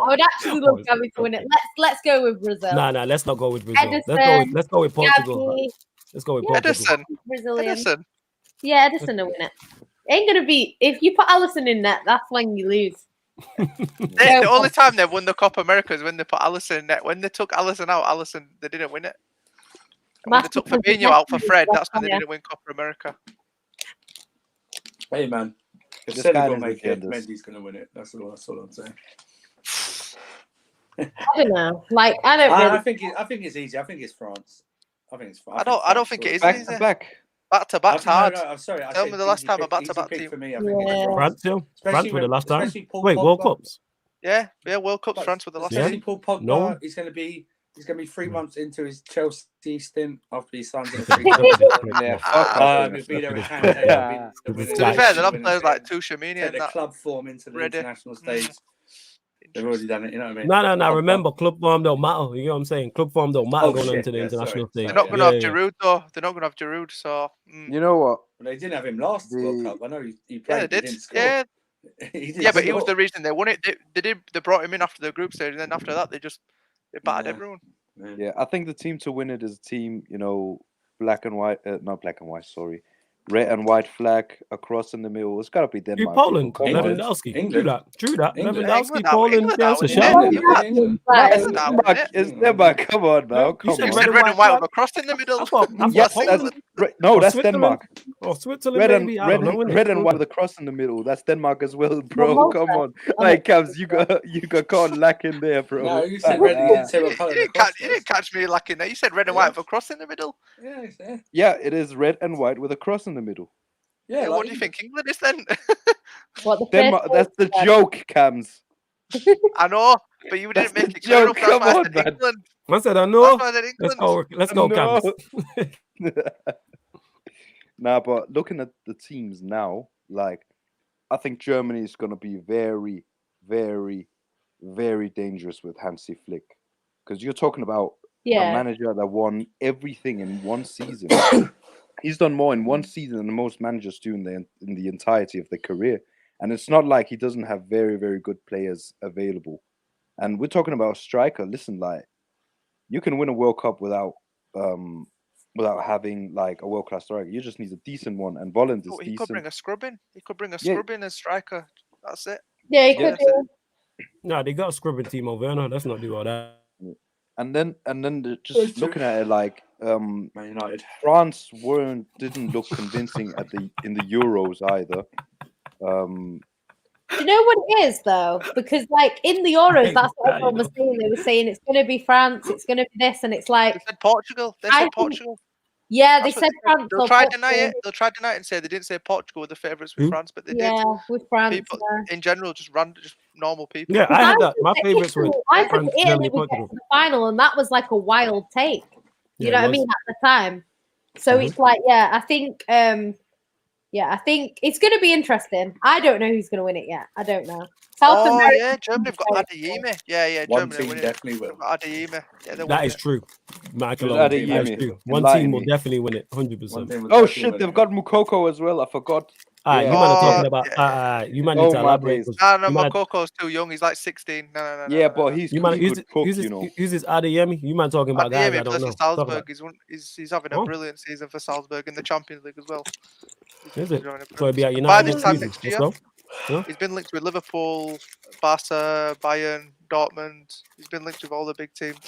would actually love Gabby to win it. Let's go with Brazil. Nah, let's not go with Brazil. Edison, Let's go with Portugal. Gabby. Let's go with Portugal. Edison. Yeah, Edison to win it. Ain't gonna be if you put Allison in net, that's when you lose. The only time they've won the Copa America is when they put Allison in net. When they took Allison out, they didn't win it. And when they took Fabinho out for Fred, that's when they didn't win Copa America. Hey man, if Senegal make it, Mendy's gonna win it. That's all I'm saying. I don't know. Like I don't. Really... I think it's easy. I think it's France. I don't think it is back easy. Back to back's hard. No, I'm sorry. Tell me the last time a back-to-back team. For me, I think it's France, France for the last time. Wait, World Cups. Yeah, World Cups. France for the last time. Paul Pogba. No. He's going to be 3 months into his Chelsea stint after he signs in. To be fair, they'll have players like Tuchemini and that. Club form into the international stage. They've already done it, you know what I mean? No. Remember, club form don't matter. You know what I'm saying? Club form don't matter going into the international stage. They're not going to have Giroud, though. They're not going to have Giroud, so... You know what? Well, they didn't have him last World Cup. I know he played, yeah, they didn't score. Yeah, but he was score. the reason they won it. They brought him in after the group stage, and then after that, they battered everyone. Yeah, I think the team to win it is a team, black and white, not black and white, sorry. Red and white flag across in the middle. It's got to be Denmark. You Poland, Lewandowski. True that. Lewandowski, Poland, that's a shame. It's Denmark. Come on now. You said red and white with a cross in the middle. Yes, that's Denmark. Oh, Switzerland, red and white with a cross in the middle. That's Denmark as well, bro. Come on. Like, Cavs, you got caught lacking there, bro. No, you said red and you didn't catch me lacking there. You said red and white with a cross in the middle. Yeah, it is red and white with a cross in the middle. Yeah, what do you think England is then? Denmark, that's the joke, Cams. I know, but you didn't make it clear enough. Come on, man. England. I said I know. Let's go, No. Cams. Nah, but looking at the teams now, like, I think Germany is going to be very, very, very dangerous with Hansi Flick. Because you're talking about a manager that won everything in one season. He's done more in one season than most managers do in the entirety of their career. And it's not like he doesn't have very, very good players available. And we're talking about a striker. Listen, like, you can win a World Cup without having like a world-class striker. You just need a decent one. And Ballon is decent. He could bring a scrub in. He could bring a scrub in as striker. That's it. Yeah, he could. No, they got a scrubbing team over there. Let's not do all that. And then just looking at it, like Man United. France didn't look convincing in the Euros either. Do you know what it is though? Because like in the Euros, that's what everyone was saying. They were saying it's going to be France, it's going to be this, and it's like they said Portugal. They said Portugal. Yeah, they said France. They'll try to deny it. They'll try to deny it and say they didn't say Portugal were the favourites with France, but they did. Yeah, with France. People in general, just normal people. Yeah, I had that. My favourites were France, Germany, would get Portugal. to the final, and that was like a wild take. You know what I mean at the time. So it's like, I think it's going to be interesting. I don't know who's going to win it yet. I don't know. Germany have got Adeyemi. Yeah, One Germany team definitely will. Adeyemi. Yeah, that is true. Michael, that is true. One team will definitely win it, 100%. Oh shit, they've got Mukoko as well. I forgot. You man are talking about. You man need Oh, to my elaborate. days. 'cause No, you man- Mokoko's too young. He's like 16. No. Yeah, but he's You man, he could cook, you know. use this Adeyemi. You man talking about guys I don't plays know. for Talk Salzburg. about- He's having a brilliant season for Salzburg in the Champions League as well. Is it? He's having a So he'll be at brilliant- By United this next time season. next Let's year, go. Yeah. he's been linked with Liverpool, Barca, Bayern, Dortmund. He's been linked with all the big teams.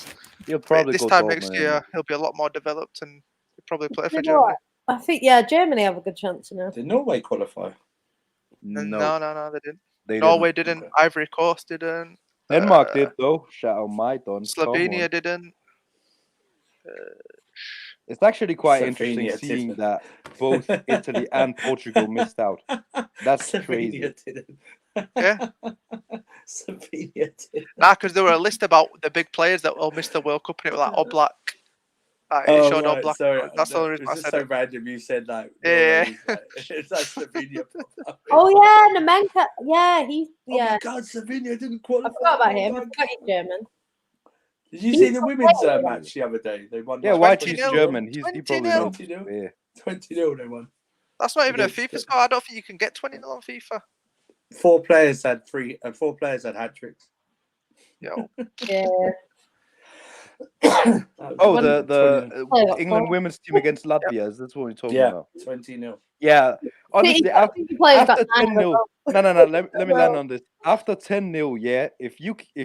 He'll probably This go time Dortmund next anyway. year, he'll be a lot more developed and he'll probably play for You know Germany. what? I think Germany have a good chance, you know. Did Norway qualify? No, they didn't. They Norway didn't. didn't. Ivory Coast didn't. Denmark did though. Shout out my Dons. Come Slovenia on. didn't. It's actually quite Slovenia interesting seeing didn't. that both Italy and Portugal missed out. That's crazy. Slovenia didn't. Yeah. Slovenia didn't. Nah, because there were a list about the big players that will miss the World Cup, and it was like Oblak. It showed right, Oblak. sorry. That's the No, only it reason I was just said so it. random. You said like, Yeah. it's like Slovenia. Oh yeah, Nemenka. Yeah, Oh yeah. my God, Slovenia didn't I qualify. forgot about Oh him. my I forgot he's German. Did you He's see the women's great. match the other day? They won. Yeah, like, White is 20-0. German. He probably 20-0. knows. 20-0. Yeah. 20-0 they won. That's not even a Against FIFA the- score. I don't think you can get 20-0 on FIFA. 4 players had hat tricks. Yo. Yeah. Oh, One- the England women's team against Latvia. That's what we're talking about. 20-0. Yeah. Honestly, I think the players after got 10-0, 9 no. Let me land on this. After 10-0, yeah. If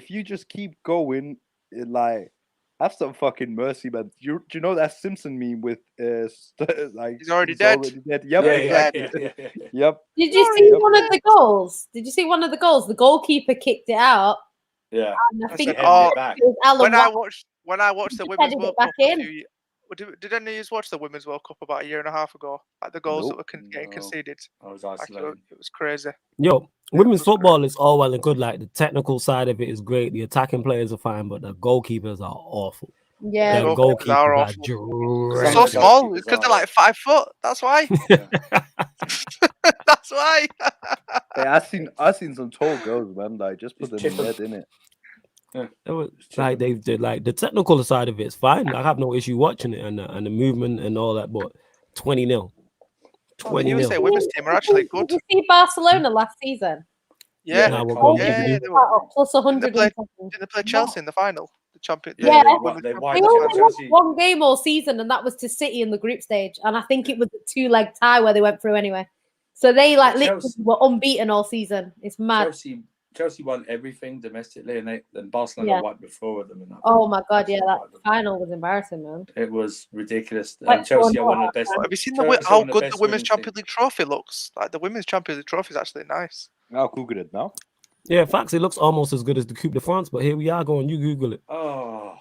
you just keep going, like, have some fucking mercy, man. Do you know that Simpson meme with like He's already dead. Yep, Yeah, exactly. yeah. Yep. Did you see one of the goals? Did you see one of the goals? The goalkeeper kicked it out. Yeah. And I That's think it. it Oh, was Alan when I watched the He Women's headed it World back Cup a in. few years, did any of you watch the Women's World Cup about a year and a half ago? Like the goals that Nope. were getting No. conceded. I was Like, isolated. it was crazy. Yo, women's football is all well and good. Like the technical side of it is great. The attacking players are fine, but the goalkeepers are awful. Yeah. The Goalkeepers goalkeepers are are awful. dreadful. So Some small goalkeepers because they're are. like 5 foot. That's why. That's why. Hey, I seen some tall girls, man. Like, just put them in bed, innit? It was, like they did, like the technical side of it is fine. I have no issue watching it and the movement and all that. But 20-0, Oh, the USA 20-0. women's team are actually good. Did you see Barcelona last season? Yeah. Nah, what Oh, goal did yeah, you do? they were- Plus Didn't 100. they play Chelsea in the final? The champion. Yeah. They women's won They champion. only won Chelsea. one game all season, and that was to City in the group stage. And I think it was a 2-leg tie where they went through anyway. So they like literally Chelsea- were unbeaten all season. It's mad. Chelsea won everything domestically, and then Barcelona Yeah. wiped the floor with them. In that Oh my god, yeah, Absolutely that wiped them. final was embarrassing, man. It was ridiculous. Like, And Chelsea are oh, one of the best. Have you seen Chelsea are how one of good the best Women's teams. Champions League trophy looks? Like the Women's Champions League trophy is actually nice. I'll Google it now. Yeah, facts. It looks almost as good as the Coupe de France, but here we are going. You Google it. Oh,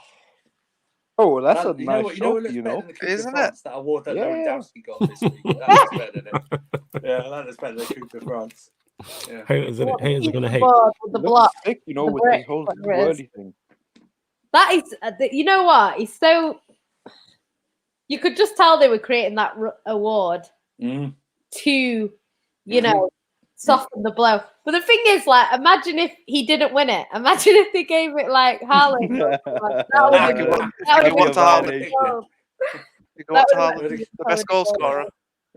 Oh, well, that's that, a nice trophy, you know. Isn't France, that award that Yeah. Lewandowski got this week. That was better than it. Yeah, that was better than Coupe de France. Yeah. Haters, innit? Haters are gonna hate. With the Looks block. sick, you know, The with brick, the whole whatever it is. swirly thing. That is, you know what? It's so. You could just tell they were creating that award Mm. to, you know, soften the blow. But the thing is, like, imagine if he didn't win it. Imagine if they gave it like Haaland. That would have been. That That'd would be a have violation. You go up to That Haaland, the best goal scorer.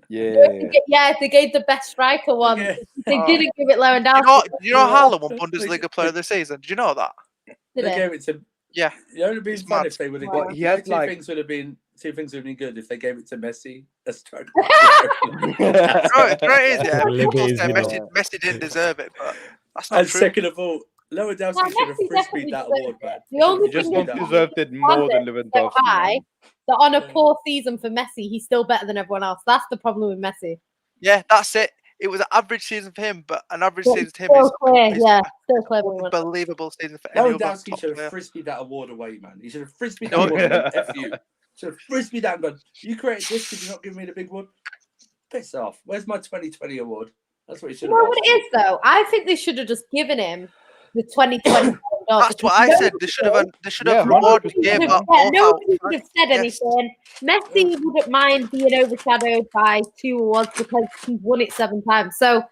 Yeah. Yeah, if they gave the best striker one. Yeah. They Oh. didn't give it Lewandowski. You know Haaland won Bundesliga Player of the Season. Did you know that? Did They it? gave it to. Yeah. It would have been It's fun mad. if they would have. Well, he had, two like- things would have been good if they gave it to Messi. A striker. You know what it is, yeah. Well, People it is, say you Messi didn't deserve it, but that's not And true. second of all, Lewandowski Well, should have Messi frisbeed that definitely award, man. The only He just thing don't is, deserve it more than so Lewandowski. high man. that on a Yeah. poor season for Messi, he's still better than everyone else. That's the problem with Messi. Yeah, that's it. It was an average season for him, but an average But season to him still is clear, is yeah, still clear. when he won. unbelievable season for any other Lewandowski top should have player. frisbeed that award away, man. He should have frisbeed No. that award and F you. Should have frisbeed that and gone, you created this because you're not giving me the big one? Piss off. Where's my 2020 award? That's what he should You have know what it is, though? I think they should have just given him the 2020. That's what I said. They should have rewarded the game. Nobody would have said Yes. anything. Messi wouldn't mind being overshadowed by 2 awards because he's won it 7 times. So,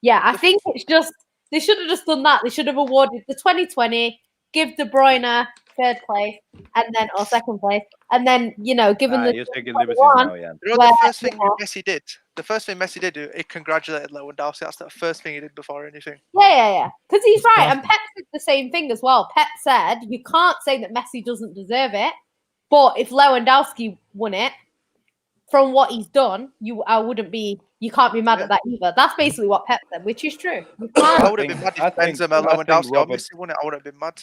yeah, I think it's just they should have just done that. They should have awarded the 2020, give De Bruyne third place, and then or second place, and then given the you're taking liberties now, yeah. The first thing Messi did, he congratulated Lewandowski. That's the first thing he did before anything. Yeah. Because he's right, and Pep said the same thing as well. Pep said you can't say that Messi doesn't deserve it, but if Lewandowski won it, from what he's done, you can't be mad at that either. That's basically what Pep said, which is true. I would have been mad if Benzema, Lewandowski, obviously won it. I would have been mad.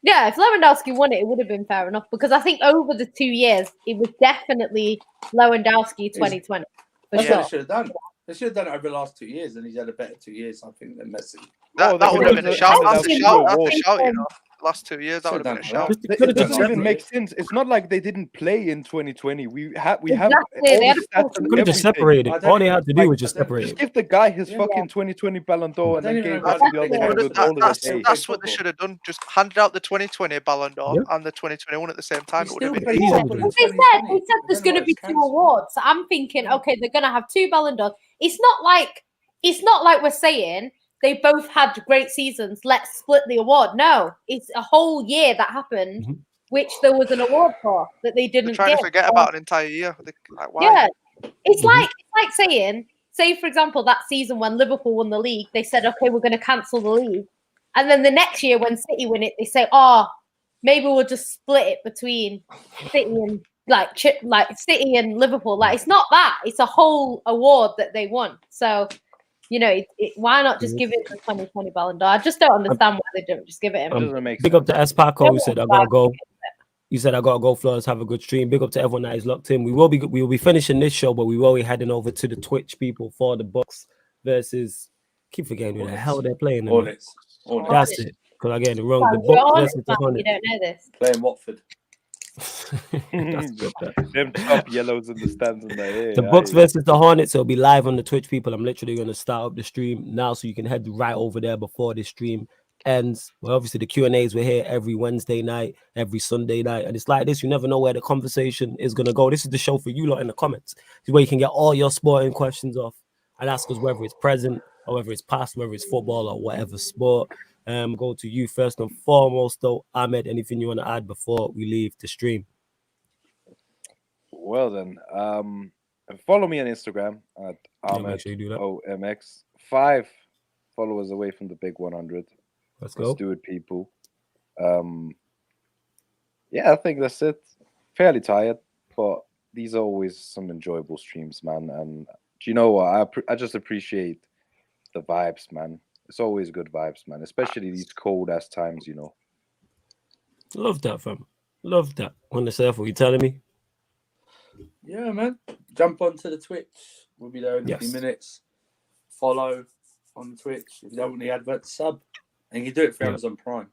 Yeah, if Lewandowski won it, it would have been fair enough because I think over the 2 years, it was definitely Lewandowski 2020. That's what they should have done. They should have done it over the last 2 years, and he's had a better 2 years, I think, than Messi. That would have been a shout. That's a shout, Last 2 years, that would have been a shout. It doesn't even make sense. It's not like they didn't play in 2020. We have They could have just separated. All they had to do was just separate. Just give the guy his fucking 2020 Ballon d'Or and then gave that to the other one with all of the That's what they should have done. Just handed out the 2020 Ballon d'Or and the 2021 at the same time. It would have been easy. They said there's going to be 2 awards. So I'm thinking, okay, they're going to have 2 Ballon d'Ors. It's not like we're saying they both had great seasons. Let's split the award. No, it's a whole year that happened, which there was an award for that they didn't. They're trying to forget about an entire year. Like, why? Yeah, it's like saying, say for example, that season when Liverpool won the league, they said, okay, we're going to cancel the league, and then the next year when City win it, they say, oh, maybe we'll just split it between City and like City and Liverpool. Like it's not that; it's a whole award that they won. So. Why not just give it the 2020 Ballon d'Or? I just don't understand why they don't just give it him. Big up to Espaco who said I gotta go. You said I gotta go, Flores. Have a good stream. Big up to everyone that is locked in. We will be finishing this show, but we will be heading over to the Twitch people for the Bucks versus. Keep forgetting who the hell they're playing. Hornets. That's it. Because I get it wrong. The Bucks versus the Hornets. You don't know this. Playing Watford. Them top yellows in the stands in there. The Bucks versus the Hornets. It'll be live on the Twitch, people. I'm literally going to start up the stream now, so you can head right over there before this stream ends. Well, obviously the Q&As we're here every Wednesday night, every Sunday night, and it's like this. You never know where the conversation is going to go. This is the show for you lot in the comments. This is where you can get all your sporting questions off and ask us whether it's present or whether it's past, whether it's football or whatever sport. Go to you first and foremost, though. Ahmed, anything you want to add before we leave the stream? Well then, follow me on Instagram at Ahmed OMX. 5 followers away from the big 100. Let's go. Let's do it, people. Yeah, I think that's it. Fairly tired, but these are always some enjoyable streams, man. And do you know what? I just appreciate the vibes, man. It's always good vibes, man. Especially these cold ass times, you know. Love that, fam. Love that. On the surf, what you telling me? Yeah, man. Jump onto the Twitch. We'll be there in a few minutes. Follow on the Twitch. If you don't want the advert, sub. And you can do it for Amazon Prime.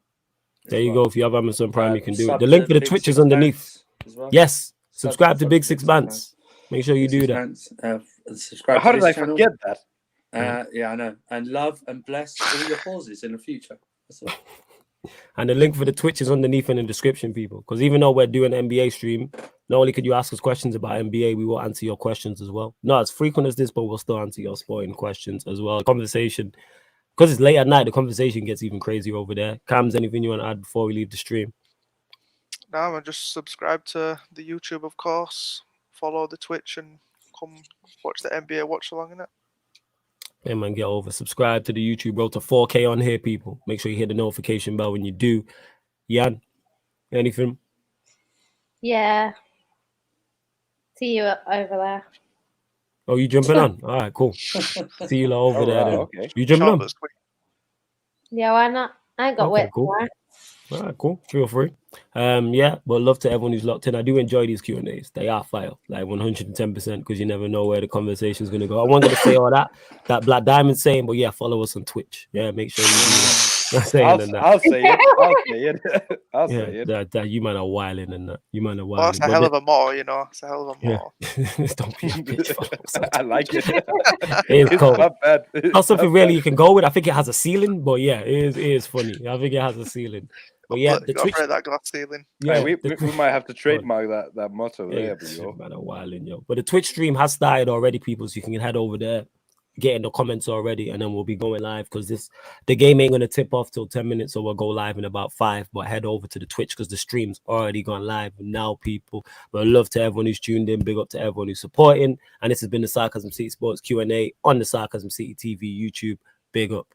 There you go. If you have Amazon Prime, you can do it. The link for the Twitch is underneath. Well. Yes. Subscribe to Big Six Bands. Make sure you do that. Subscribe. How did I forget that? Yeah, I know. And love and bless all your pauses in the future. That's all. And the link for the Twitch is underneath in the description, people. Because even though we're doing an NBA stream, not only could you ask us questions about NBA, we will answer your questions as well. Not as frequent as this, but we'll still answer your sporting questions as well. Conversation, because it's late at night, the conversation gets even crazier over there. Cams, anything you want to add before we leave the stream? No, I'm just subscribe to the YouTube, of course. Follow the Twitch and come watch the NBA watch along in it. Yeah, man, get over. Subscribe to the YouTube, bro, to 4K on here, people. Make sure you hit the notification bell when you do. Jan, anything? Yeah. See you over there. Oh, you jumping on? All right, cool. See you over there. Then. Okay. You jumping on? Yeah, why not? I ain't got wet cool. tomorrow. All right, cool. Feel free. Yeah, but love to everyone who's locked in. I do enjoy these Q&As. They are fire, like 110%, because you never know where the conversation is going to go. I wanted to say all that Black Diamond saying, but yeah, follow us on Twitch. Yeah, make sure you do that. I'll say it. I'll say it. That you might are wilding and that. You might are wilding. Well, that's a hell of a motto, you know. It's a hell of a motto. Don't be a bitch. I like it. It's cold. Not bad. Not something really you can go with. I think it has a ceiling, but yeah, it is funny. I think it has a ceiling. But yeah, the Twitch, that glass ceiling. Yeah, we might have to trademark that motto there, man, a wilding, yo. But the Twitch stream has started already, people, so you can head over there getting the comments already, and then we'll be going live because the game ain't gonna tip off till 10 minutes, so we'll go live in about 5. But head over to the Twitch because the stream's already gone live now, people. But love to everyone who's tuned in, big up to everyone who's supporting, and this has been the Sarcasm City Sports Q&A on the Sarcasm City TV YouTube. Big up.